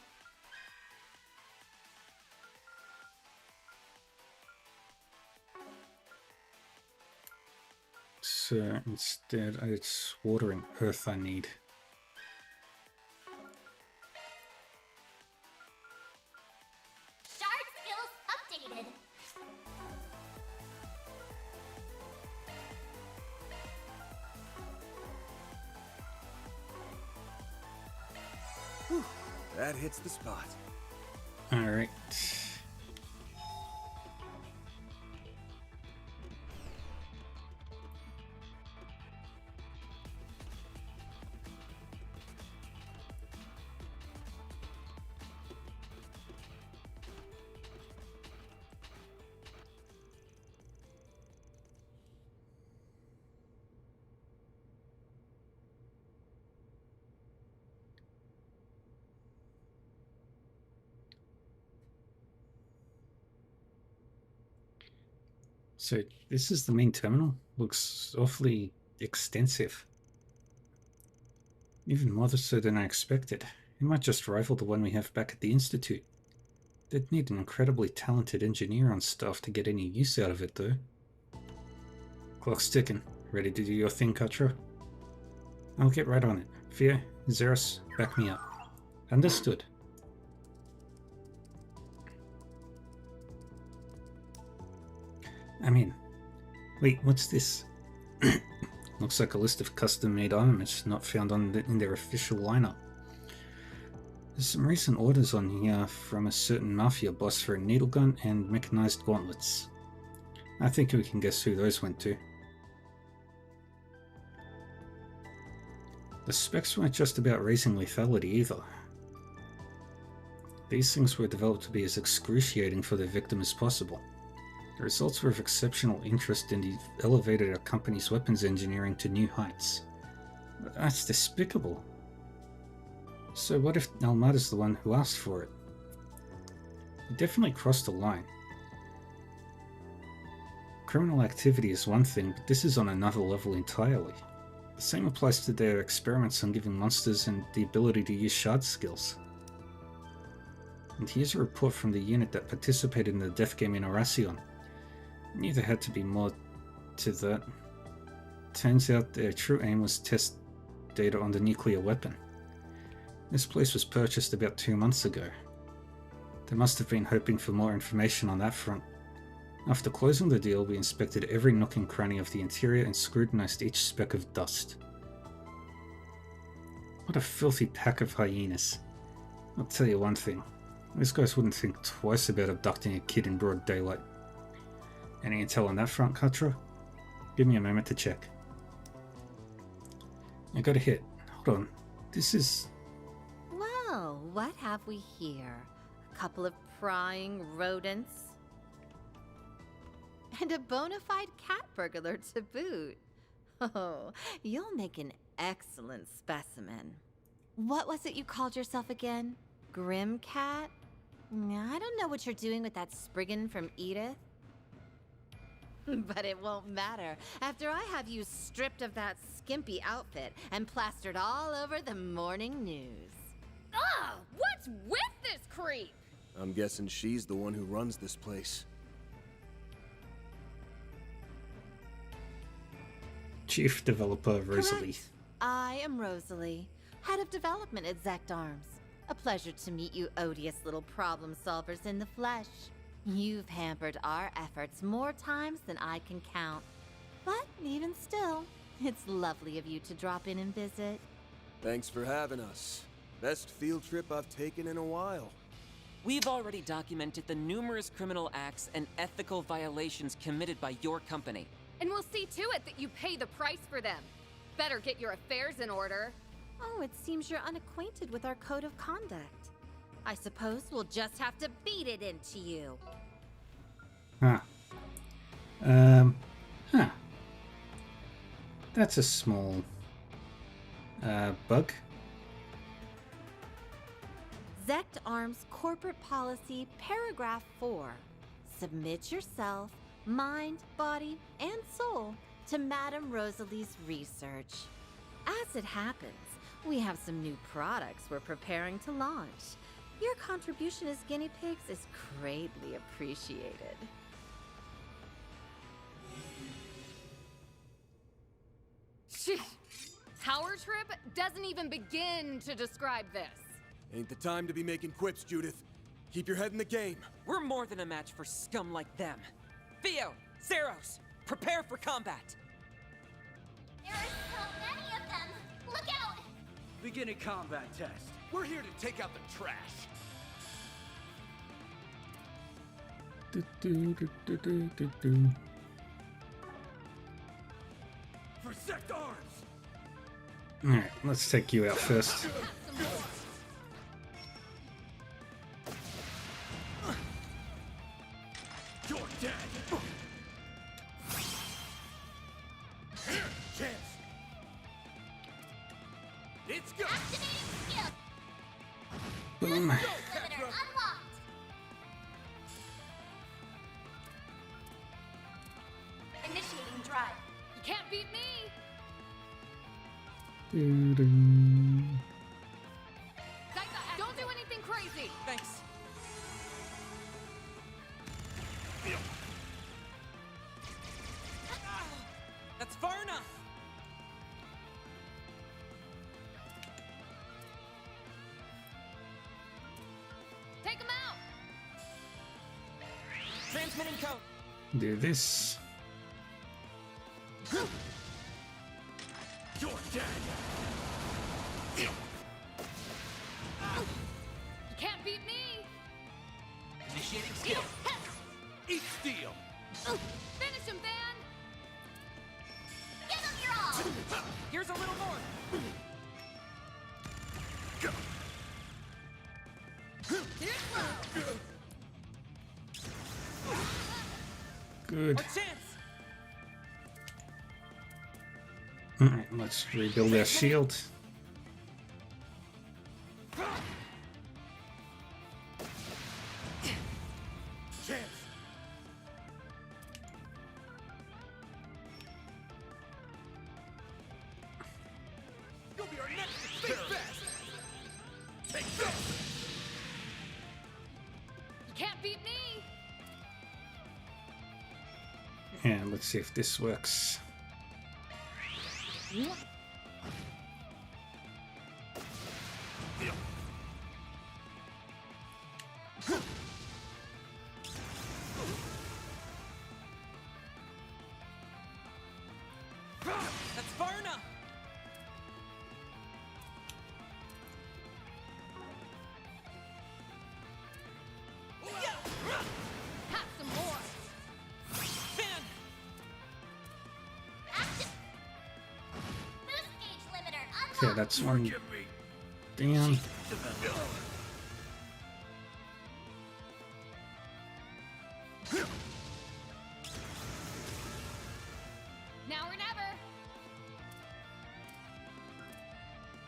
S1: So instead, it's water and earth I need.
S2: Shard skills updated.
S3: That hits the spot.
S1: Alright. So this is the main terminal. Looks awfully extensive. Even more so than I expected. It might just rival the one we have back at the Institute. They'd need an incredibly talented engineer on staff to get any use out of it, though. Clock's ticking. Ready to do your thing, Katra? I'll get right on it. Fia, Zeros, back me up. Understood. I'm in. Wait, what's this? Looks like a list of custom-made armaments not found in their official lineup. There's some recent orders on here from a certain mafia boss for a needle gun and mechanized gauntlets. I think we can guess who those went to. The specs weren't just about raising lethality either. These things were developed to be as excruciating for their victim as possible. The results were of exceptional interest and elevated our company's weapons engineering to new heights. But that's despicable. So what if Almada's the one who asked for it? He definitely crossed the line. Criminal activity is one thing, but this is on another level entirely. The same applies to their experiments on giving monsters and the ability to use shard skills. And here's a report from the unit that participated in the death game in Oracion. I knew there had to be more to that. Turns out their true aim was to test data on the nuclear weapon. This place was purchased about 2 months ago. They must have been hoping for more information on that front. After closing the deal, we inspected every nook and cranny of the interior and scrutinized each speck of dust. What a filthy pack of hyenas. I'll tell you one thing. These guys wouldn't think twice about abducting a kid in broad daylight. Any intel on that front, Katra? Give me a moment to check. I got a hit. Hold on. This is...
S8: Well, what have we here? A couple of prying rodents? And a bona fide cat burglar to boot. Oh, you'll make an excellent specimen. What was it you called yourself again? Grim Cat? I don't know what you're doing with that Spriggan from Edith. But it won't matter after I have you stripped of that skimpy outfit and plastered all over the morning news.
S12: Ugh! What's with this creep?
S3: I'm guessing she's the one who runs this place.
S1: Chief Developer Rosalie.
S8: Correct. I am Rosalie, Head of Development at Zect Arms. A pleasure to meet you odious little problem solvers in the flesh. You've hampered our efforts more times than I can count. But even still, it's lovely of you to drop in and visit.
S3: Thanks for having us. Best field trip I've taken in a while.
S10: We've already documented the numerous criminal acts and ethical violations committed by your company.
S12: And we'll see to it that you pay the price for them. Better get your affairs in order.
S8: Oh, it seems you're unacquainted with our code of conduct. I suppose we'll just have to beat it into you.
S1: Huh. Huh. That's a small... bug?
S8: Zect Arms Corporate Policy, Paragraph 4. Submit yourself, mind, body, and soul to Madame Rosalie's research. As it happens, we have some new products we're preparing to launch. Your contribution as guinea pigs is greatly appreciated.
S12: Tower Trip doesn't even begin to describe this.
S3: Ain't the time to be making quips, Judith. Keep your head in the game.
S10: We're more than a match for scum like them. Theo, Zeros, prepare for combat.
S2: There are so many of them. Look out!
S13: Beginning combat test.
S7: We're here to take out the trash.
S13: For Zect Arms!
S1: Alright, let's take you out first.
S13: You're dead! Chance!
S7: It's go!
S2: Activating skill!
S1: Boom.
S2: Limiter unlocked! Initiating drive.
S12: You can't beat me! Don't do anything crazy!
S10: Thanks. That's far enough.
S12: Take him out!
S10: Transmitting code.
S1: Do this.
S13: You're dead!
S12: beat me!
S7: Initiating skill. Eat steel.
S12: Finish him, Van!
S2: Give him your all!
S10: Here's a little more.
S7: Go.
S1: Good.
S10: Our chance.
S1: Alright, let's rebuild our shield.
S7: Chance. You'll be our next experiment. Take this.
S12: You can't beat me!
S1: And let's see if this works.
S10: That's far enough.
S12: Have some more!
S10: Van.
S2: Action! Boost gauge limiter unlocked!
S1: Okay, that's one
S7: Give me.
S1: down.
S12: Now or never!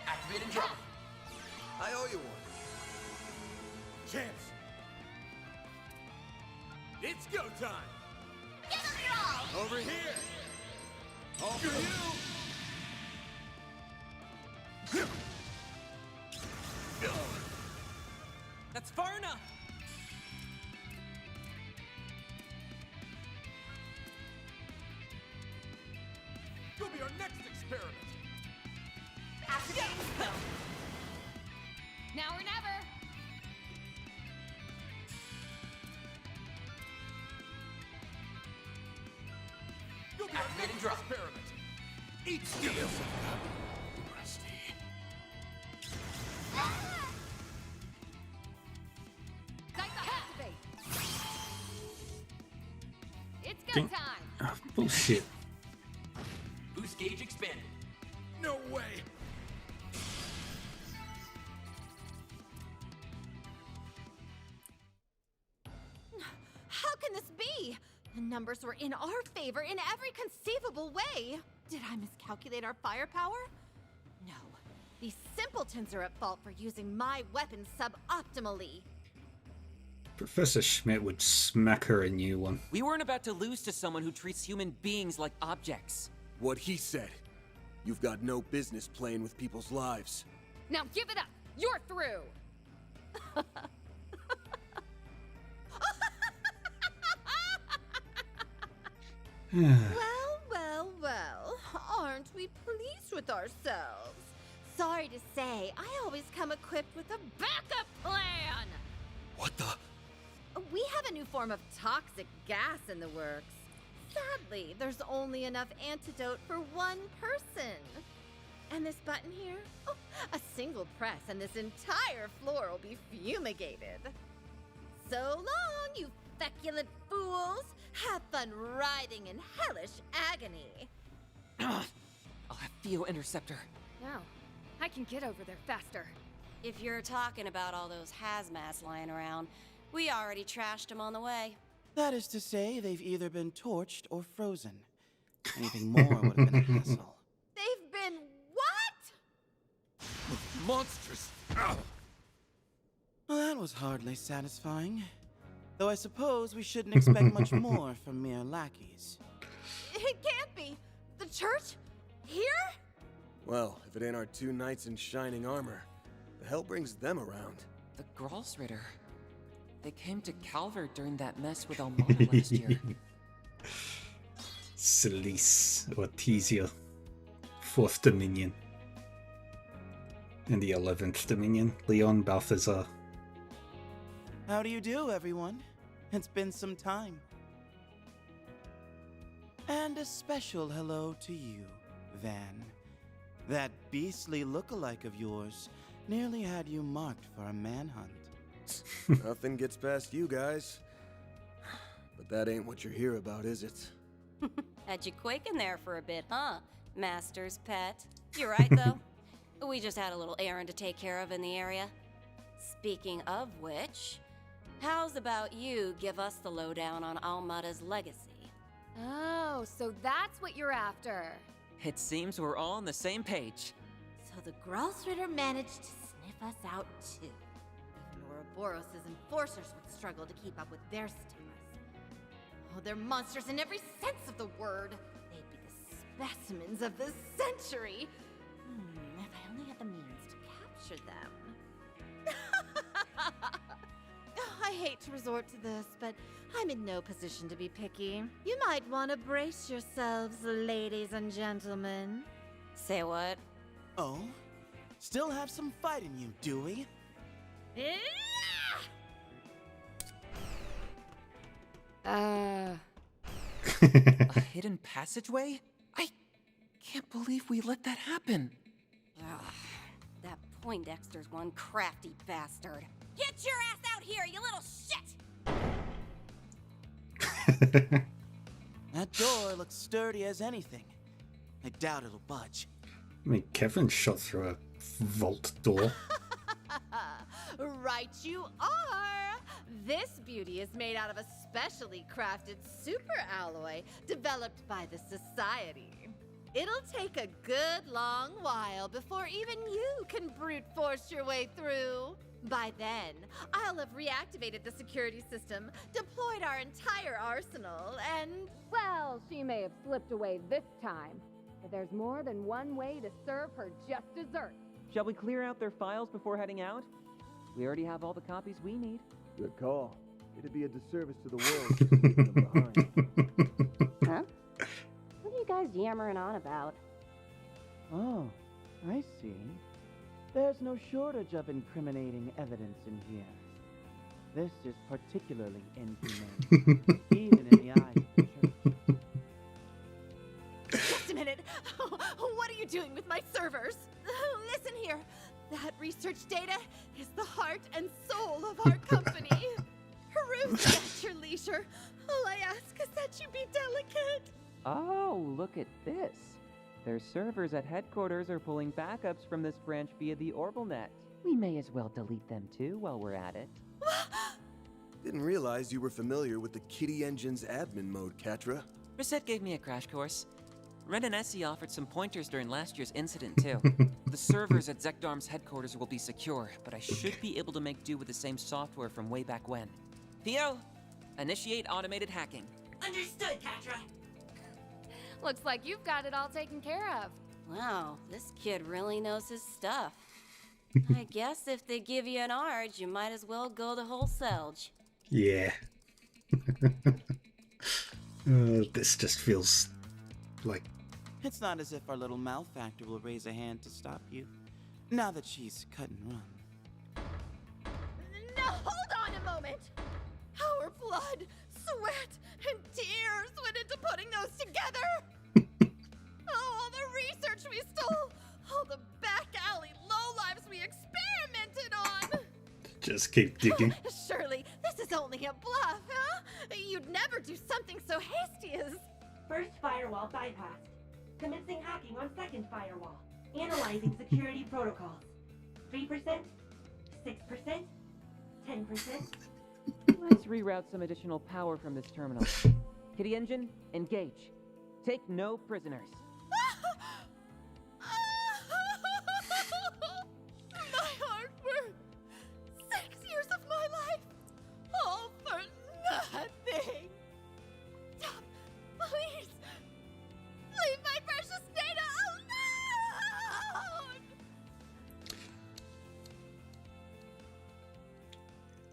S7: Activate and drop.
S3: I owe you one.
S7: Chance. It's go time.
S2: Give him your all!
S7: Over here. All for you.
S10: That's far enough.
S7: You'll be our next experiment.
S2: Activating skill!
S12: Now or never!
S7: You'll be our next experiment. Eat steel.
S12: Sight activate! It's go
S1: Ding.
S12: time!
S1: Oh, bullshit.
S7: Boost gauge expanded. No way.
S8: How can this be? The numbers were in our favor in every conceivable way. Did I miscalculate our firepower? No. These simpletons are at fault for using my weapons suboptimally.
S1: Professor Schmidt would smack her a new one.
S10: We weren't about to lose to someone who treats human beings like objects.
S3: What he said. You've got no business playing with people's lives.
S12: Now give it up! You're through!
S8: Well, aren't we pleased with ourselves? Sorry to say, I always come equipped with a backup plan!
S3: What the?
S8: We have a new form of toxic gas in the works. Sadly, there's only enough antidote for one person. And this button here? Oh, a single press and this entire floor will be fumigated. So long, you feculent fools! Have fun writhing in hellish agony.
S10: I'll have Theo intercept her.
S12: No, I can get over there faster.
S14: If you're talking about all those hazmats lying around, we already trashed them on the way.
S15: That is to say, they've either been torched or frozen. Anything more would have been a hassle.
S8: They've been what?
S7: Monstrous.
S15: Well, that was hardly satisfying. Though I suppose we shouldn't expect much more from mere lackeys.
S8: It can't be. The church? Here?
S3: Well, if it ain't our two knights in shining armor, the hell brings them around?
S10: The Gralsritter. They came to Calvert during that mess with Almana last year.
S1: Celice or Tesia. 4th Dominion. And the 11th Dominion, Leon Balthazar.
S15: How do you do, everyone? It's been some time. And a special hello to you, Van. That beastly look-alike of yours nearly had you marked for a manhunt.
S3: Nothing gets past you guys. But that ain't what you're here about, is it?
S14: Had you quaking there for a bit, huh, Master's pet? You're right, though. We just had a little errand to take care of in the area. Speaking of which, how's about you give us the lowdown on Almada's legacy?
S12: Oh, so that's what you're after.
S10: It seems we're all on the same page.
S8: So the Gralsritter managed to sniff us out too. Even Ouroboros' enforcers would struggle to keep up with their stingers. Oh, they're monsters in every sense of the word. They'd be the specimens of the century. If I only had the means to capture them. I hate to resort to this, but I'm in no position to be picky. You might want to brace yourselves, ladies and gentlemen.
S14: Say what?
S15: Oh? Still have some fight in you, do we?
S10: A hidden passageway? I can't believe we let that happen.
S14: Ugh, that Poindexter's one crafty bastard. Get your ass out here, you little shit!
S15: That door looks sturdy as anything. I doubt it'll budge.
S1: I mean, Kevin shot through a vault door.
S8: Right you are! This beauty is made out of a specially crafted super alloy developed by the Society. It'll take a good long while before even you can brute force your way through. By then, I'll have reactivated the security system, deployed our entire arsenal, and...
S12: Well, she may have slipped away this time, but there's more than one way to serve her just desserts.
S10: Shall we clear out their files before heading out? We already have all the copies we need.
S3: Good call. It'd be a disservice to the world to leave them behind.
S14: Huh? What are you guys yammering on about?
S15: Oh, I see. There's no shortage of incriminating evidence in here. This is particularly inhumane, even in the eyes of the church.
S8: Just a minute! What are you doing with my servers? Listen here. That research data is the heart and soul of our company. Peruse it at your leisure. All I ask is that you be delicate.
S10: Oh, look at this. Their servers at headquarters are pulling backups from this branch via the OrbitalNet. We may as well delete them too while we're at it.
S3: Didn't realize you were familiar with the Kitty Engine's admin mode, Katra.
S10: Reset gave me a crash course. Ren and Essie offered some pointers during last year's incident too. The servers at Zekdarm's headquarters will be secure, but I should be able to make do with the same software from way back when. Theo, initiate automated hacking.
S11: Understood, Katra.
S12: Looks like you've got it all taken care of.
S14: Wow, this kid really knows his stuff. I guess if they give you an Arge, you might as well go the whole Selge.
S1: Yeah. This just feels like...
S15: It's not as if our little malefactor will raise a hand to stop you, now that she's cut and run.
S8: Now hold on a moment! Our blood, sweat, and tears went into putting those together! Oh, all the research we stole! All the back alley lowlives we experimented on!
S1: Just keep digging.
S8: Surely, this is only a bluff, huh? You'd never do something so hasty as...
S11: First firewall bypassed. Commencing hacking on second firewall. Analyzing security protocols. 3%, 6%, 10%.
S10: Let's reroute some additional power from this terminal. Kitty Engine, engage. Take no prisoners.
S8: My hard work! 6 years of my life! All for nothing! Stop! Please! Leave my precious data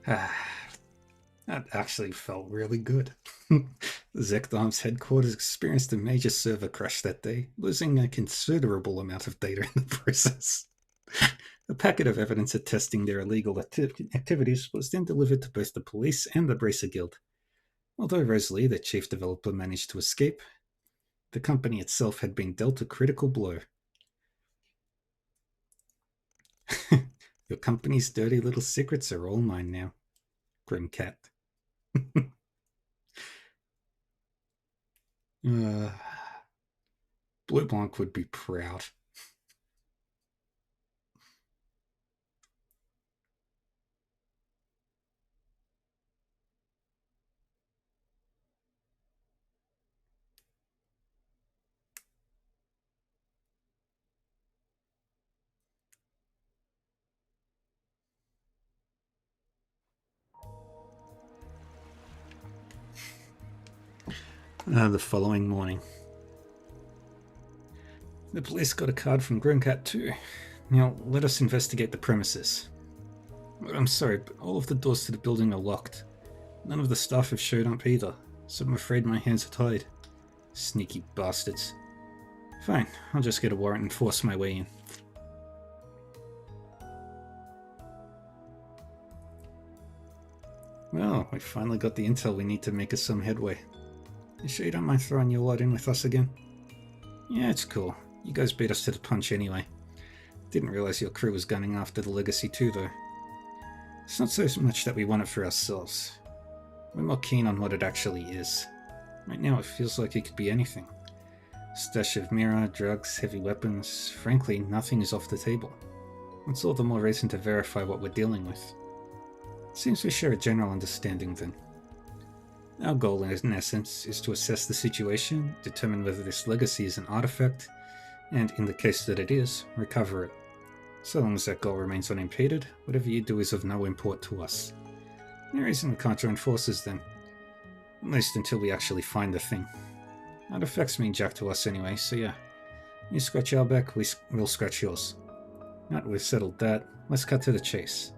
S8: alone!
S1: That actually felt really good. Zekdarm's headquarters experienced a major server crash that day, losing a considerable amount of data in the process. A packet of evidence attesting their illegal activities was then delivered to both the police and the Bracer Guild. Although Rosalie, the chief developer, managed to escape, the company itself had been dealt a critical blow. Your company's dirty little secrets are all mine now, Grimcat. Blue Blanc would be proud. The following morning. The police got a card from Grimcat too. Now, let us investigate the premises. I'm sorry, but all of the doors to the building are locked. None of the staff have showed up either, so I'm afraid my hands are tied. Sneaky bastards. Fine, I'll just get a warrant and force my way in. Well, we finally got the intel we need to make us some headway. You sure you don't mind throwing your lot in with us again? Yeah, it's cool. You guys beat us to the punch anyway. Didn't realize your crew was gunning after the legacy too, though. It's not so much that we want it for ourselves. We're more keen on what it actually is. Right now it feels like it could be anything. Stash of mirror, drugs, heavy weapons. Frankly, nothing is off the table. It's all the more reason to verify what we're dealing with. Seems we share a general understanding then. Our goal, in essence, is to assess the situation, determine whether this legacy is an artifact, and, in the case that it is, recover it. So long as that goal remains unimpeded, whatever you do is of no import to us. No reason we can't join forces then. At least until we actually find the thing. Artifacts mean jack to us anyway, so yeah. You scratch our back, we'll scratch yours. Now that we've settled that, let's cut to the chase.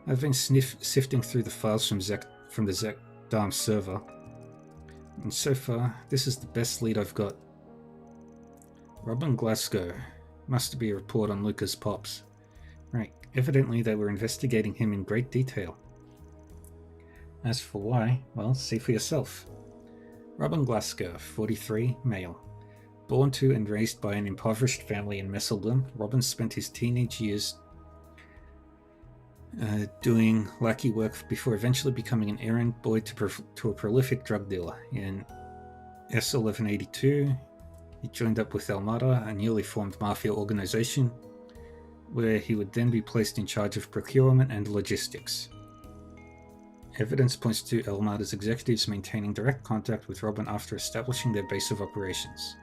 S1: I've been sifting through the files from the Zekdam server, and so far, this is the best lead I've got. Robin Glasgow. Must be a report on Lucas Pops. Right, evidently they were investigating him in great detail. As for why, well, see for yourself. Robin Glasgow, 43, male. Born to and raised by an impoverished family in Messeldom, Robin spent his teenage years doing lackey work before eventually becoming an errand boy to a prolific drug dealer. In S1182, he joined up with Almada, a newly formed mafia organization, where he would then be placed in charge of procurement and logistics. Evidence points to Almada's executives maintaining direct contact with Robin after establishing their base of operations.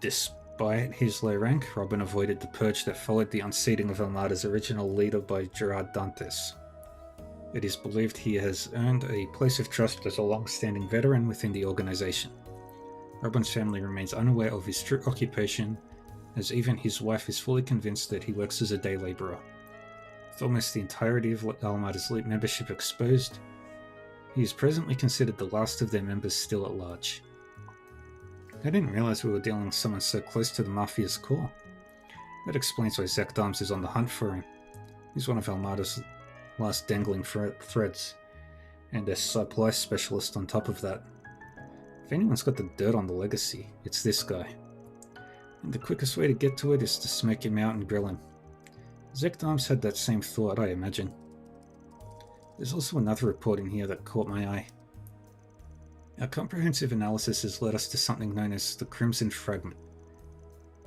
S1: Despite his low rank, Robin avoided the purge that followed the unseating of Almada's original leader by Gerard Dantes. It is believed he has earned a place of trust as a long-standing veteran within the organization. Robin's family remains unaware of his true occupation, as even his wife is fully convinced that he works as a day laborer. With almost the entirety of Almada's elite membership exposed, he is presently considered the last of their members still at large. I didn't realize we were dealing with someone so close to the Mafia's core. That explains why Zekdams is on the hunt for him. He's one of Almada's last dangling threads, and a supply specialist on top of that. If anyone's got the dirt on the legacy, it's this guy. And the quickest way to get to it is to smoke him out and grill him. Zekdams had that same thought, I imagine. There's also another report in here that caught my eye. Our comprehensive analysis has led us to something known as the Crimson Fragment,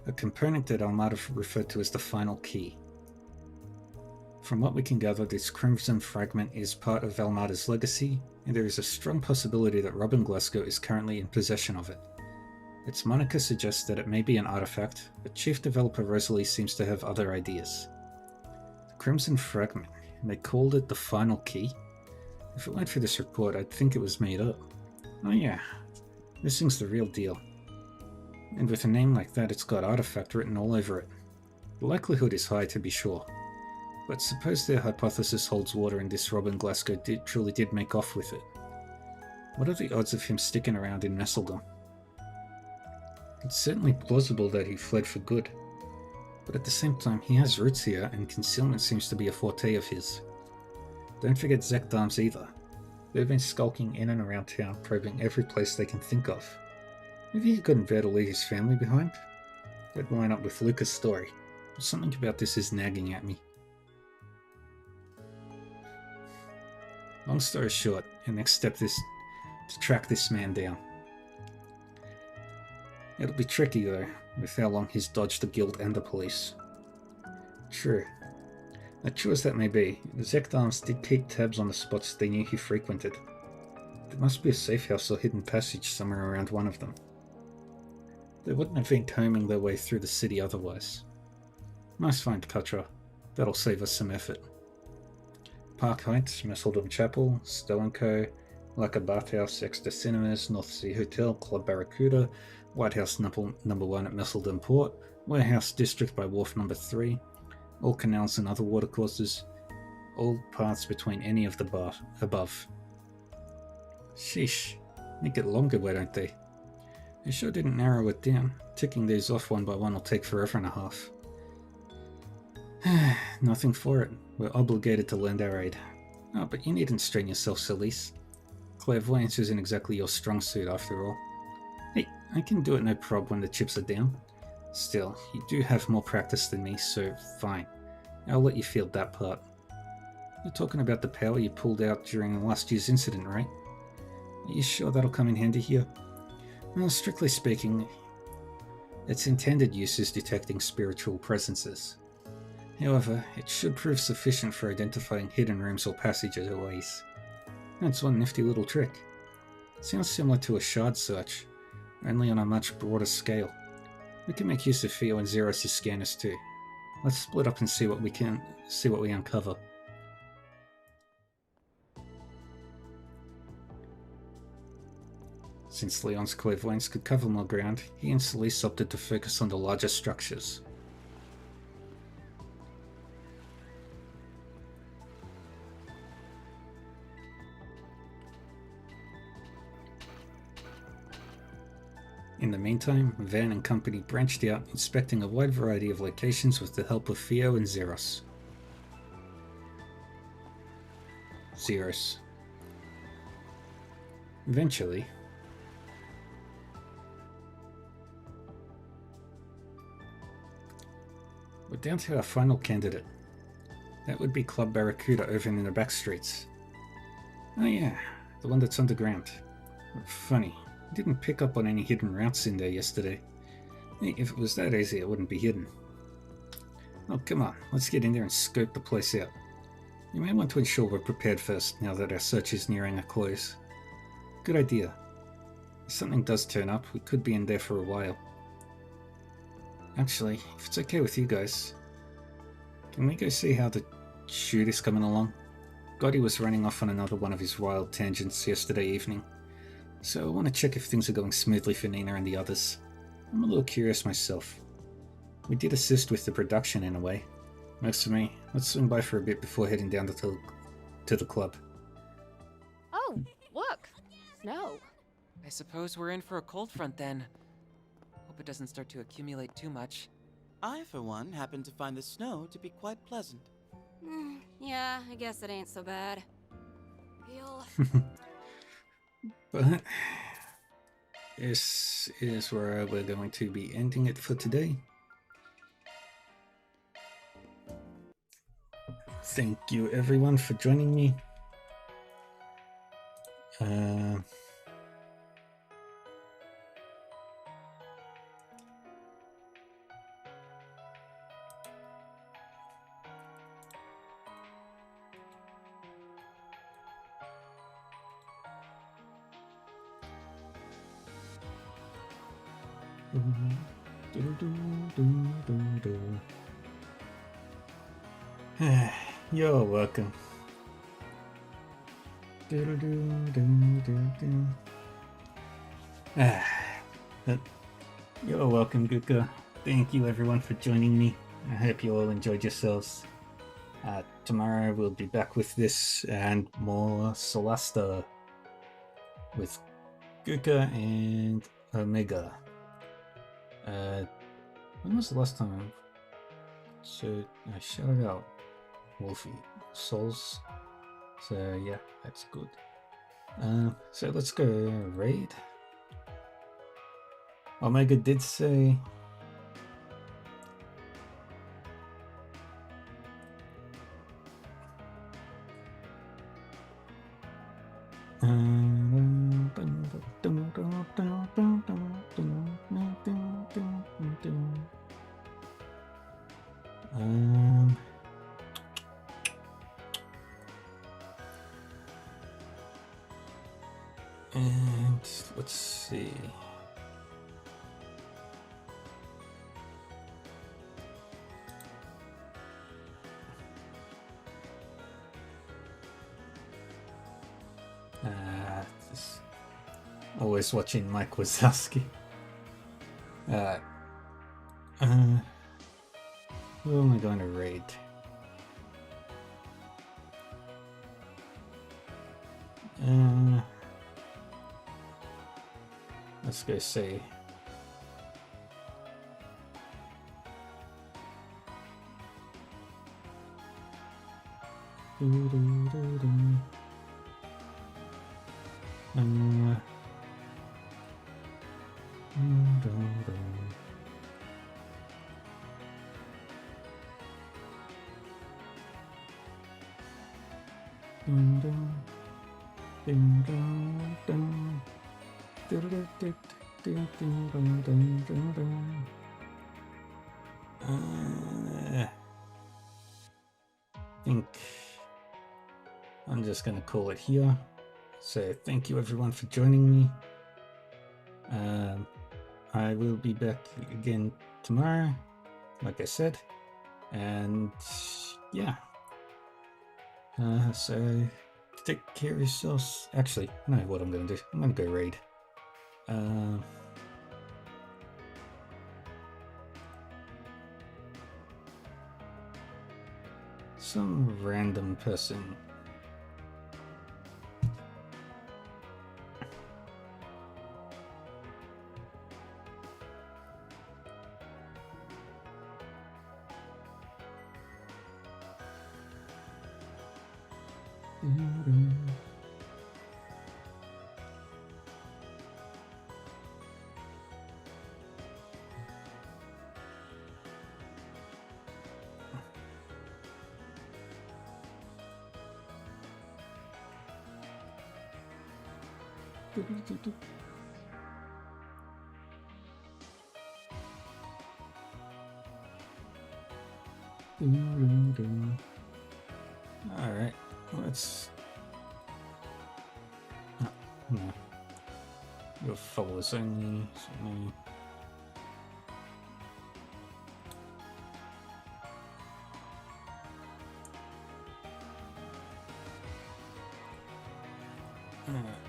S1: a component that Almada referred to as the final key. From what we can gather, this Crimson Fragment is part of Almada's legacy, and there is a strong possibility that Robin Glasgow is currently in possession of it. Its moniker suggests that it may be an artifact, but chief developer Rosalie seems to have other ideas. The Crimson Fragment, and they called it the final key? If it weren't for this report, I'd think it was made up. Oh yeah, this thing's the real deal. And with a name like that, it's got artifact written all over it. The likelihood is high, to be sure. But suppose their hypothesis holds water and this Robin Glasgow truly did make off with it. What are the odds of him sticking around in Messeldom? It's certainly plausible that he fled for good. But at the same time, he has roots here, and concealment seems to be a forte of his. Don't forget Zekdams either. They've been skulking in and around town, probing every place they can think of. Maybe he couldn't bear to leave his family behind? That'd line up with Lucas' story. but something about this is nagging at me. Long story short, the next step is to track this man down. It'll be tricky though, with how long he's dodged the guild and the police. True. True as that may be, the Zekdarms did keep tabs on the spots they knew he frequented. There must be a safe house or hidden passage somewhere around one of them. They wouldn't have been combing their way through the city otherwise. Nice find, Katra. That'll save us some effort. Park Heights, Messeldom Chapel, Stow & Co., Laka Bathhouse, Exeter Cinemas, North Sea Hotel, Club Barracuda, White House number 1 at Messeldom Port, Warehouse District by Wharf number 3, all canals and other watercourses, all paths between any of the above. Sheesh, make it longer, why don't they? They sure didn't narrow it down. Ticking these off one by one will take forever and a half. Nothing for it. We're obligated to lend our aid. Oh, but you needn't strain yourself, Celise. Clairvoyance isn't exactly your strong suit after all. Hey, I can do it no prob when the chips are down. Still, you do have more practice than me, so fine. I'll let you field that part. You're talking about the power you pulled out during last year's incident, right? Are you sure that'll come in handy here? Well, strictly speaking, its intended use is detecting spiritual presences. However, it should prove sufficient for identifying hidden rooms or passageways. That's one nifty little trick. Sounds similar to a shard search, only on a much broader scale. We can make use of Theo and Zeros' scanners too. Let's split up and see what we uncover. Since Leon's clairvoyance could cover more ground, he and Celise opted to focus on the larger structures. In the meantime, Van and company branched out, inspecting a wide variety of locations with the help of Theo and Zeros. Eventually, we're down to our final candidate. That would be Club Barracuda over in the back streets. Oh yeah, the one that's underground. Funny. Didn't pick up on any hidden routes in there yesterday. Hey, if it was that easy, it wouldn't be hidden. Oh, come on, let's get in there and scope the place out. You may want to ensure we're prepared first, now that our search is nearing a close. Good idea. If something does turn up, we could be in there for a while. Actually, if it's okay with you guys, can we go see how the shoot is coming along? Gotti was running off on another one of his wild tangents yesterday evening. So I want to check if things are going smoothly for Nina and the others. I'm a little curious myself. We did assist with the production in a way. Most of me, let's swing by for a bit before heading down to the club.
S12: Oh, look! Snow.
S10: I suppose we're in for a cold front then. Hope it doesn't start to accumulate too much.
S15: I, for one, happen to find the snow to be quite pleasant.
S14: Yeah, I guess it ain't so bad. Feel...
S1: But this is where we're going to be ending it for today. Thank you everyone for joining me. You're welcome. You're welcome, Guka. Thank you everyone for joining me. I hope you all enjoyed yourselves. Tomorrow we'll be back with this and more Solasta with Guka and Omega. When was the last time? So I shouted out Wolfie Souls. So yeah, that's good. So let's go raid. Omega did say And let's see. Always watching Mike Wazowski. Who am I going to raid? Let's go say. I think I'm just gonna call it here. So thank you everyone for joining me. I will be back again tomorrow, like I said, and yeah. So take care of yourselves. Actually, no, what I'm gonna do? I'm gonna go raid. Some random person. Alright, let's... Oh, no. Your followers only...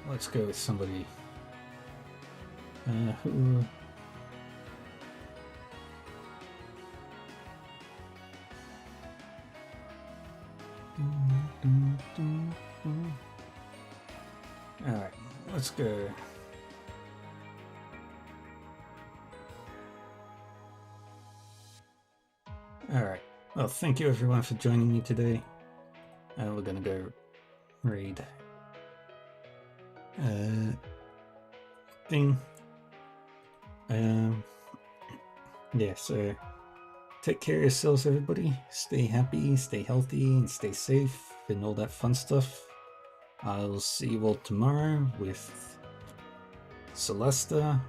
S1: Let's go with somebody who... Alright, let's go. Alright, well, thank you everyone for joining me today. We're gonna go raid thing. Yeah, so take care of yourselves, everybody. Stay happy, stay healthy, and stay safe, and all that fun stuff. I'll see you all tomorrow with Celesta,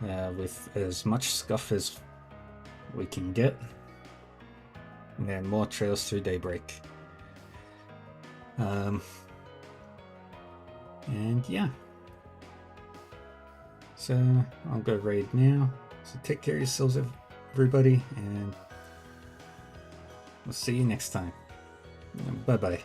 S1: with as much scuff as we can get, and then more trails through Daybreak. And yeah. So I'll go raid now. So take care of yourselves, everybody, and we'll see you next time. Bye bye.